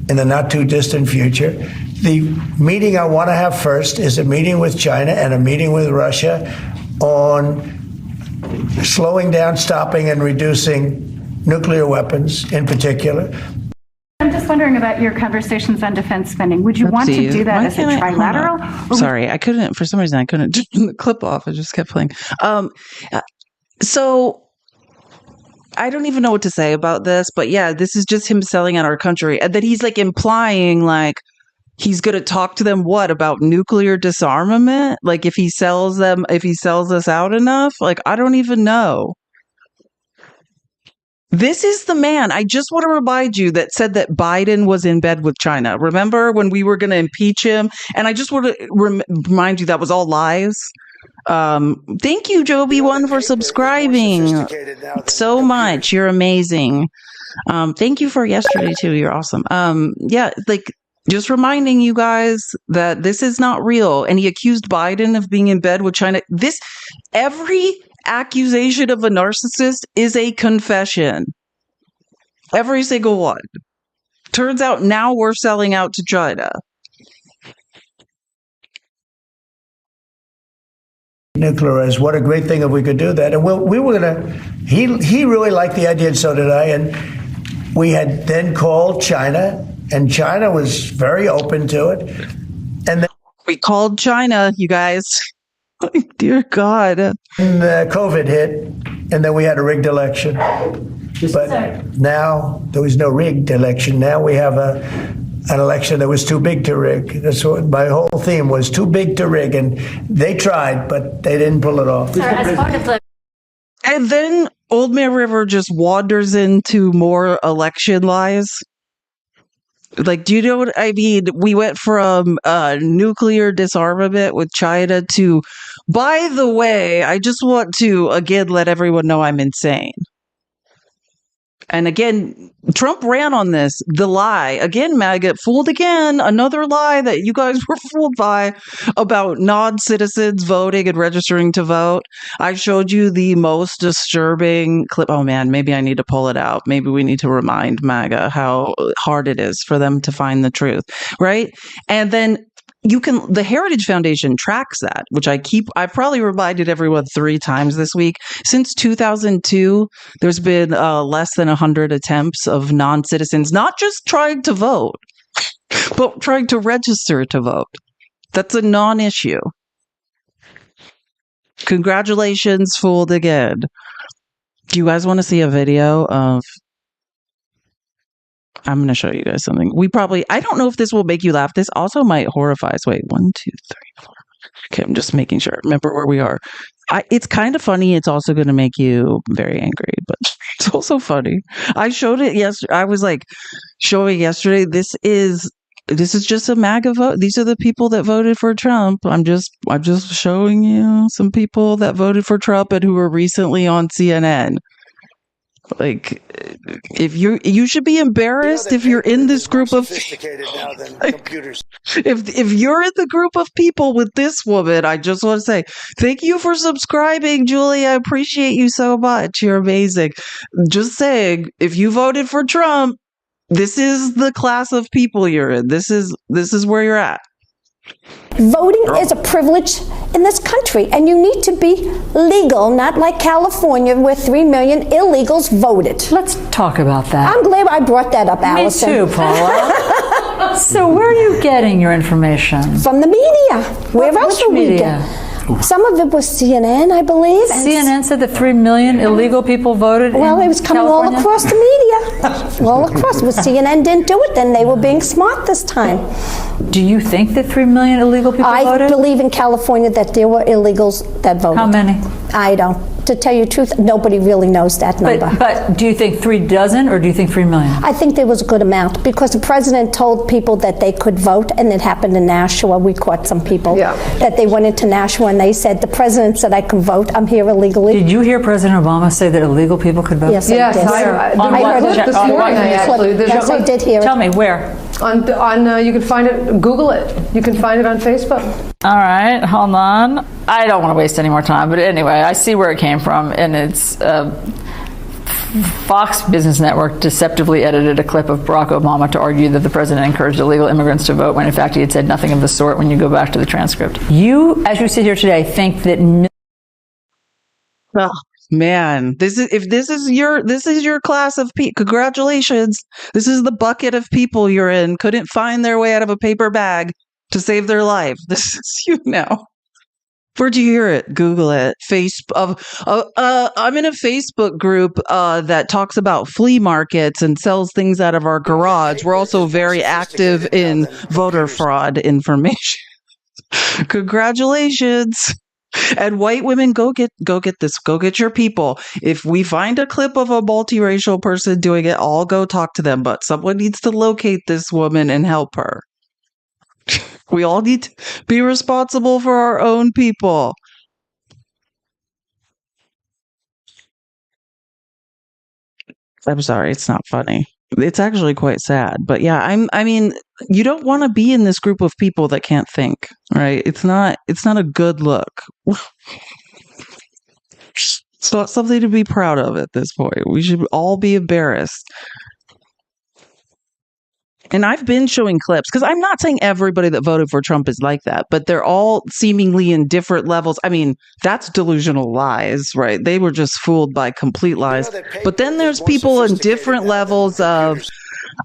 in the not too distant future, the meeting I want to have first is a meeting with China and a meeting with Russia on slowing down, stopping, and reducing nuclear weapons in particular. I'm just wondering about your conversations on defense spending. Would you want to do that as a trilateral? Sorry, I couldn't, for some reason, I couldn't turn the clip off. It just kept playing. So I don't even know what to say about this, but yeah, this is just him selling out our country. And then he's like implying like he's going to talk to them, what, about nuclear disarmament? Like if he sells us out enough? Like, I don't even know. This is the man, I just want to remind you, that said that Biden was in bed with China. Remember when we were going to impeach him? And I just want to remind you that was all lies. Thank you, Joby1, for subscribing so much. You're amazing. Thank you for yesterday too. You're awesome. Yeah, like just reminding you guys that this is not real. And he accused Biden of being in bed with China. Every accusation of a narcissist is a confession. Every single one. Turns out now we're selling out to China. Nuclearized. What a great thing if we could do that. And we were gonna. He really liked the idea, and so did I. And we had then called China, and China was very open to it. And then we called China, you guys. Dear God. And COVID hit, and then we had a rigged election. But now there was no rigged election. Now we have an election that was too big to rig. That's what my whole theme was, too big to rig. And they tried, but they didn't pull it off. And then Old Man River just wanders into more election lies. Like, do you know what I mean? We went from nuclear disarmament with China to, by the way, I just want to, again, let everyone know I'm insane. And again, Trump ran on this, the lie. Again, MAGA fooled again. Another lie that you guys were fooled by about non-citizens voting and registering to vote. I showed you the most disturbing clip. Oh man, maybe I need to pull it out. Maybe we need to remind MAGA how hard it is for them to find the truth, right? And then the Heritage Foundation tracks that, which I've probably reminded everyone 3 times this week. Since 2002, there's been less than 100 attempts of non-citizens, not just trying to vote, but trying to register to vote. That's a non-issue. Congratulations, fooled again. Do you guys want to see a video of... I'm going to show you guys something. I don't know if this will make you laugh. This also might horrify us. Wait, 1, 2, 3, 4. Okay, I'm just making sure. Remember where we are. It's kind of funny. It's also going to make you very angry, but it's also funny. I showed it yesterday. I was like showing yesterday. This is just a MAGA vote. These are the people that voted for Trump. I'm just showing you some people that voted for Trump and who were recently on CNN. Like, if you should be embarrassed if you're in this group of now than computers. If you're in the group of people with this woman, I just want to say thank you for subscribing, Julie. I appreciate you so much. You're amazing. Just saying, if you voted for Trump, this is the class of people you're in. This is where you're at. Voting is a privilege in this country, and you need to be legal, not like California, where 3 million illegals voted. Let's talk about that. I'm glad I brought that up, Allison. Me too, Paula. So where are you getting your information? From the media. Where else would we get? Some of it was CNN, I believe. CNN said that 3 million illegal people voted. Well, it was coming all across the media. All across. Well, CNN didn't do it, then they were being smart this time. Do you think that 3 million illegal people voted? I believe in California that there were illegals that voted. How many? I don't. To tell you the truth, nobody really knows that number. But do you think 3 dozen or do you think 3 million? I think there was a good amount because the president told people that they could vote, and it happened in Nashua. We caught some people that they went into Nashua and they said, the president said I can vote. I'm here illegally. Did you hear President Obama say that illegal people could vote? Yes, I did. I heard it this morning. Yes, I did hear it. Tell me, where? On you can find it, Google it. You can find it on Facebook. All right, hold on. I don't want to waste any more time, but anyway, I see where it came from, and it's Fox Business Network deceptively edited a clip of Barack Obama to argue that the president encouraged illegal immigrants to vote when in fact he had said nothing of the sort when you go back to the transcript. You, as you sit here today, think that... Oh, man, this is your class of people. Congratulations. This is the bucket of people you're in. Couldn't find their way out of a paper bag to save their life. This is you now. Where'd you hear it? Google it. I'm in a Facebook group that talks about flea markets and sells things out of our garage. We're also very active in voter fraud information. Congratulations. And white women, go get this. Go get your people. If we find a clip of a multiracial person doing it, I'll go talk to them. But someone needs to locate this woman and help her. We all need to be responsible for our own people. I'm sorry, it's not funny. It's actually quite sad. But yeah, I mean, you don't want to be in this group of people that can't think, right? It's not a good look. It's not something to be proud of at this point. We should all be embarrassed. And I've been showing clips because I'm not saying everybody that voted for Trump is like that, but they're all seemingly in different levels. I mean, that's delusional lies, right? They were just fooled by complete lies. But then there's people in different levels of,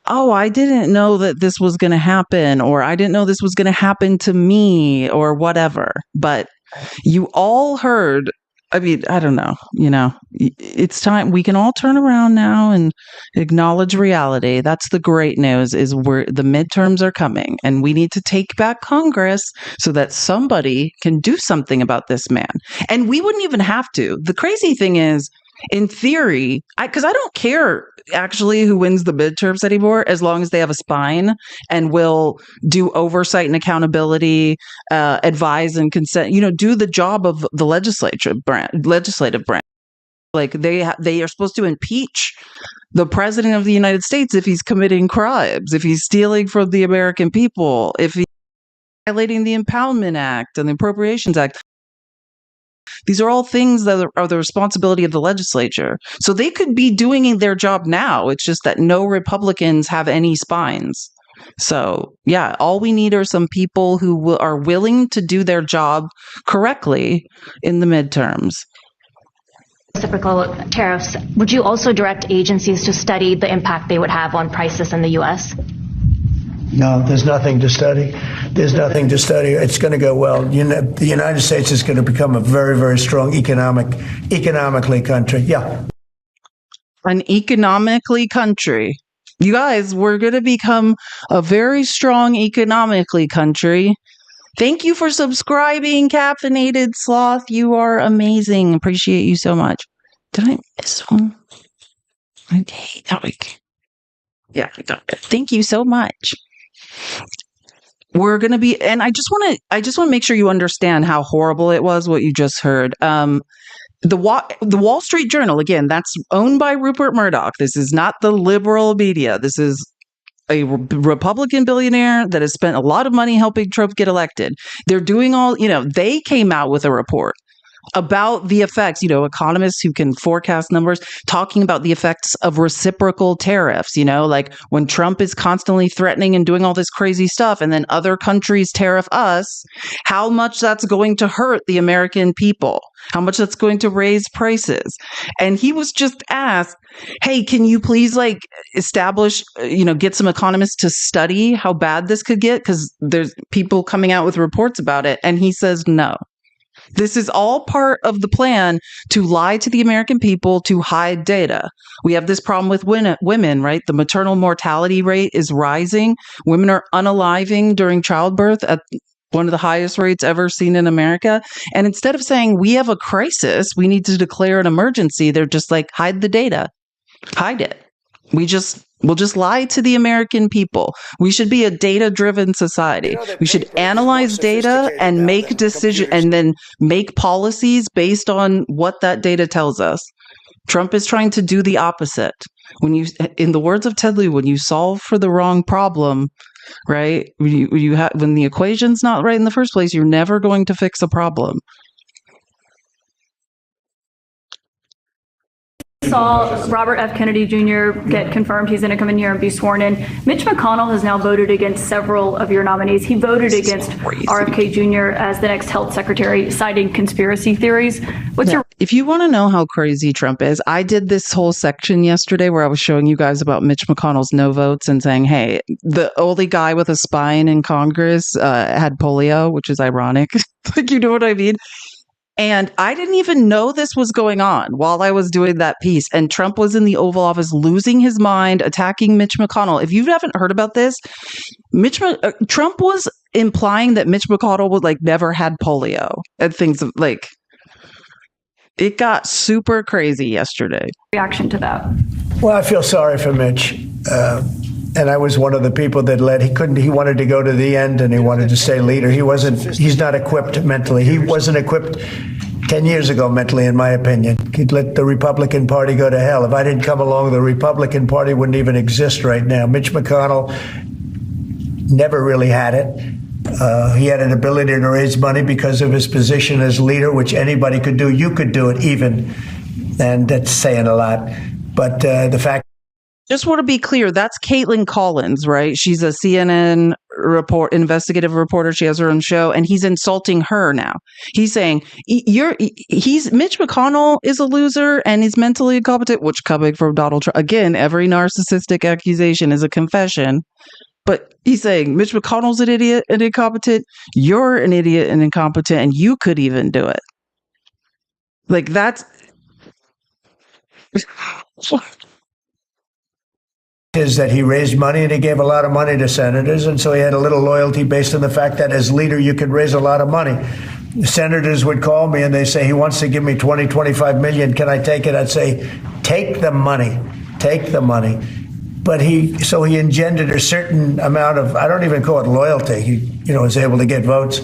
oh, I didn't know that this was going to happen, or I didn't know this was going to happen to me, or whatever. But you all heard. I mean, I don't know, it's time. We can all turn around now and acknowledge reality. That's the great news, is the midterms are coming and we need to take back Congress so that somebody can do something about this man. And we wouldn't even have to. The crazy thing is, in theory, because I don't care actually who wins the midterms anymore, as long as they have a spine and will do oversight and accountability, advise and consent, do the job of the legislative branch. Like they are supposed to impeach the president of the United States if he's committing crimes, if he's stealing from the American people, if he's violating the Impoundment Act and the Appropriations Act. These are all things that are the responsibility of the legislature. So they could be doing their job now. It's just that no Republicans have any spines. So, yeah, all we need are some people who are willing to do their job correctly in the midterms. Reciprocal tariffs, would you also direct agencies to study the impact they would have on prices in the U.S.? No, there's nothing to study. There's nothing to study. It's going to go well. The United States is going to become a very, very strong economically country. Yeah. An economically country. You guys, we're going to become a very strong economically country. Thank you for subscribing, Caffeinated Sloth. You are amazing. Appreciate you so much. Did I miss one? Okay, yeah, I got it. Thank you so much. We're going to be, and I just want to make sure you understand how horrible it was what you just heard. The Wall Street Journal, again, that's owned by Rupert Murdoch. This is not the liberal media. This is a Republican billionaire that has spent a lot of money helping Trump get elected. They're doing they came out with a report about the effects, economists who can forecast numbers, talking about the effects of reciprocal tariffs, like when Trump is constantly threatening and doing all this crazy stuff, and then other countries tariff us, how much that's going to hurt the American people, how much that's going to raise prices. And he was just asked, hey, can you please establish, get some economists to study how bad this could get? Because there's people coming out with reports about it. And he says, no. This is all part of the plan to lie to the American people, to hide data. We have this problem with women, right? The maternal mortality rate is rising. Women are unaliving during childbirth at one of the highest rates ever seen in America. And instead of saying we have a crisis, we need to declare an emergency, they're just hide the data. Hide it. We'll just lie to the American people. We should be a data-driven society. We should analyze data and make decisions and then make policies based on what that data tells us. Trump is trying to do the opposite. In the words of Ted Lieu, when you solve for the wrong problem, right? When the equation's not right in the first place, you're never going to fix a problem. Saw Robert F. Kennedy Jr. get confirmed. He's going to come in here and be sworn in. Mitch McConnell has now voted against several of your nominees. He voted against RFK Jr. as the next health secretary, citing conspiracy theories. If you want to know how crazy Trump is, I did this whole section yesterday where I was showing you guys about Mitch McConnell's no votes and saying, hey, the only guy with a spine in Congress had polio, which is ironic. You know what I mean? And I didn't even know this was going on while I was doing that piece. And Trump was in the Oval Office losing his mind, attacking Mitch McConnell. If you haven't heard about this, Trump was implying that Mitch McConnell would never had polio and things it got super crazy yesterday. Reaction to that? Well, I feel sorry for Mitch. And I was one of the people that led. He wanted to go to the end and he wanted to stay leader. He's not equipped mentally. He wasn't equipped 10 years ago mentally, in my opinion. He'd let the Republican Party go to hell. If I didn't come along, the Republican Party wouldn't even exist right now. Mitch McConnell never really had it. He had an ability to raise money because of his position as leader, which anybody could do. You could do it even. And that's saying a lot. But the fact. Just want to be clear, that's Caitlin Collins, right? She's a CNN investigative reporter. She has her own show, and he's insulting her now. He's saying Mitch McConnell is a loser and he's mentally incompetent, which coming from Donald Trump. Again, every narcissistic accusation is a confession. But he's saying Mitch McConnell's an idiot and incompetent. You're an idiot and incompetent, and you could even do it. That's. Is that he raised money and he gave a lot of money to senators, and so he had a little loyalty based on the fact that as leader you could raise a lot of money. The senators would call me and they say, he wants to give me 25 million. Can I take it? I'd say, take the money. But he engendered a certain amount of, I don't even call it loyalty. He was able to get votes.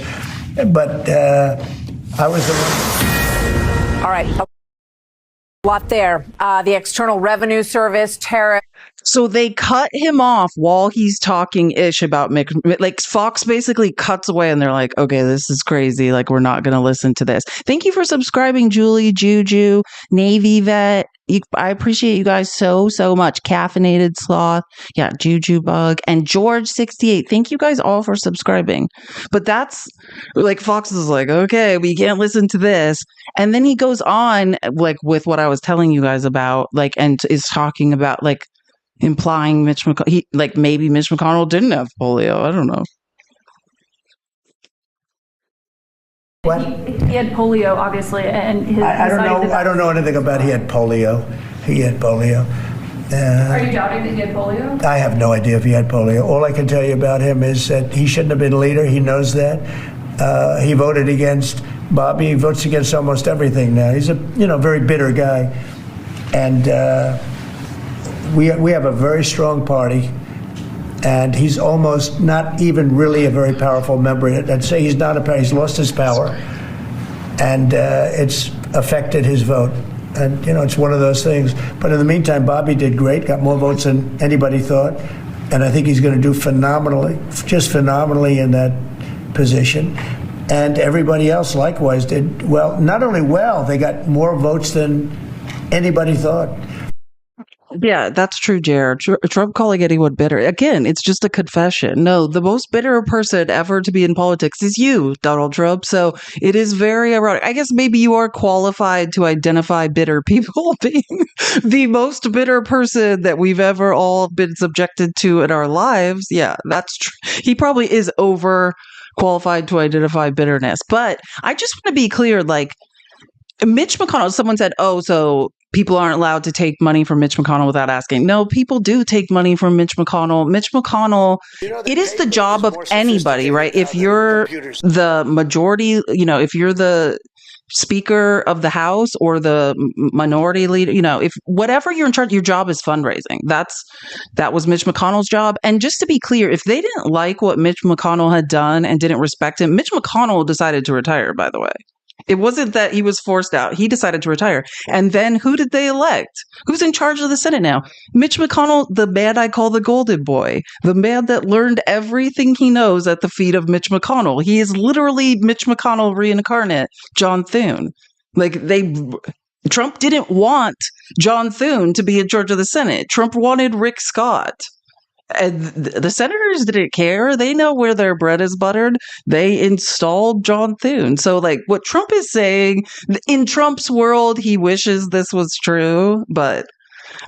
But I was the one. All right. A lot there. The External Revenue Service, tariff. So they cut him off while he's talking ish about like Fox basically cuts away and they're like, okay, this is crazy. Like, we're not going to listen to this. Thank you for subscribing, Julie, Juju, Navy Vet. I appreciate you guys so much. Caffeinated Sloth. Yeah, Juju Bug and George68. Thank you guys all for subscribing. But that's like Fox is like, okay, we can't listen to this. And then he goes on like with what I was telling you guys about, like, and is talking about like implying Mitch McConnell, like maybe Mitch McConnell didn't have polio. I don't know. What? He had polio, obviously, and I don't know. I don't know anything about he had polio. He had polio. Are you doubting that he had polio? I have no idea if he had polio. All I can tell you about him is that he shouldn't have been leader. He knows that. He voted against Bobby. He votes against almost everything now. He's a very bitter guy, and we have a very strong party. And he's almost not even really a very powerful member. I'd say he's not he's lost his power, and it's affected his vote. And it's one of those things. But in the meantime, Bobby did great, got more votes than anybody thought, and I think he's going to do phenomenally, just phenomenally in that position. And everybody else likewise did well. Not only well, they got more votes than anybody thought. Yeah, that's true, Jared. Trump calling anyone bitter. Again, it's just a confession. No, the most bitter person ever to be in politics is you, Donald Trump. So it is very ironic. I guess maybe you are qualified to identify bitter people being the most bitter person that we've ever all been subjected to in our lives. Yeah, that's true. He probably is over qualified to identify bitterness. But I just want to be clear, like, Mitch McConnell, someone said, oh, so people aren't allowed to take money from Mitch McConnell without asking. No, people do take money from Mitch McConnell. Mitch McConnell, it is the job of anybody, right? If you're the majority, if you're the Speaker of the House or the minority leader, if whatever you're in charge, your job is fundraising. That was Mitch McConnell's job. And just to be clear, if they didn't like what Mitch McConnell had done and didn't respect him, Mitch McConnell decided to retire, by the way. It wasn't that he was forced out. He decided to retire. And then who did they elect? Who's in charge of the Senate now? Mitch McConnell, the man I call the golden boy, the man that learned everything he knows at the feet of Mitch McConnell. He is literally Mitch McConnell reincarnate, John Thune. Trump didn't want John Thune to be in charge of the Senate. Trump wanted Rick Scott. And the senators didn't care. They know where their bread is buttered. They installed John Thune. So, like, what Trump is saying, in Trump's world, he wishes this was true, but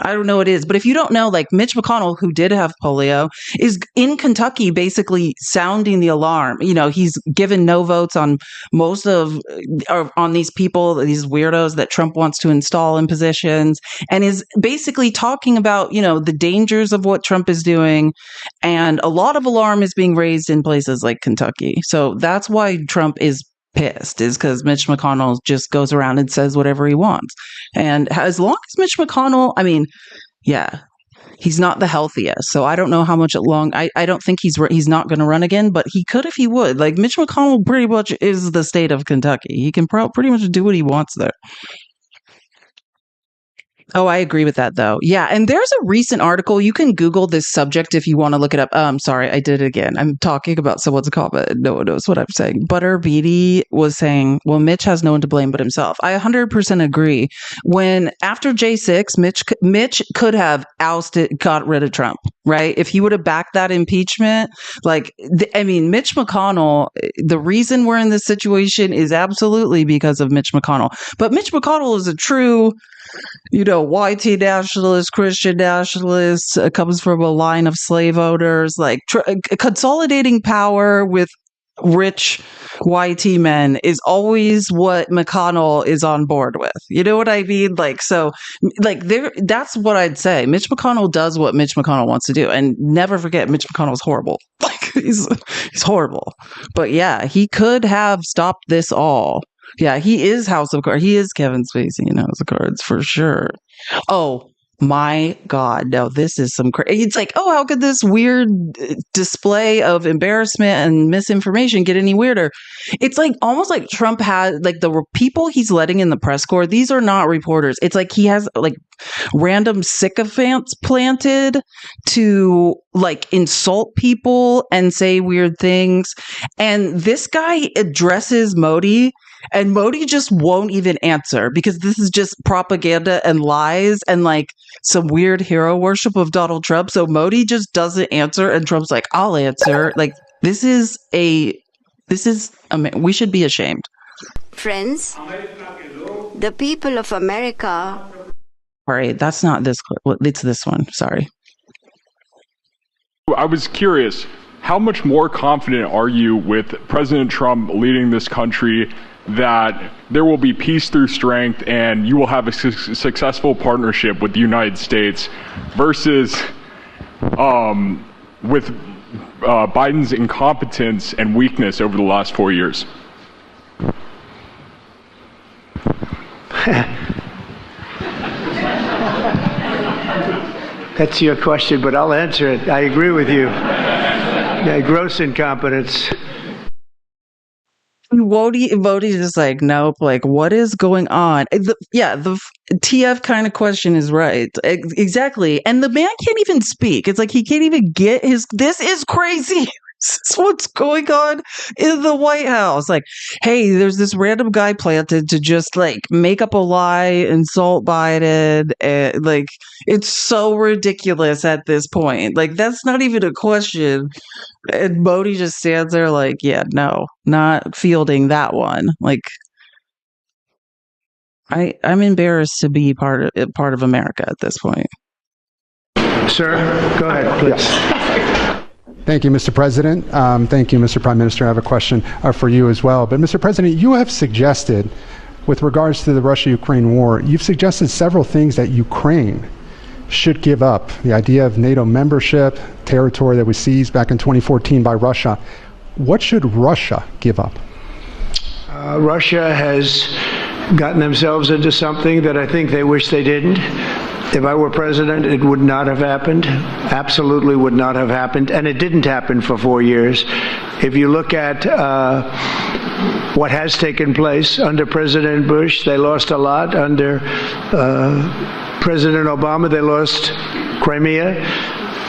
I don't know it is. But if you don't know, like, Mitch McConnell, who did have polio, is in Kentucky basically sounding the alarm. He's given no votes on on these people, these weirdos that Trump wants to install in positions, and is basically talking about, the dangers of what Trump is doing. And a lot of alarm is being raised in places like Kentucky. So that's why Trump is pissed, is because Mitch McConnell just goes around and says whatever he wants. And as long as Mitch McConnell, he's not the healthiest. So I don't know how much I don't think he's not going to run again, but he could if he would. Like, Mitch McConnell pretty much is the state of Kentucky. He can pretty much do what he wants there. Oh, I agree with that, though. Yeah, and there's a recent article. You can Google this subject if you want to look it up. Sorry, I did it again. I'm talking about someone's comment. No one knows what I'm saying. Butter Beatty was saying, well, Mitch has no one to blame but himself. I 100% agree. After J6, Mitch could have got rid of Trump, right? If he would have backed that impeachment, Mitch McConnell, the reason we're in this situation is absolutely because of Mitch McConnell. But Mitch McConnell is a true YT nationalist, Christian nationalist, comes from a line of slave owners, like consolidating power with rich YT men is always what McConnell is on board with. You know what I mean? That's what I'd say. Mitch McConnell does what Mitch McConnell wants to do. And never forget, Mitch McConnell's horrible. He's horrible. But yeah, he could have stopped this all. Yeah, he is House of Cards. He is Kevin Spacey in House of Cards for sure. Oh, My God, no, this is some crazy. It's like, oh, how could this weird display of embarrassment and misinformation get any weirder? It's like almost like Trump had like the people he's letting in the press corps. These are not reporters. It's like he has like random sycophants planted to like insult people and say weird things. And this guy addresses Modi. And Modi just won't even answer because this is just propaganda and lies and like some weird hero worship of Donald Trump. So Modi just doesn't answer, and Trump's like, "I'll answer." Like we should be ashamed. Friends, the people of America. All right, that's not this clip. It's this one. Sorry. I was curious, how much more confident are you with President Trump leading this country that there will be peace through strength and you will have a successful partnership with the United States versus with Biden's incompetence and weakness over the last 4 years? That's your question, but I'll answer it. I agree with you. Yeah, gross incompetence. Modi's just like, nope, like, what is going on? The TF kind of question is right. Exactly. And the man can't even speak. It's like he can't even get this is crazy. This is what's going on in the White House. Like, hey, there's this random guy planted to just like make up a lie, insult Biden. And like, it's so ridiculous at this point. Like, that's not even a question. And Modi just stands there like, yeah, no, not fielding that one. Like, I'm embarrassed to be part of America at this point. Sir, go ahead, please. Thank you, Mr. President. Thank you, Mr. Prime Minister. I have a question for you as well. But, Mr. President, you have suggested, with regards to the Russia-Ukraine war, you've suggested several things that Ukraine should give up. The idea of NATO membership, territory that was seized back in 2014 by Russia. What should Russia give up? Russia has gotten themselves into something that I think they wish they didn't. If I were president, it would not have happened. Absolutely would not have happened. And it didn't happen for 4 years. If you look at what has taken place under President Bush, they lost a lot. Under President Obama, they lost Crimea.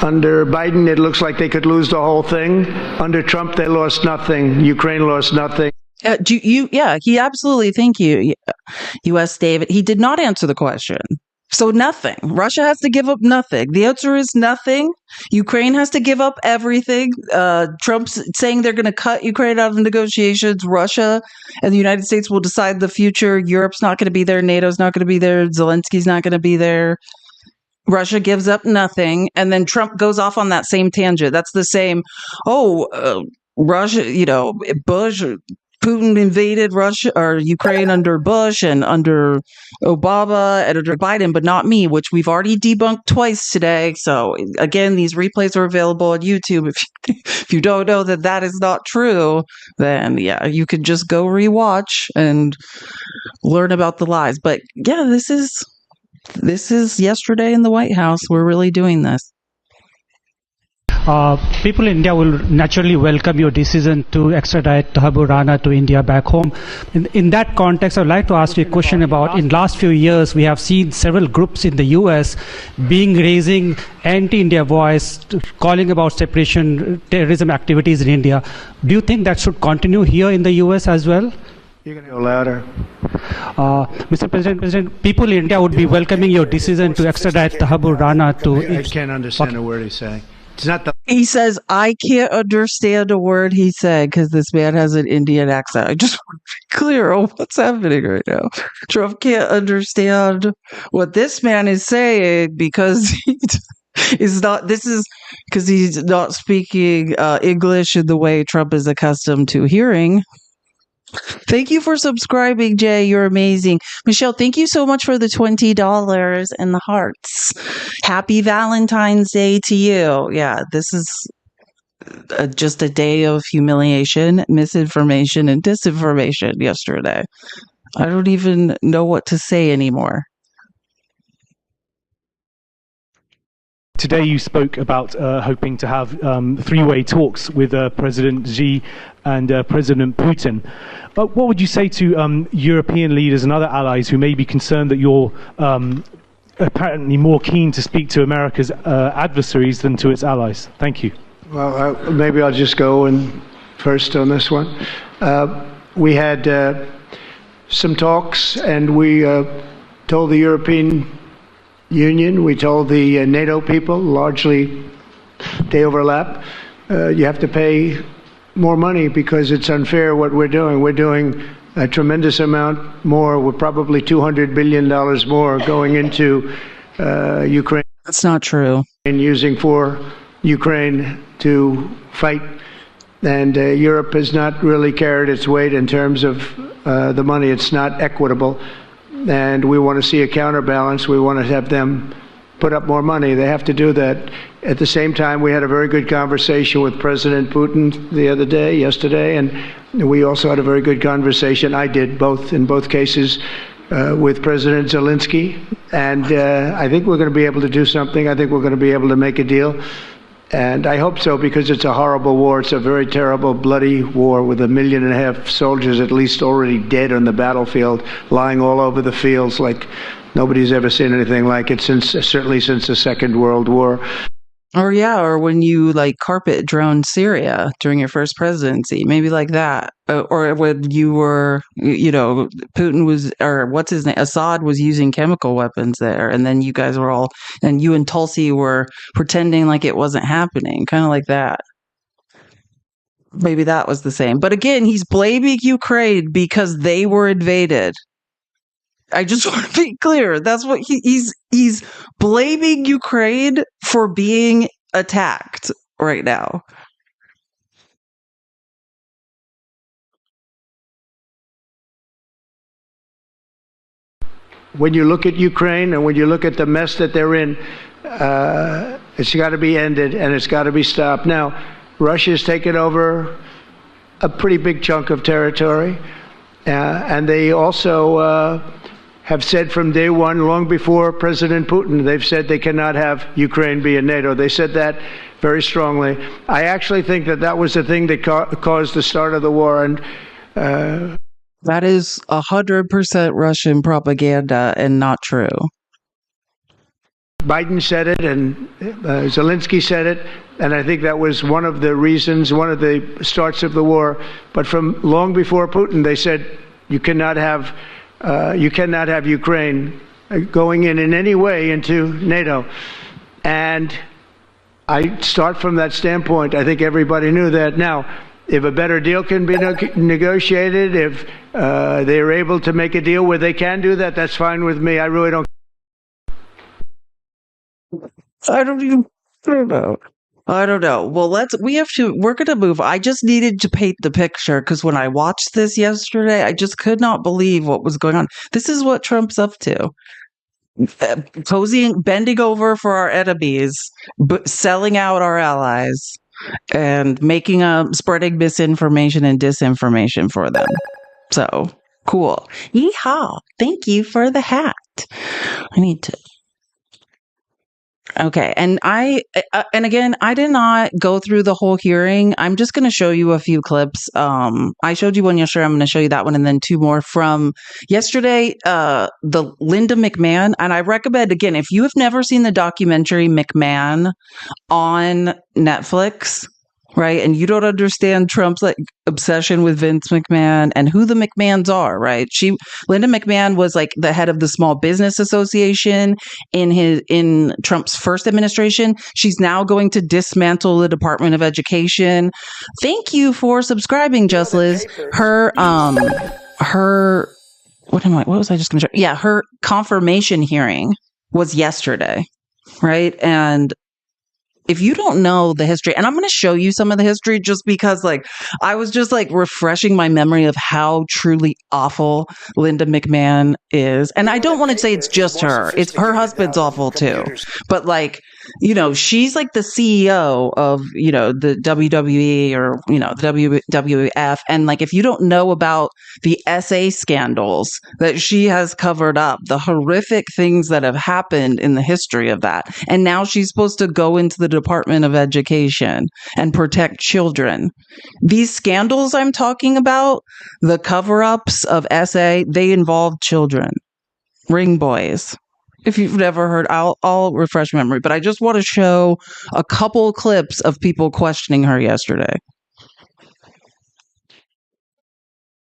Under Biden, it looks like they could lose the whole thing. Under Trump, they lost nothing. Ukraine lost nothing. He absolutely, thank you, U.S. David. He did not answer the question. So nothing. Russia has to give up nothing. The answer is nothing. Ukraine has to give up everything. Trump's saying they're going to cut Ukraine out of negotiations. Russia and the United States will decide the future. Europe's not going to be there. NATO's not going to be there. Zelensky's not going to be there. Russia gives up nothing. And then Trump goes off on that same tangent. That's the same, Russia, Bush, Putin invaded Russia or Ukraine under Bush and under Obama and under Biden, but not me, which we've already debunked twice today. So again, these replays are available on YouTube. If you don't know that is not true, then yeah, you can just go rewatch and learn about the lies. But yeah, this is yesterday in the White House. We're really doing this. People in India will naturally welcome your decision to extradite Thakur Rana to India back home. In that context, I'd like to ask you a question about, in last few years, we have seen several groups in the U.S. raising anti-India voice, calling about separation, terrorism activities in India. Do you think that should continue here in the U.S. as well? You're going to go louder. Mr. President, people in India would be welcoming your decision to extradite Thakur Rana to... I can't understand a word he's saying. It's not the... He says, I can't understand a word he said because this man has an Indian accent. I just want to be clear on what's happening right now. Trump can't understand what this man is saying because he's not speaking English in the way Trump is accustomed to hearing. Thank you for subscribing, Jay. You're amazing. Michelle, thank you so much for the $20 and the hearts. Happy Valentine's Day to you. Yeah, this is just a day of humiliation, misinformation, and disinformation yesterday. I don't even know what to say anymore. Today you spoke about hoping to have three-way talks with President Xi and President Putin. What would you say to European leaders and other allies who may be concerned that you're apparently more keen to speak to America's adversaries than to its allies? Thank you. Well, maybe I'll just go first on this one. We had some talks, and we told the European Union, we told the NATO people, largely they overlap, you have to pay more money because it's unfair what we're doing. We're doing a tremendous amount more. We're probably $200 billion more going into Ukraine. That's not true. And using for Ukraine to fight. And Europe has not really carried its weight in terms of the money. It's not equitable. And we want to see a counterbalance. We want to have them put up more money. They have to do that. At the same time, we had a very good conversation with President Putin yesterday, and we also had a very good conversation. I did in both cases, with President Zelensky. And I think we're going to be able to do something. I think we're going to be able to make a deal. And I hope so, because it's a horrible war. It's a very terrible, bloody war with 1.5 million soldiers at least already dead on the battlefield, lying all over the fields like nobody's ever seen anything like it certainly since the Second World War. Or when you carpet drone Syria during your first presidency, maybe like that. Or when you were, Putin was, or what's his name, Assad was using chemical weapons there, and then you guys were and you and Tulsi were pretending like it wasn't happening, kind of like that. Maybe that was the same. But again, he's blaming Ukraine because they were invaded. I just want to be clear. That's what he's blaming Ukraine for being attacked right now. When you look at Ukraine and when you look at the mess that they're in, it's got to be ended and it's got to be stopped. Now, Russia's taken over a pretty big chunk of territory, and they also have said from day one, long before President Putin, they've said they cannot have Ukraine be in NATO. They said that very strongly. I actually think that was the thing that caused the start of the war. And that is 100% Russian propaganda and not true. Biden said it, and Zelensky said it, and I think that was one of the reasons, one of the starts of the war. But from long before Putin, they said you cannot have Ukraine going in any way into NATO. And I start from that standpoint. I think everybody knew that. Now, if a better deal can be negotiated, if they are able to make a deal where they can do that, that's fine with me. I really don't. I don't know. Well, we're going to move. I just needed to paint the picture because when I watched this yesterday, I just could not believe what was going on. This is what Trump's up to. Bending over for our enemies, but selling out our allies, and spreading misinformation and disinformation for them. So cool. Yeehaw. Thank you for the hat. I need to. Okay. And again, I did not go through the whole hearing. I'm just going to show you a few clips. I showed you one yesterday. I'm going to show you that one and then two more from yesterday. The Linda McMahon. And I recommend, again, if you have never seen the documentary McMahon on Netflix, right? And you don't understand Trump's obsession with Vince McMahon and who the McMahons are, right? Linda McMahon was the head of the Small Business Association in Trump's first administration. She's now going to dismantle the Department of Education. Thank you for subscribing, Just Liz. Her confirmation hearing was yesterday, right? And if you don't know the history, and I'm going to show you some of the history just because I was just refreshing my memory of how truly awful Linda McMahon is. And I don't want to say it's just her. It's her husband's awful too. But she's like the CEO of, the WWE or, the WWF. And like, if you don't know about the SA scandals that she has covered up, the horrific things that have happened in the history of that. And now she's supposed to go into the Department of Education and protect children. These scandals I'm talking about, the cover-ups of SA, they involve children, ring boys. If you've never heard, I'll refresh memory, but I just want to show a couple clips of people questioning her yesterday.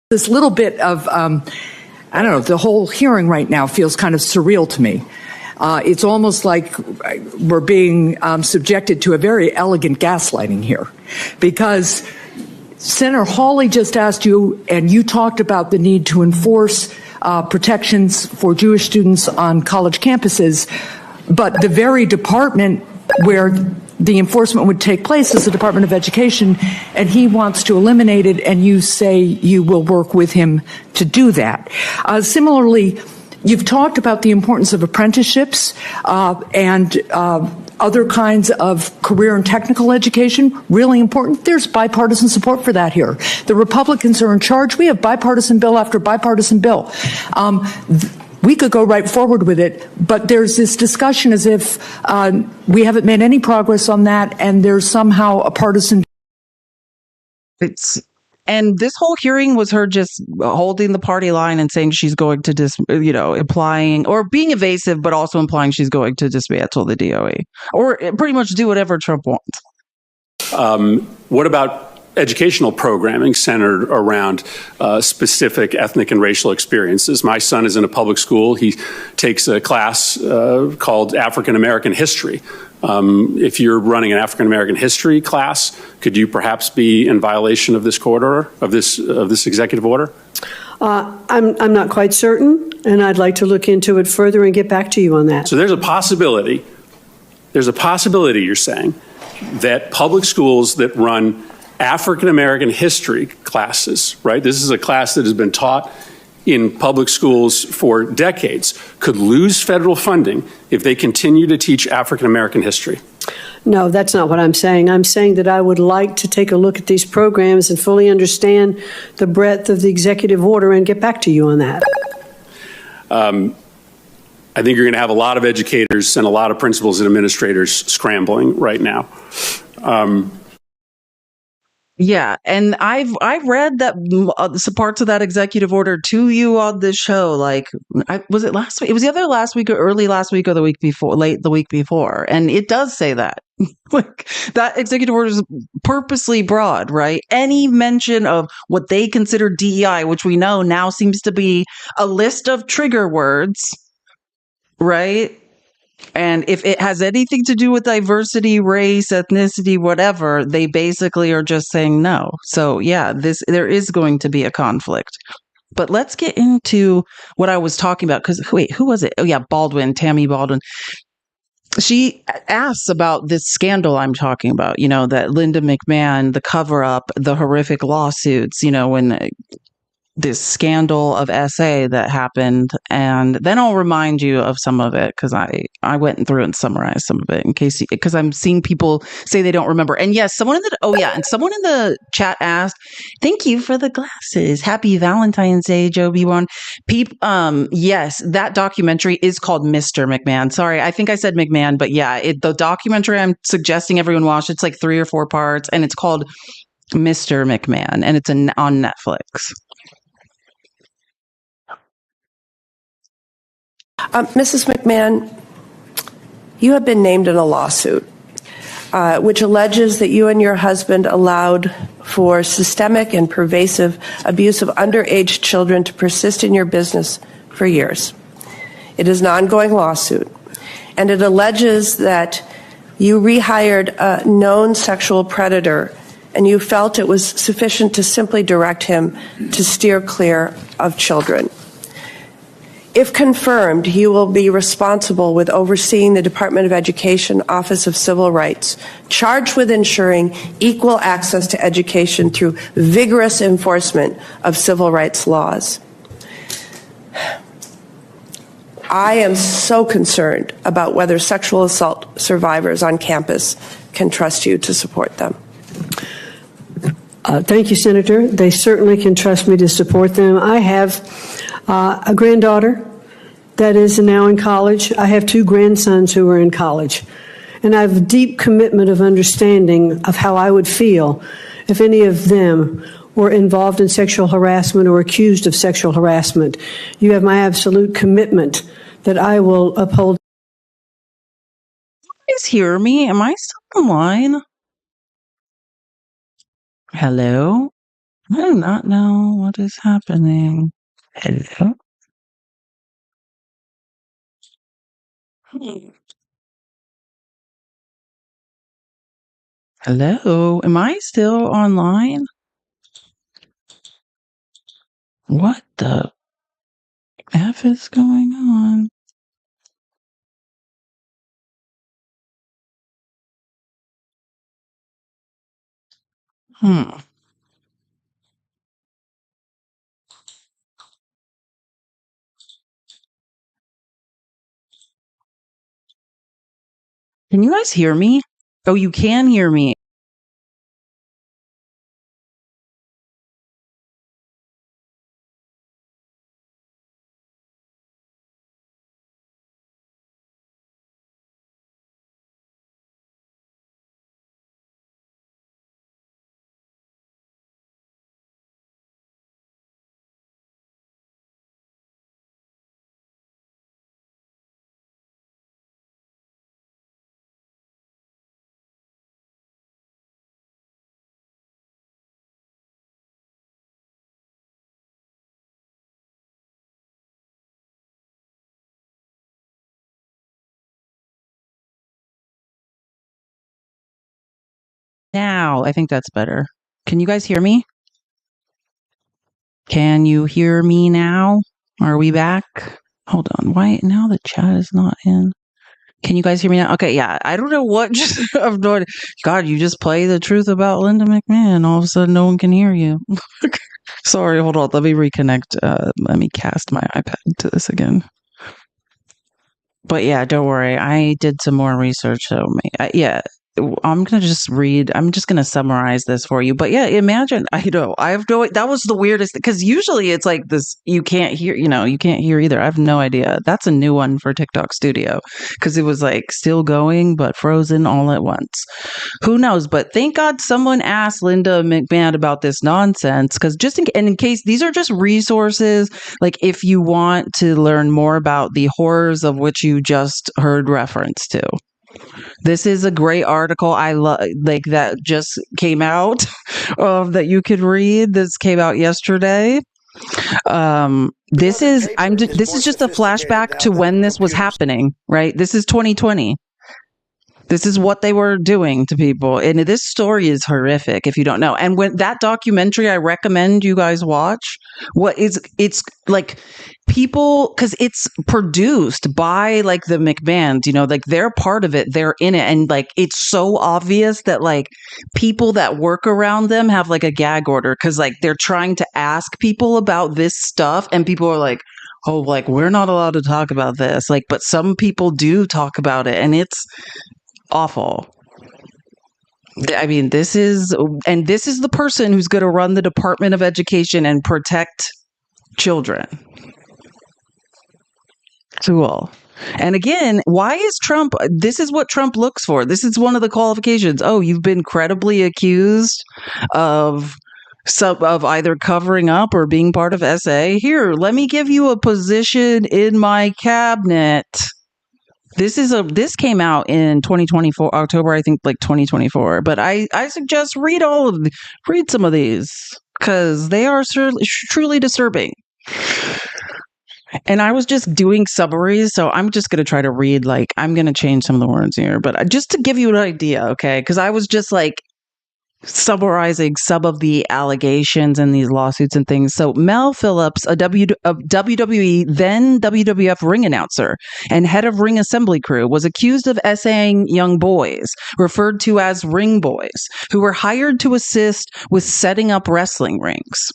This little bit of, the whole hearing right now feels kind of surreal to me. It's almost like we're being subjected to a very elegant gaslighting here, because Senator Hawley just asked you, and you talked about the need to enforce protections for Jewish students on college campuses, but the very department where the enforcement would take place is the Department of Education, and he wants to eliminate it, and you say you will work with him to do that. Similarly, you've talked about the importance of apprenticeships and other kinds of career and technical education, really important. There's bipartisan support for that here. The Republicans are in charge. We have bipartisan bill after bipartisan bill. We could go right forward with it, but there's this discussion as if we haven't made any progress on that, and there's somehow a partisan. And this whole hearing was her just holding the party line and saying she's going to implying or being evasive, but also implying she's going to dismantle the DOE or pretty much do whatever Trump wants. What about educational programming centered around specific ethnic and racial experiences? My son is in a public school. He takes a class called African American History. If you're running an African American history class, could you perhaps be in violation of this court order, of this executive order? I'm not quite certain, and I'd like to look into it further and get back to you on that. So there's a possibility, you're saying, that public schools that run African American history classes, right? This is a class that has been taught in public schools for decades, could lose federal funding if they continue to teach African American history. No, that's not what I'm saying. I'm saying that I would like to take a look at these programs and fully understand the breadth of the executive order and get back to you on that. I think you're going to have a lot of educators and a lot of principals and administrators scrambling right now. Yeah, and I've read that some parts of that executive order to you on this show. Like, was it last week? It was either last week or early last week or the week before, late the week before, and it does say that. Like, that executive order is purposely broad, right? Any mention of what they consider DEI, which we know now seems to be a list of trigger words, right? And if it has anything to do with diversity, race, ethnicity, whatever, they basically are just saying no. So yeah, there is going to be a conflict. But let's get into what I was talking about. Because wait, who was it? Oh yeah, Tammy Baldwin. She asks about this scandal I'm talking about, that Linda McMahon, the cover up, the horrific lawsuits, when this scandal of SA that happened, and then I'll remind you of some of it because I went through and summarized some of it in case, because I'm seeing people say they don't remember. And yes, someone in the chat asked, "Thank you for the glasses. Happy Valentine's Day, Joe B1." Yes, that documentary is called Mr. McMahon. Sorry, I think I said McMahon, but yeah, the documentary I'm suggesting everyone watch. It's like 3 or 4 parts, and it's called Mr. McMahon, and it's on Netflix. Mrs. McMahon, you have been named in a lawsuit which alleges that you and your husband allowed for systemic and pervasive abuse of underage children to persist in your business for years. It is an ongoing lawsuit, and it alleges that you rehired a known sexual predator and you felt it was sufficient to simply direct him to steer clear of children. If confirmed, you will be responsible with overseeing the Department of Education Office of Civil Rights, charged with ensuring equal access to education through vigorous enforcement of civil rights laws. I am so concerned about whether sexual assault survivors on campus can trust you to support them. Thank you, Senator. They certainly can trust me to support them. I have a granddaughter that is now in college. I have 2 grandsons who are in college. And I have a deep commitment of understanding of how I would feel if any of them were involved in sexual harassment or accused of sexual harassment. You have my absolute commitment that I will uphold. Please hear me. Am I still online? Hello? I do not know what is happening. Hello? Hello? Am I still online? What the F is going on? Hmm. Can you guys hear me? Oh, you can hear me. Now, I think that's better. Can you guys hear me? Can you hear me now? Are we back? Hold on. Why now the chat is not in? Can you guys hear me now? Okay, yeah. I don't know what just I'm doing. God, you just play the truth about Linda McMahon. All of a sudden no one can hear you. Sorry, hold on. Let me reconnect. Let me cast my iPad to this again. But yeah, don't worry. I did some more research. So yeah, I'm going to just read. I'm just going to summarize this for you. But yeah, imagine, I know, I have no, that was the weirdest, because usually it's like this, you can't hear, you can't hear either. I have no idea. That's a new one for TikTok Studio, because it was like still going, but frozen all at once. Who knows? But thank God someone asked Linda McMahon about this nonsense, because just in case, these are just resources. Like if you want to learn more about the horrors of which you just heard reference to. This is a great article. I love, like, that just came out that you could read. This came out yesterday. This is just a flashback to when this was happening, right? This is 2020. This is what they were doing to people. And this story is horrific if you don't know. And when that documentary, I recommend you guys watch. It's like people, because it's produced by like the McMahons, like they're part of it. They're in it. And like, it's so obvious that like people that work around them have like a gag order, because like they're trying to ask people about this stuff. And people are like, oh, like, we're not allowed to talk about this. Like, but some people do talk about it, and it's awful. I mean, this is the person who's going to run the Department of Education and protect children. Cool. And again, why is Trump? This is what Trump looks for. This is one of the qualifications. Oh, you've been credibly accused of either covering up or being part of SA. Here, let me give you a position in my cabinet. This came out in 2024, October, I think, like 2024. But I suggest read some of these, because they are truly disturbing. And I was just doing summaries, so I'm just going to try to read, like, I'm going to change some of the words here, but just to give you an idea, okay? Because I was just like summarizing some of the allegations and these lawsuits and things. So Mel Phillips, a WWE, then WWF ring announcer and head of ring assembly crew, was accused of essaying young boys, referred to as ring boys, who were hired to assist with setting up wrestling rings.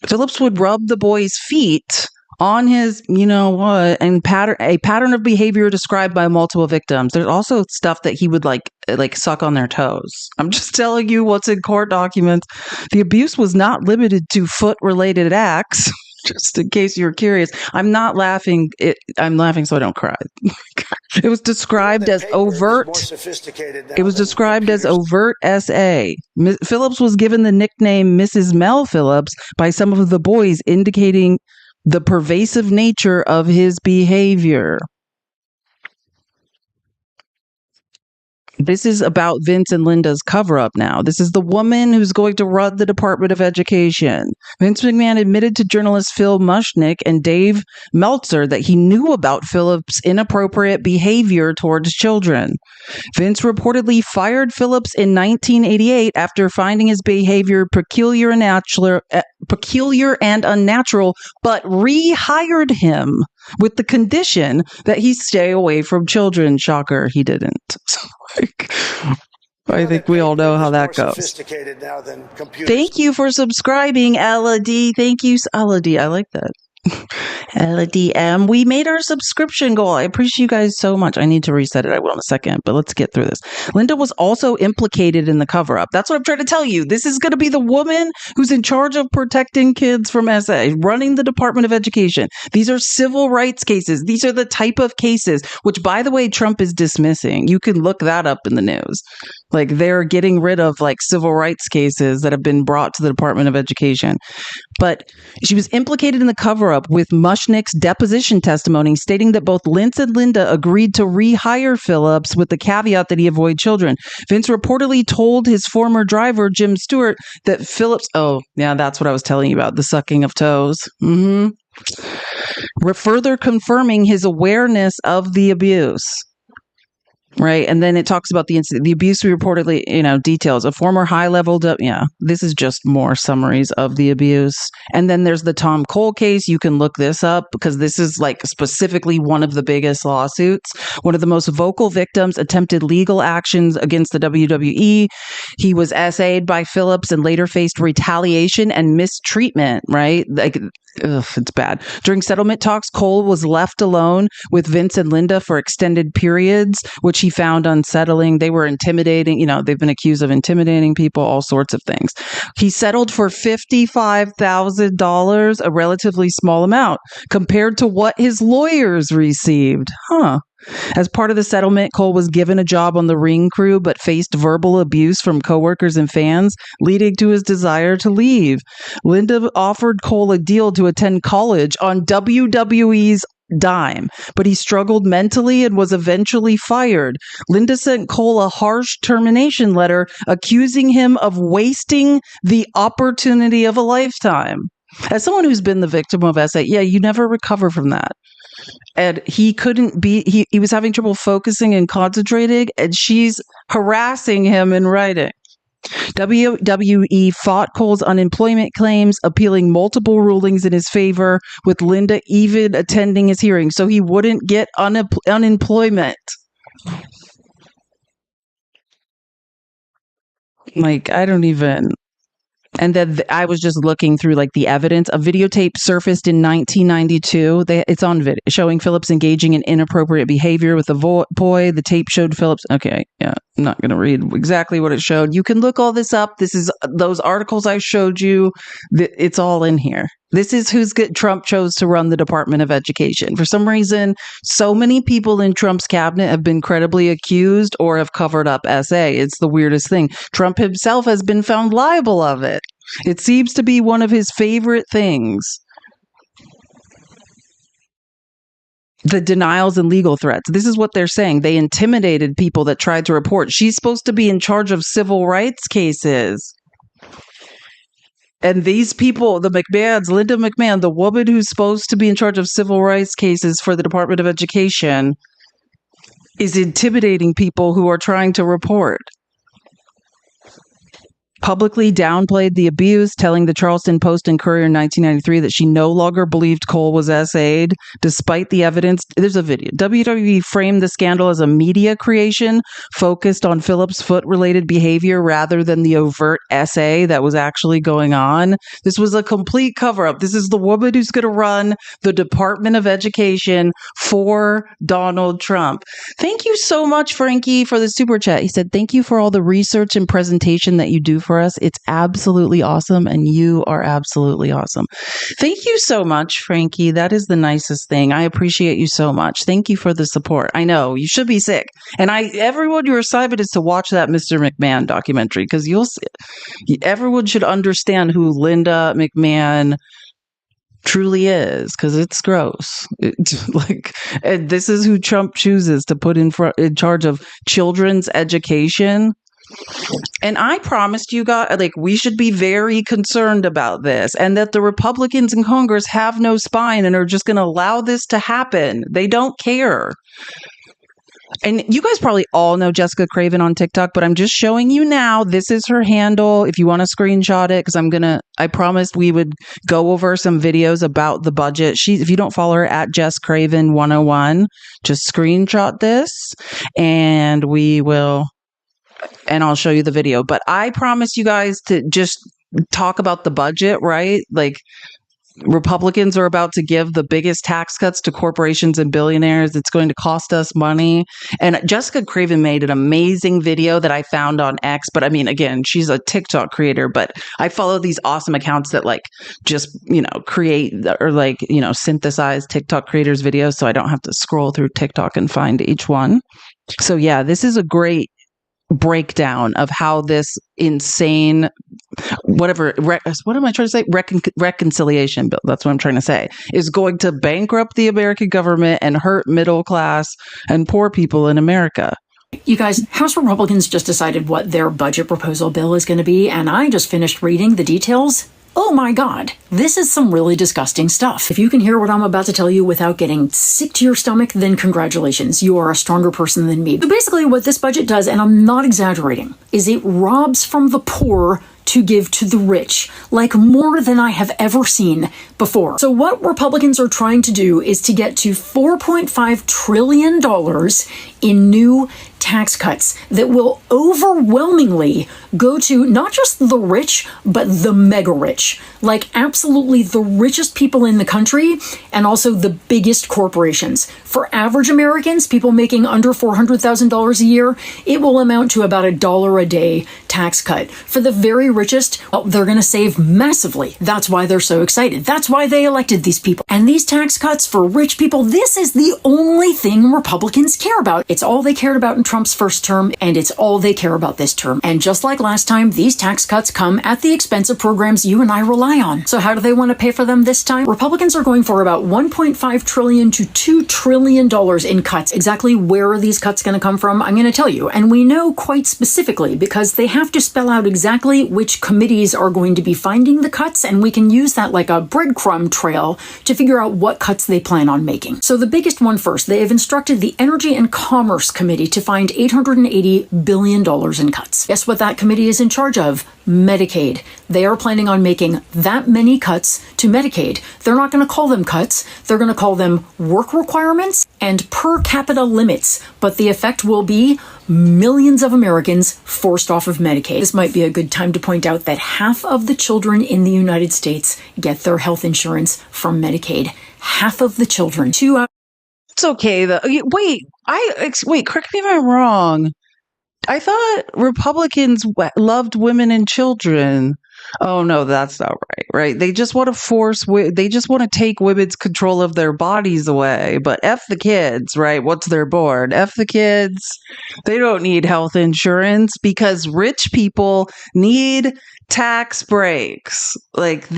Phillips would rub the boys' feet on his, you know what, and a pattern of behavior described by multiple victims. There's also stuff that he would like suck on their toes. I'm just telling you what's in court documents. The abuse was not limited to foot-related acts. Just in case you're curious, I'm not laughing. I'm laughing so I don't cry. It was described as overt. It was described as overt SA. Phillips was given the nickname Mrs. Mel Phillips by some of the boys, indicating the pervasive nature of his behavior. This is about Vince and Linda's cover-up now. This is the woman who's going to run the Department of Education. Vince McMahon admitted to journalists Phil Mushnick and Dave Meltzer that he knew about Phillips' inappropriate behavior towards children. Vince reportedly fired Phillips in 1988 after finding his behavior peculiar and unnatural, but rehired him with the condition that he stay away from children. Shocker, he didn't. I think we all know how that goes. Thank you for subscribing, Elodie. Thank you, Elodie. I like that. LDM. We made our subscription goal. I appreciate you guys so much. I need to reset it. I will in a second, but let's get through this. Linda was also implicated in the cover-up. That's what I'm trying to tell you. This is going to be the woman who's in charge of protecting kids from SA, running the Department of Education. These are civil rights cases. These are the type of cases, which, by the way, Trump is dismissing. You can look that up in the news. Like, they're getting rid of like civil rights cases that have been brought to the Department of Education. But she was implicated in the cover-up with Mushnick's deposition testimony stating that both Vince and Linda agreed to rehire Phillips with the caveat that he avoid children. Vince reportedly told his former driver, Jim Stewart, that Phillips... Oh, yeah, that's what I was telling you about, the sucking of toes. Further confirming his awareness of the abuse. Right. And then it talks about the incident, the abuse we reportedly, details a former high level. This is just more summaries of the abuse. And then there's the Tom Cole case. You can look this up because this is like specifically one of the biggest lawsuits. One of the most vocal victims attempted legal actions against the WWE. He was SA'd by Phillips and later faced retaliation and mistreatment. Right. It's bad. During settlement talks, Cole was left alone with Vince and Linda for extended periods, which he found unsettling. They were intimidating. They've been accused of intimidating people, all sorts of things. He settled for $55,000, a relatively small amount compared to what his lawyers received. As part of the settlement, Cole was given a job on the ring crew, but faced verbal abuse from coworkers and fans, leading to his desire to leave. Linda offered Cole a deal to attend college on WWE's dime, but he struggled mentally and was eventually fired. Linda sent Cole a harsh termination letter accusing him of wasting the opportunity of a lifetime. As someone who's been the victim of SA, you never recover from that. And he couldn't be, he was having trouble focusing and concentrating, and she's harassing him in writing. WWE fought Cole's unemployment claims, appealing multiple rulings in his favor, with Linda even attending his hearing, so he wouldn't get unemployment. Like, I don't even... And then I was just looking through like the evidence. A videotape surfaced in 1992. It's on video, showing Phillips engaging in inappropriate behavior with a boy. The tape showed Phillips. Okay, yeah, I'm not going to read exactly what it showed. You can look all this up. This is those articles I showed you. It's all in here. This is Trump chose to run the Department of Education. For some reason, so many people in Trump's cabinet have been credibly accused or have covered up SA. It's the weirdest thing. Trump himself has been found liable of it. It seems to be one of his favorite things. The denials and legal threats. This is what they're saying. They intimidated people that tried to report. She's supposed to be in charge of civil rights cases. And these people, the McMahons, Linda McMahon, the woman who's supposed to be in charge of civil rights cases for the Department of Education, is intimidating people who are trying to report. publicly downplayed the abuse, telling the Charleston Post and Courier in 1993 that she no longer believed Cole was SA'd, despite the evidence. There's a video. WWE framed the scandal as a media creation focused on Phillips' foot-related behavior rather than the overt SA that was actually going on. This was a complete cover-up. This is the woman who's going to run the Department of Education for Donald Trump. Thank you so much, Frankie, for the super chat. He said, thank you for all the research and presentation that you do for us. It's absolutely awesome, and you are absolutely awesome. Thank you so much, Frankie. That is the nicest thing. I appreciate you so much. Thank you for the support. I know you should be sick, and everyone, your assignment is to watch that Mr. McMahon documentary, because you'll see, everyone should understand who Linda McMahon truly is, because it's gross. It's like, and this is who Trump chooses to put in charge of children's education. And I promised you guys, like, we should be very concerned about this, and that the Republicans in Congress have no spine and are just going to allow this to happen. They don't care. And you guys probably all know Jessica Craven on TikTok, but I'm just showing you now. This is her handle if you want to screenshot it, because I promised we would go over some videos about the budget. If you don't follow her at Jess Craven 101, just screenshot this and I'll show you the video. But I promised you guys to just talk about the budget, right? Like, Republicans are about to give the biggest tax cuts to corporations and billionaires. It's going to cost us money. And Jessica Craven made an amazing video that I found on X. But I mean, again, she's a TikTok creator, but I follow these awesome accounts that just, create or synthesize TikTok creators' videos. So I don't have to scroll through TikTok and find each one. So yeah, this is a great breakdown of how this insane what am I trying to say? Reconciliation bill. That's what I'm trying to say, is going to bankrupt the American government and hurt middle class and poor people in America. You guys, House Republicans just decided what their budget proposal bill is going to be, and I just finished reading the details. Oh my God, this is some really disgusting stuff. If you can hear what I'm about to tell you without getting sick to your stomach, then congratulations, you are a stronger person than me. So basically what this budget does, and I'm not exaggerating, is it robs from the poor to give to the rich, like more than I have ever seen before. So what Republicans are trying to do is to get to $4.5 trillion in new tax cuts that will overwhelmingly go to not just the rich, but the mega rich, like absolutely the richest people in the country and also the biggest corporations. For average Americans, people making under $400,000 a year, it will amount to about $1 a day tax cut. For the very richest, well, they're going to save massively. That's why they're so excited. That's why they elected these people. And these tax cuts for rich people, this is the only thing Republicans care about. It's all they cared about in Trump's first term, and it's all they care about this term. And just like last time, these tax cuts come at the expense of programs you and I rely on. So how do they want to pay for them this time? Republicans are going for about $1.5 trillion to $2 trillion in cuts. Exactly where are these cuts going to come from? I'm going to tell you. And we know quite specifically because they have to spell out exactly which committees are going to be finding the cuts, and we can use that like a breadcrumb trail to figure out what cuts they plan on making. So the biggest one first, they have instructed the Energy and Commerce Committee to find $880 billion in cuts. Guess what that committee is in charge of? Medicaid. They are planning on making that many cuts to Medicaid. They're not going to call them cuts. They're going to call them work requirements and per capita limits. But the effect will be millions of Americans forced off of Medicaid. This might be a good time to point out that half of the children in the United States get their health insurance from Medicaid. Half of the children. It's okay though. Wait, correct me if I'm wrong. I thought Republicans loved women and children. Oh no, that's not right. Right? They just want to they just want to take women's control of their bodies away. But F the kids, right? What's their board? F the kids. They don't need health insurance because rich people need tax breaks. Like,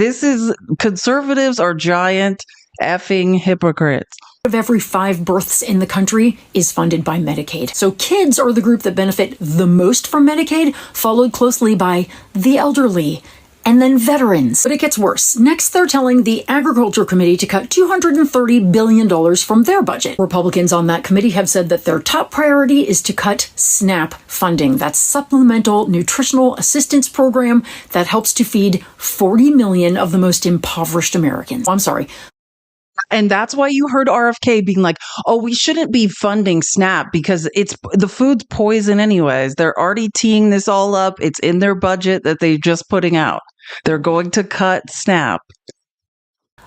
conservatives are giant effing hypocrites. Of every 5 births in the country is funded by Medicaid. So kids are the group that benefit the most from Medicaid, followed closely by the elderly and then veterans. But it gets worse. Next, they're telling the Agriculture Committee to cut $230 billion from their budget. Republicans on that committee have said that their top priority is to cut SNAP funding. That's Supplemental Nutritional Assistance Program that helps to feed 40 million of the most impoverished Americans. I'm sorry. And that's why you heard RFK being like, oh, we shouldn't be funding SNAP because the food's poison anyways. They're already teeing this all up. It's in their budget that they're just putting out. They're going to cut SNAP.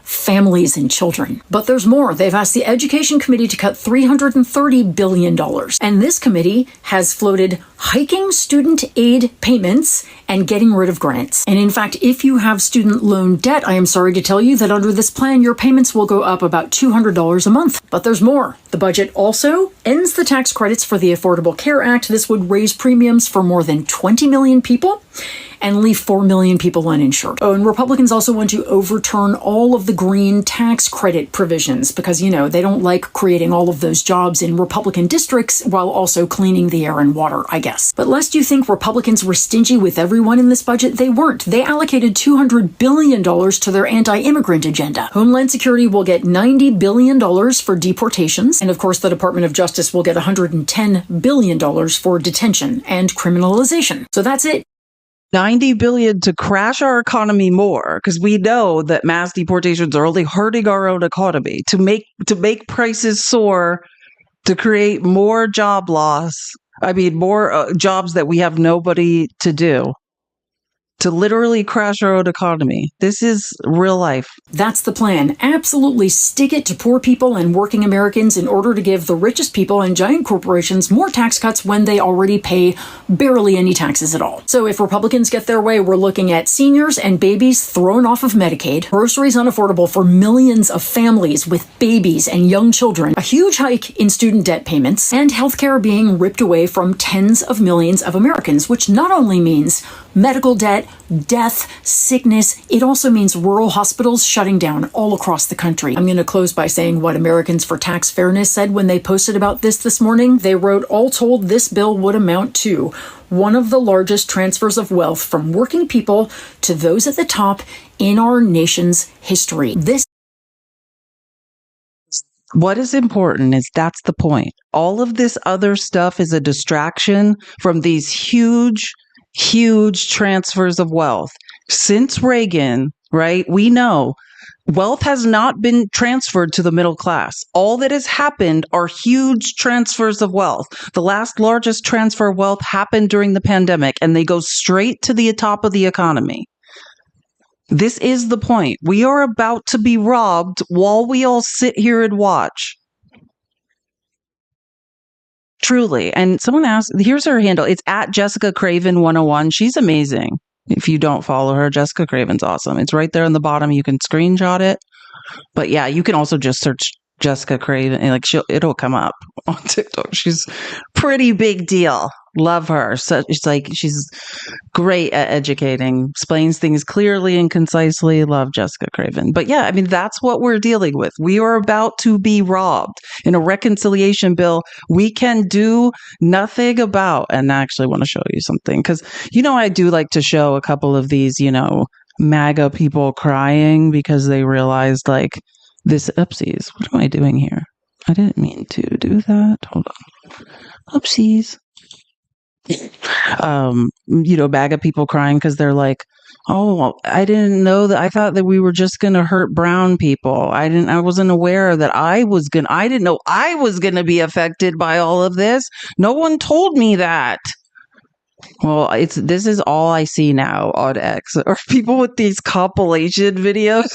Families and children. But there's more. They've asked the Education Committee to cut $330 billion. And this committee has floated hiking student aid payments and getting rid of grants. And in fact, if you have student loan debt, I am sorry to tell you that under this plan, your payments will go up about $200 a month. But there's more. The budget also ends the tax credits for the Affordable Care Act. This would raise premiums for more than 20 million people and leave 4 million people uninsured. Oh, and Republicans also want to overturn all of the green tax credit provisions because, you know, they don't like creating all of those jobs in Republican districts while also cleaning the air and water, I guess. But lest you think Republicans were stingy with everyone in this budget, they weren't. They allocated $200 billion to their anti-immigrant agenda. Homeland Security will get $90 billion for deportations. And of course, the Department of Justice will get $110 billion for detention and criminalization. So that's it. $90 billion to crash our economy more, because we know that mass deportations are only hurting our own economy, to make prices soar, to create more job loss. I mean, more jobs that we have nobody to do. To literally crash our own economy. This is real life. That's the plan. Absolutely stick it to poor people and working Americans in order to give the richest people and giant corporations more tax cuts when they already pay barely any taxes at all. So if Republicans get their way, we're looking at seniors and babies thrown off of Medicaid, groceries unaffordable for millions of families with babies and young children, a huge hike in student debt payments, and healthcare being ripped away from tens of millions of Americans, which not only means medical debt, death, sickness. It also means rural hospitals shutting down all across the country. I'm going to close by saying what Americans for Tax Fairness said when they posted about this morning. They wrote, all told, this bill would amount to one of the largest transfers of wealth from working people to those at the top in our nation's history. What is important is that's the point. All of this other stuff is a distraction from these huge transfers of wealth. Since Reagan, right, we know wealth has not been transferred to the middle class. All that has happened are huge transfers of wealth. The last largest transfer of wealth happened during the pandemic, and they go straight to the top of the economy. This is the point. We are about to be robbed while we all sit here and watch. Truly. And someone asked, here's her handle. It's at Jessica Craven 101. She's amazing. If you don't follow her, Jessica Craven's awesome. It's right there on the bottom. You can screenshot it. But yeah, you can also just search Jessica Craven and it'll come up on TikTok. She's pretty big deal. Love her. So she's great at educating, explains things clearly and concisely. Love Jessica Craven. But yeah, I mean, that's what we're dealing with. We are about to be robbed in a reconciliation bill we can do nothing about. And I actually want to show you something because, I do like to show a couple of these, MAGA people crying because they realized this. Oopsies. What am I doing here? I didn't mean to do that. Hold on. Oopsies. MAGA people crying because they're like, oh, I didn't know that. I thought that we were just going to hurt brown people. I wasn't aware that I didn't know I was going to be affected by all of this. No one told me that. Well, this is all I see now on X or people with these compilation videos.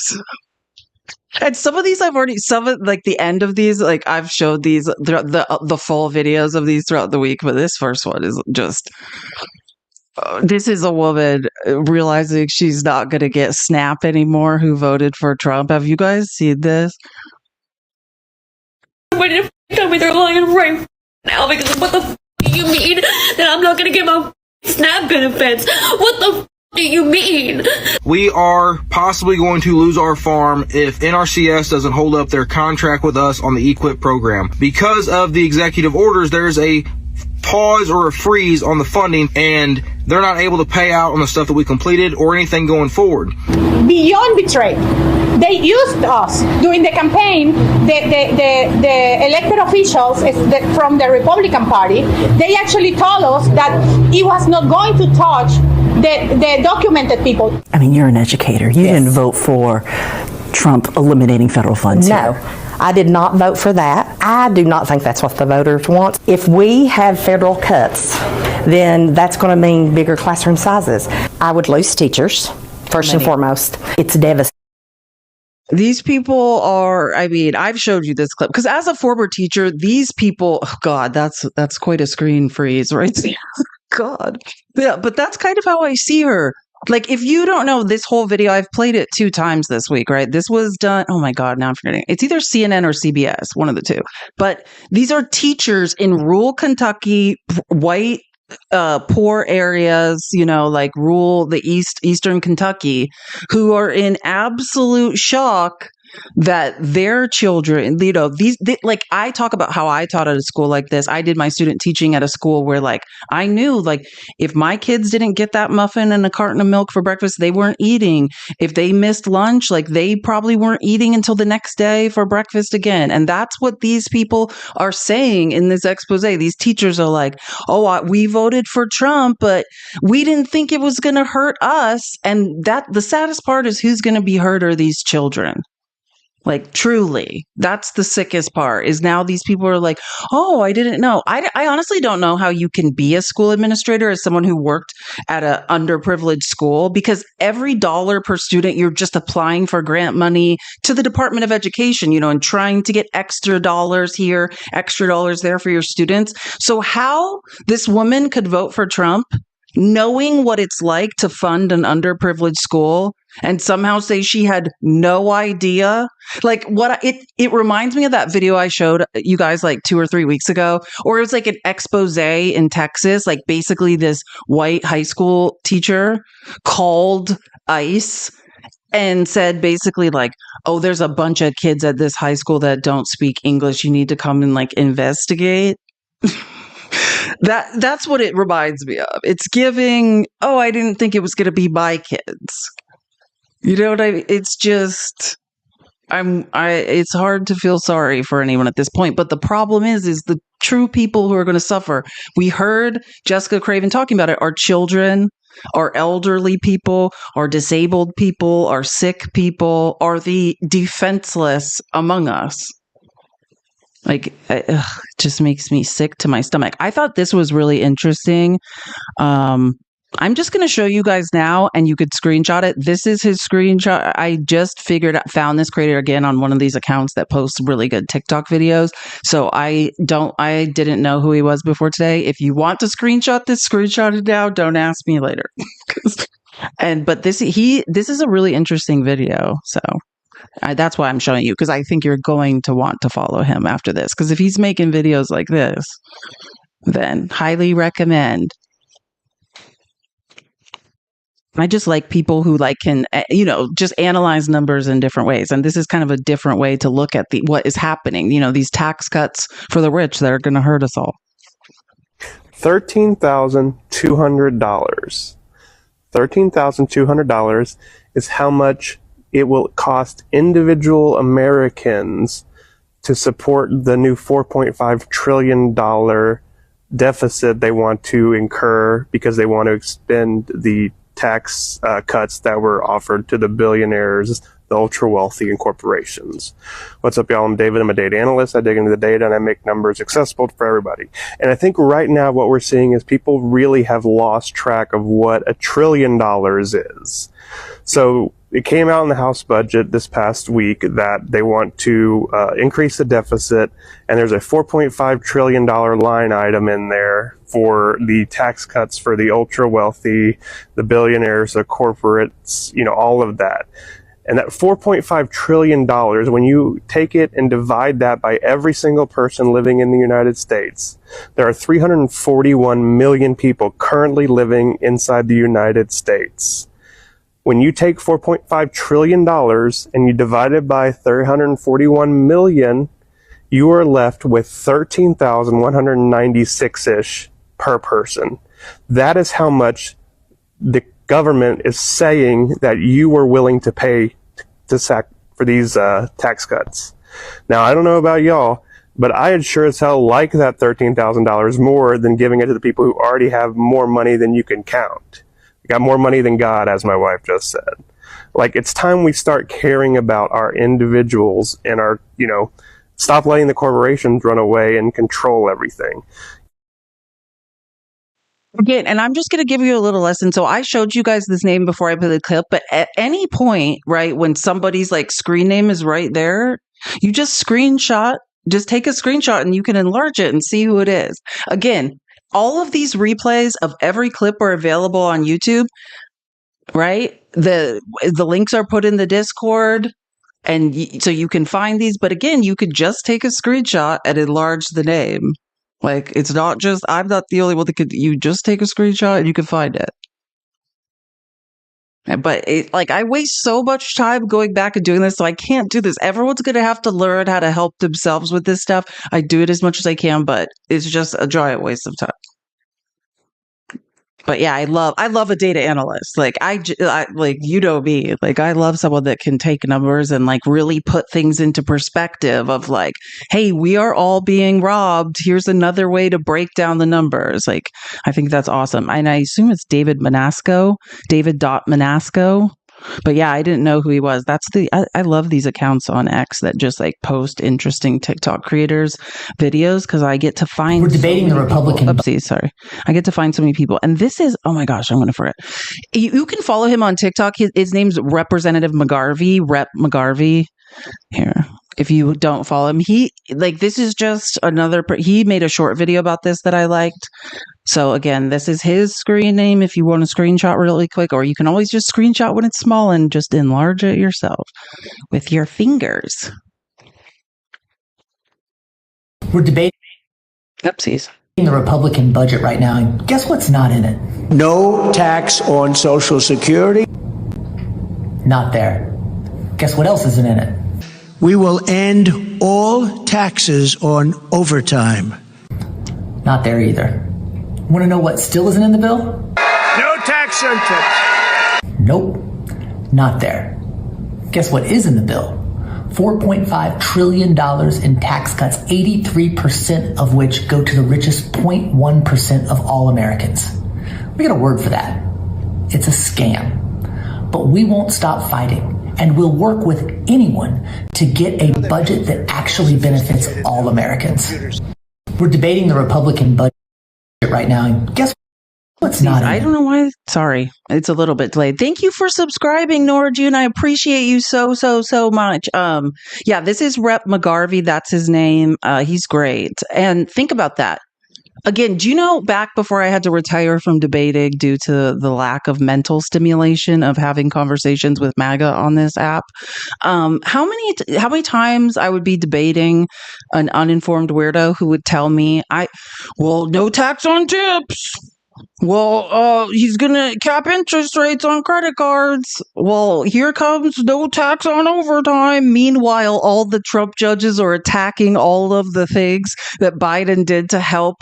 And some of these the end of these, I've showed these, the full videos of these throughout the week, but this first one is just, this is a woman realizing she's not going to get SNAP anymore who voted for Trump. Have you guys seen this? Somebody to tell me they're lying right now because what the do you mean that I'm not going to get my SNAP benefits? What the do you mean? We are possibly going to lose our farm if NRCS doesn't hold up their contract with us on the EQIP program. Because of the executive orders, there's a pause or a freeze on the funding, and they're not able to pay out on the stuff that we completed or anything going forward. Beyond betrayed. They used us during the campaign. The elected officials from the Republican Party, they actually told us that it was not going to touch the documented people. I mean, you're an educator. You didn't vote for Trump eliminating federal funds. No. I did not vote for that. I do not think that's what the voters want. If we have federal cuts, then that's going to mean bigger classroom sizes. I would lose teachers, first and foremost. It's devastating. These people are, I mean, I've showed you this clip because as a former teacher, these people, oh God, that's quite a screen freeze right there. God. Yeah, but that's kind of how I see her. Like, if you don't know this whole video, I've played it 2 times this week, right? This was done. Oh my God, now I'm forgetting. It's either CNN or CBS, one of the two. But these are teachers in rural Kentucky, white, poor areas, like the eastern Kentucky, who are in absolute shock that their children, like I talk about how I taught at a school like this. I did my student teaching at a school where I knew if my kids didn't get that muffin and a carton of milk for breakfast, they weren't eating. If they missed lunch, they probably weren't eating until the next day for breakfast again. And that's what these people are saying in this expose. These teachers are like, oh, we voted for Trump, but we didn't think it was going to hurt us. And the saddest part is who's going to be hurt are these children. Truly, that's the sickest part is now these people are like, oh, I didn't know. I honestly don't know how you can be a school administrator as someone who worked at an underprivileged school, because every dollar per student, you're just applying for grant money to the Department of Education, and trying to get extra dollars here, extra dollars there for your students. So how this woman could vote for Trump, knowing what it's like to fund an underprivileged school, and somehow say she had no idea. It reminds me of that video I showed you guys 2 or 3 weeks ago, or it was an expose in Texas. Basically this white high school teacher called ICE and said basically oh, there's a bunch of kids at this high school that don't speak English. You need to come and investigate. That's what it reminds me of. It's giving, oh, I didn't think it was going to be my kids. You know what I mean? It's just, it's hard to feel sorry for anyone at this point. But the problem is the true people who are going to suffer. We heard Jessica Craven talking about it. Our children, our elderly people, our disabled people, our sick people are the defenseless among us. It just makes me sick to my stomach. I thought this was really interesting. I'm just going to show you guys now, and you could screenshot it. This is his screenshot. I just found this creator again on one of these accounts that posts really good TikTok videos. So I didn't know who he was before today. If you want to screenshot it now. Don't ask me later. But this is a really interesting video. So that's why I'm showing you, because I think you're going to want to follow him after this. Because if he's making videos like this, then highly recommend. I just like people who can, just analyze numbers in different ways. And this is kind of a different way to look at what is happening. These tax cuts for the rich that are going to hurt us all. $13,200. $13,200 is how much it will cost individual Americans to support the new $4.5 trillion deficit they want to incur because they want to expend the tax cuts that were offered to the billionaires, the ultra wealthy, and corporations. What's up, y'all? I'm David. I'm a data analyst. I dig into the data and I make numbers accessible for everybody. And I think right now what we're seeing is people really have lost track of what $1 trillion is. So it came out in the House budget this past week that they want to increase the deficit, and there's a $4.5 trillion line item in there for the tax cuts for the ultra wealthy, the billionaires, the corporates, all of that. And that $4.5 trillion, when you take it and divide that by every single person living in the United States, there are 341 million people currently living inside the United States. When you take $4.5 trillion and you divide it by 341 million, you are left with 13,196-ish per person. That is how much the government is saying that you were willing to pay for these tax cuts. Now, I don't know about y'all, but I'd sure as hell like that $13,000 more than giving it to the people who already have more money than you can count. You got more money than God, as my wife just said. Like, it's time we start caring about our individuals and our, stop letting the corporations run away and control everything. Again, and I'm just going to give you a little lesson. So I showed you guys this name before I put the clip, but at any point, right, when somebody's like screen name is right there, you just take a screenshot and you can enlarge it and see who it is. Again, all of these replays of every clip are available on YouTube, right? The links are put in the Discord, and so you can find these. But again, you could just take a screenshot and enlarge the name. Like, it's not just, I'm not the only one that could, you just take a screenshot and you can find it. But I waste so much time going back and doing this, so I can't do this. Everyone's going to have to learn how to help themselves with this stuff. I do it as much as I can, but it's just a giant waste of time. But yeah, I love a data analyst. Like I me, like I love someone that can take numbers and like really put things into perspective of like, hey, we are all being robbed. Here's another way to break down the numbers. Like, I think that's awesome. And I assume it's David Manasco. But yeah, I didn't know who he was. I love these accounts on X that just like post interesting TikTok creators videos, because I get to find. We're debating the Republican. Oopsie, sorry. I get to find so many people, and this is, oh my gosh, I'm going to forget. You can follow him on TikTok. His name's Representative McGarvey. Rep McGarvey. Here, if you don't follow him, this is just another. He made a short video about this that I liked. So again, this is his screen name if you want to screenshot really quick, or you can always just screenshot when it's small and just enlarge it yourself with your fingers. We're debating the Republican budget right now, and guess what's not in it? No tax on Social Security. Not there. Guess what else isn't in it? We will end all taxes on overtime. Not there either. Want to know what still isn't in the bill? No tax on tips. Nope, not there. Guess what is in the bill? $4.5 trillion in tax cuts, 83% of which go to the richest 0.1% of all Americans. We got a word for that. It's a scam. But we won't stop fighting, and we'll work with anyone to get a budget that actually benefits all Americans. We're debating the Republican budget right now, and guess what's not in I don't know why. Sorry, it's a little bit delayed. Thank you for subscribing, Nora June. I appreciate you so much. Yeah, this is Rep McGarvey. That's his name. He's great. And think about that. Again, do you know back before I had to retire from debating due to the lack of mental stimulation of having conversations with MAGA on this app, how many times I would be debating an uninformed weirdo who would tell me, no tax on tips. Well, he's going to cap interest rates on credit cards. Well, here comes no tax on overtime. Meanwhile, all the Trump judges are attacking all of the things that Biden did to help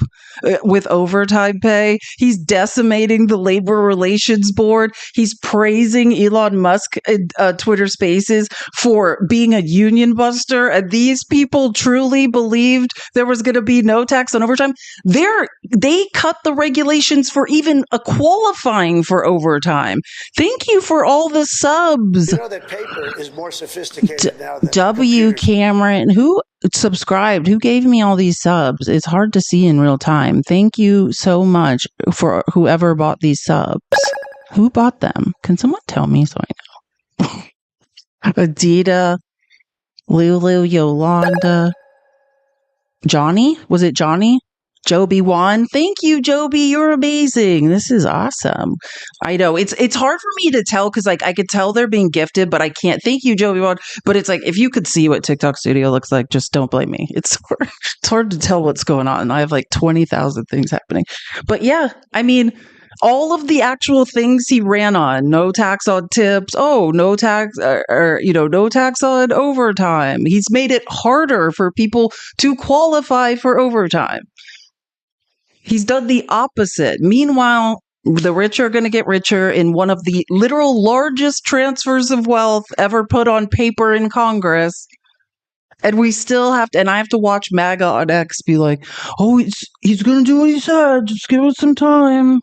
with overtime pay. He's decimating the Labor Relations Board. He's praising Elon Musk in Twitter Spaces for being a union buster. And these people truly believed there was going to be no tax on overtime. They cut the regulations for even a qualifying for overtime. Thank you for all the subs. You know that paper is more sophisticated now than W. Cameron, who subscribed, who gave me all these subs. It's hard to see in real time. Thank you so much for whoever bought these subs. Who bought them? Can someone tell me so I know? Adita, Lulu, Yolanda, Johnny? Was it Johnny? Joby Wan. Thank you, Joby. You're amazing. This is awesome. I know it's hard for me to tell because I could tell they're being gifted, but I can't. Thank you, Joby Wan. But it's if you could see what TikTok Studio looks like, just don't blame me. It's hard to tell what's going on. I have 20,000 things happening. But yeah, all of the actual things he ran on. No tax on tips. Oh, no tax, no tax on overtime. He's made it harder for people to qualify for overtime. He's done the opposite. Meanwhile, the rich are going to get richer in one of the literal largest transfers of wealth ever put on paper in Congress. And we still have to, and I have to watch MAGA on X be like, oh, he's going to do what he said. Just give us some time.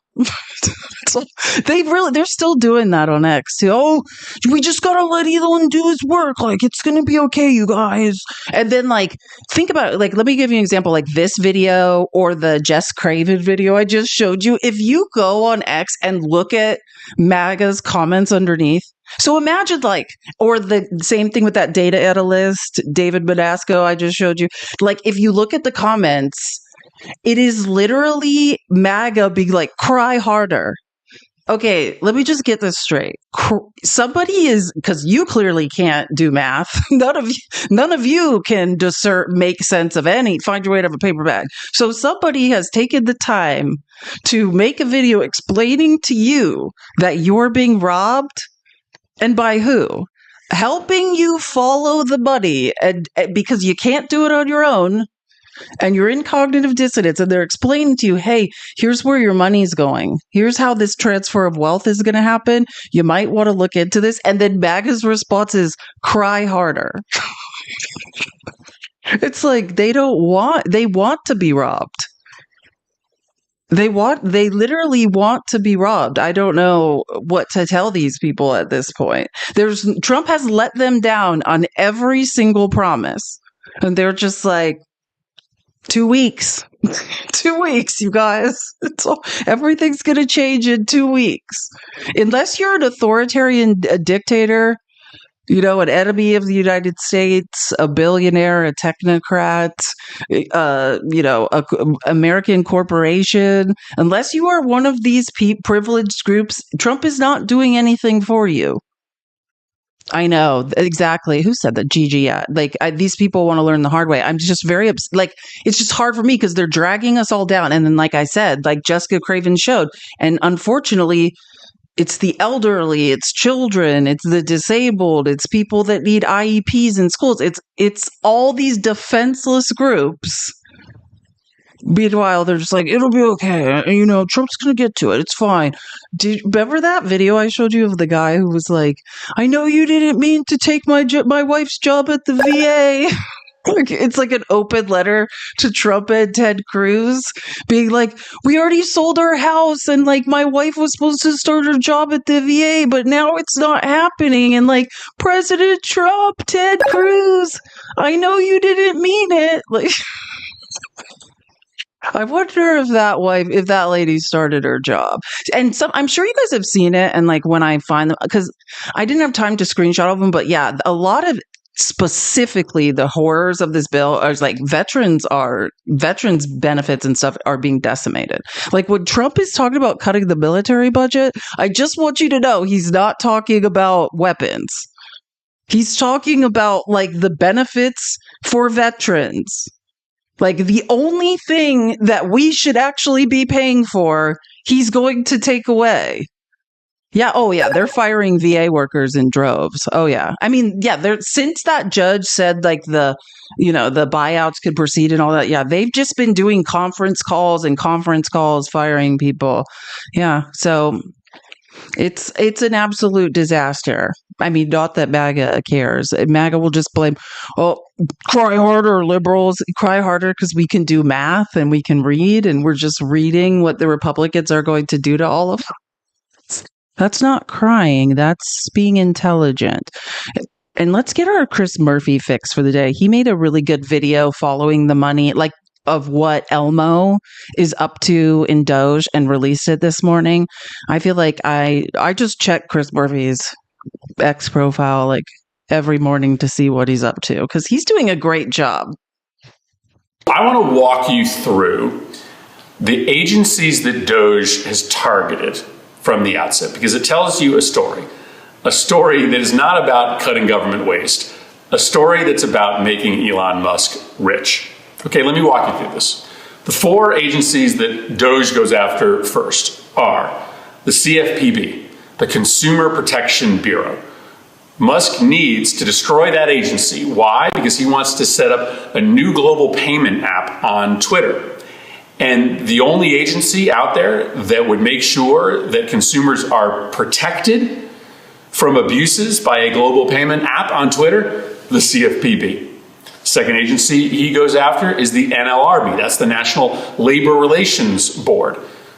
So they're still doing that on X too. Oh, we just got to let Elon do his work. Like, it's going to be okay, you guys. And then, like, think about it. Like, let me give you an example, like this video or the Jess Craven video I just showed you. If you go on X and look at MAGA's comments underneath, so imagine or the same thing with that data analyst, David Manasco I just showed you. Like, if you look at the comments, it is literally MAGA being like, cry harder. Okay, let me just get this straight. Somebody is, because you clearly can't do math. None of you can make sense of find your way out of a paper bag. So somebody has taken the time to make a video explaining to you that you're being robbed. And by who? Helping you follow the money, and because you can't do it on your own, and you're in cognitive dissonance, and they're explaining to you, hey, here's where your money's going. Here's how this transfer of wealth is going to happen. You might want to look into this. And then MAGA's response is, cry harder. It's like they want to be robbed. They literally want to be robbed. I don't know what to tell these people at this point. Trump has let them down on every single promise. And they're just like, 2 weeks. 2 weeks, you guys. Everything's going to change in 2 weeks. Unless you're an authoritarian dictator, an enemy of the United States, a billionaire, a technocrat, American corporation. Unless you are one of these privileged groups, Trump is not doing anything for you. I know, exactly. Who said that? Gigi, yeah. These people want to learn the hard way. I'm just very it's just hard for me because they're dragging us all down. And then, like I said, like Jessica Craven showed, and unfortunately, it's the elderly, it's children, it's the disabled, it's people that need IEPs in schools. It's all these defenseless groups. Meanwhile, they're just like, it'll be okay. Trump's going to get to it. It's fine. Remember that video I showed you of the guy who was like, I know you didn't mean to take my wife's job at the VA. It's like an open letter to Trump and Ted Cruz being like, we already sold our house and like my wife was supposed to start her job at the VA, but now it's not happening. And like, President Trump, Ted Cruz, I know you didn't mean it. Like, I wonder if that lady started her job. And I'm sure you guys have seen it. And like when I find them, because I didn't have time to screenshot of them, but yeah, a lot of specifically the horrors of this bill are like veterans benefits and stuff are being decimated. Like when Trump is talking about cutting the military budget, I just want you to know he's not talking about weapons. He's talking about like the benefits for veterans. Like the only thing that we should actually be paying for, he's going to take away. Yeah. Oh, yeah. They're firing VA workers in droves. Oh, yeah. I mean, yeah. Since that judge said like the buyouts could proceed and all that. Yeah. They've just been doing conference calls, firing people. Yeah. So it's an absolute disaster. I mean, not that MAGA cares. MAGA will just blame, cry harder, liberals. Cry harder because we can do math and we can read and we're just reading what the Republicans are going to do to all of us. That's not crying. That's being intelligent. And let's get our Chris Murphy fix for the day. He made a really good video following the money, like of what Elmo is up to in Doge and released it this morning. I feel like I just check Chris Murphy's X profile like every morning to see what he's up to because he's doing a great job. I want to walk you through the agencies that Doge has targeted from the outset because it tells you a story that is not about cutting government waste, a story that's about making Elon Musk rich. Okay, let me walk you through this. The 4 agencies that Doge goes after first. are the CFPB, the Consumer Protection Bureau. Musk needs to destroy that agency. Why? Because he wants to set up a new global payment app on Twitter. And the only agency out there that would make sure that consumers are protected from abuses by a global payment app on Twitter, the CFPB. Second agency he goes after is the NLRB. That's the National Labor Relations Board.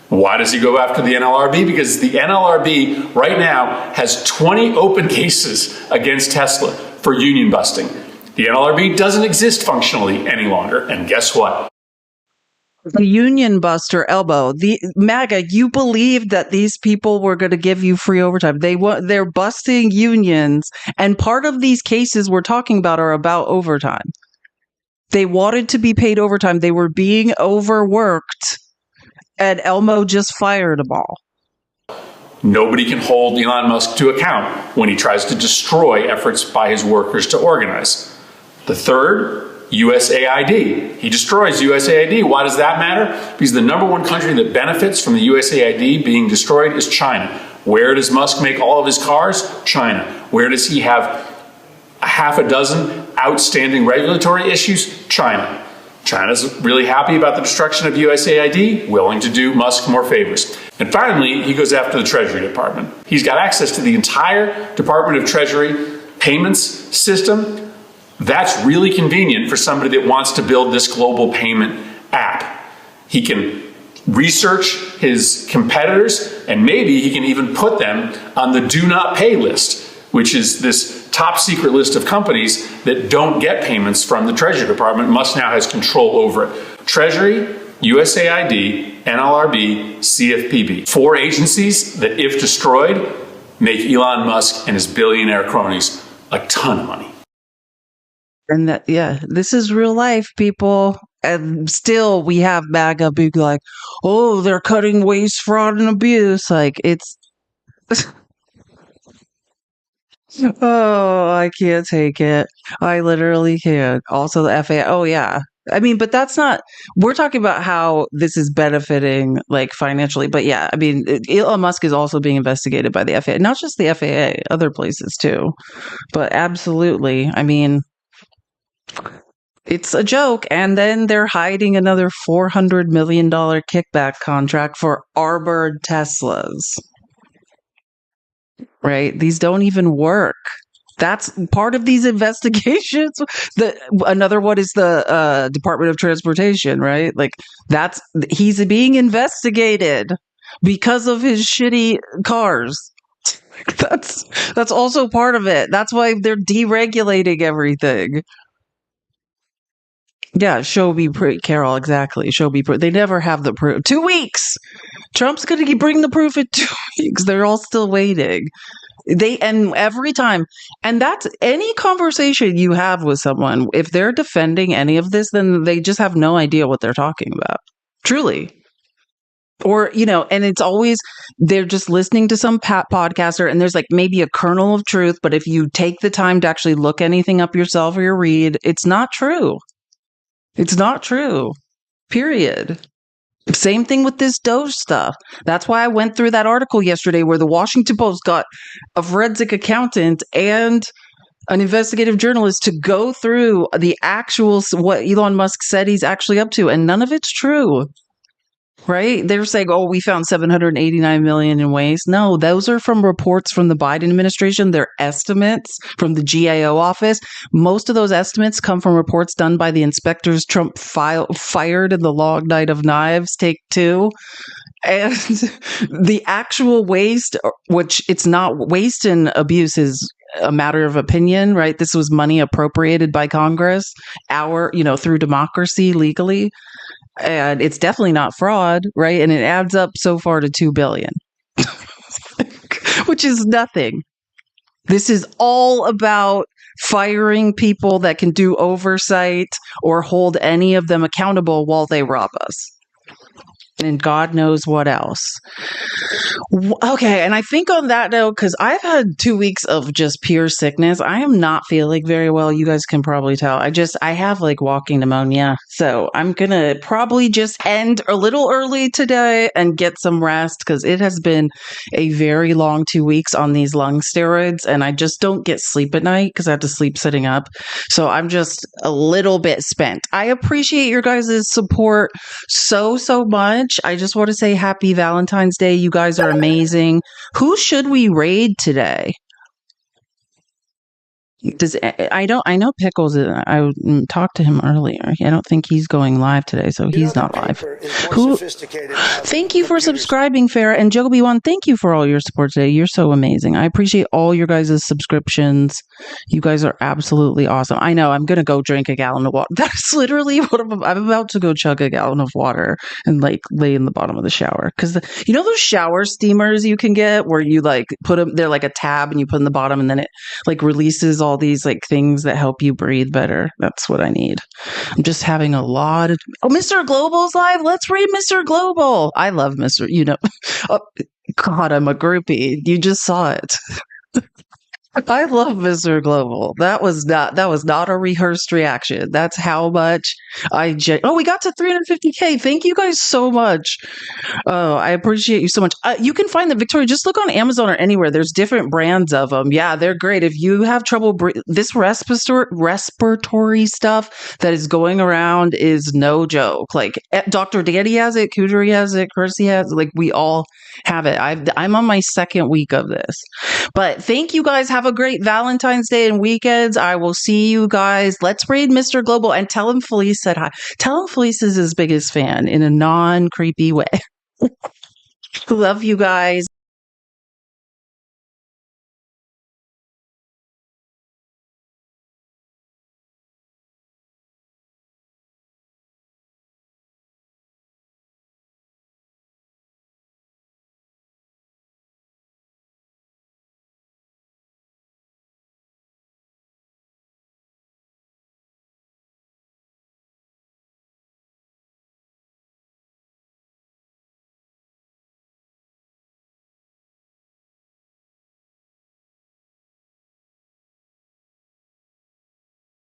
Why does he go after the NLRB? Because the NLRB right now has 20 open cases against Tesla for union busting. The NLRB doesn't exist functionally any longer. And guess what? The union buster elbow. The MAGA, you believed that these people were going to give you free overtime. They're busting unions. And part of these cases we're talking about are about overtime. They wanted to be paid overtime. They were being overworked. And Elmo just fired them all. Nobody can hold Elon Musk to account when he tries to destroy efforts by his workers to organize. The third, USAID. He destroys USAID. Why does that matter? Because the number one country that benefits from the USAID being destroyed is China. Where does Musk make all of his cars? China. Where does he have a half a dozen outstanding regulatory issues? China. China's really happy about the destruction of USAID, willing to do Musk more favors. And finally, he goes after the Treasury Department. He's got access to the entire Department of Treasury payments system. That's really convenient for somebody that wants to build this global payment app. He can research his competitors, and maybe he can even put them on the do not pay list, which is this top secret list of companies that don't get payments from the Treasury Department. Musk now has control over it. Treasury, USAID, NLRB, CFPB. 4 agencies that, if destroyed, make Elon Musk and his billionaire cronies a ton of money. And that, yeah, this is real life, people. And still we have MAGA being like, oh, they're cutting waste, fraud, and abuse. Like, it's... Oh, I can't take it. I literally can't. Also, the FAA. Oh, yeah. I mean, but that's not, we're talking about how this is benefiting, like, financially. But yeah, I mean, Elon Musk is also being investigated by the FAA, not just the FAA, other places too. But absolutely. I mean, it's a joke. And then they're hiding another $400 million kickback contract for armored Teslas. Right? These don't even work. That's part of these investigations. Another one is the Department of Transportation, right? Like he's being investigated because of his shitty cars. That's also part of it. That's why they're deregulating everything. Yeah, show me proof, Carol. Exactly. Show me proof. They never have the proof. 2 weeks. Trump's going to bring the proof in 2 weeks. They're all still waiting. And every time, and that's any conversation you have with someone, if they're defending any of this, then they just have no idea what they're talking about. Truly. Or, and it's always, they're just listening to some podcaster and there's like maybe a kernel of truth, but if you take the time to actually look anything up yourself or you read, it's not true. It's not true. Period. Same thing with this Doge stuff. That's why I went through that article yesterday where the Washington Post got a forensic accountant and an investigative journalist to go through the actual, what Elon Musk said he's actually up to, and none of it's true. Right? They're saying, oh, we found $789 million in waste. No, those are from reports from the Biden administration. They're estimates from the GAO office. Most of those estimates come from reports done by the inspectors Trump fired in the long night of knives, take 2. And the actual waste, which it's not, waste and abuse is a matter of opinion, right? This was money appropriated by Congress, through democracy legally. And it's definitely not fraud, right? And it adds up so far to $2 billion, which is nothing. This is all about firing people that can do oversight or hold any of them accountable while they rob us. and God knows what else. Okay, and I think on that note, because I've had 2 weeks of just pure sickness, I am not feeling very well. You guys can probably tell. I have like walking pneumonia. So I'm going to probably just end a little early today and get some rest because it has been a very long 2 weeks on these lung steroids. And I just don't get sleep at night because I have to sleep sitting up. So I'm just a little bit spent. I appreciate your guys' support so much. I just want to say happy Valentine's Day. You guys are amazing. Who should we raid today? I know Pickles. I talked to him earlier. I don't think he's going live today, so he's not live. Thank you for subscribing, Farah and Joby1. Thank you for all your support today. You're so amazing. I appreciate all your guys' subscriptions. You guys are absolutely awesome. I know. I'm gonna go drink a gallon of water. That's literally what I'm about to go chug a gallon of water and like lay in the bottom of the shower because you know those shower steamers you can get where you like put them. They're like a tab and you put in the bottom and then it like releases all these like things that help you breathe better. That's what I need. I'm just having a lot of Mr. Global's live. Let's read Mr. Global. I love Mr. Oh, God, I'm a groupie. You just saw it. I love Mr. Global. That was not a rehearsed reaction. That's how much we got to 350K. Thank you guys so much. Oh, I appreciate you so much. You can find them, Victoria. Just look on Amazon or anywhere. There's different brands of them. Yeah, they're great. If you have trouble this respiratory stuff that is going around is no joke. Like Dr. Danny has it, Kudri has it, Kirsty has it. Like we all have it. I'm on my second week of this. But thank you guys. Have a great Valentine's Day and weekends. I will see you guys. Let's raid Mr. Global and tell him Felice said hi. Tell him Felice is his biggest fan in a non-creepy way. Love you guys.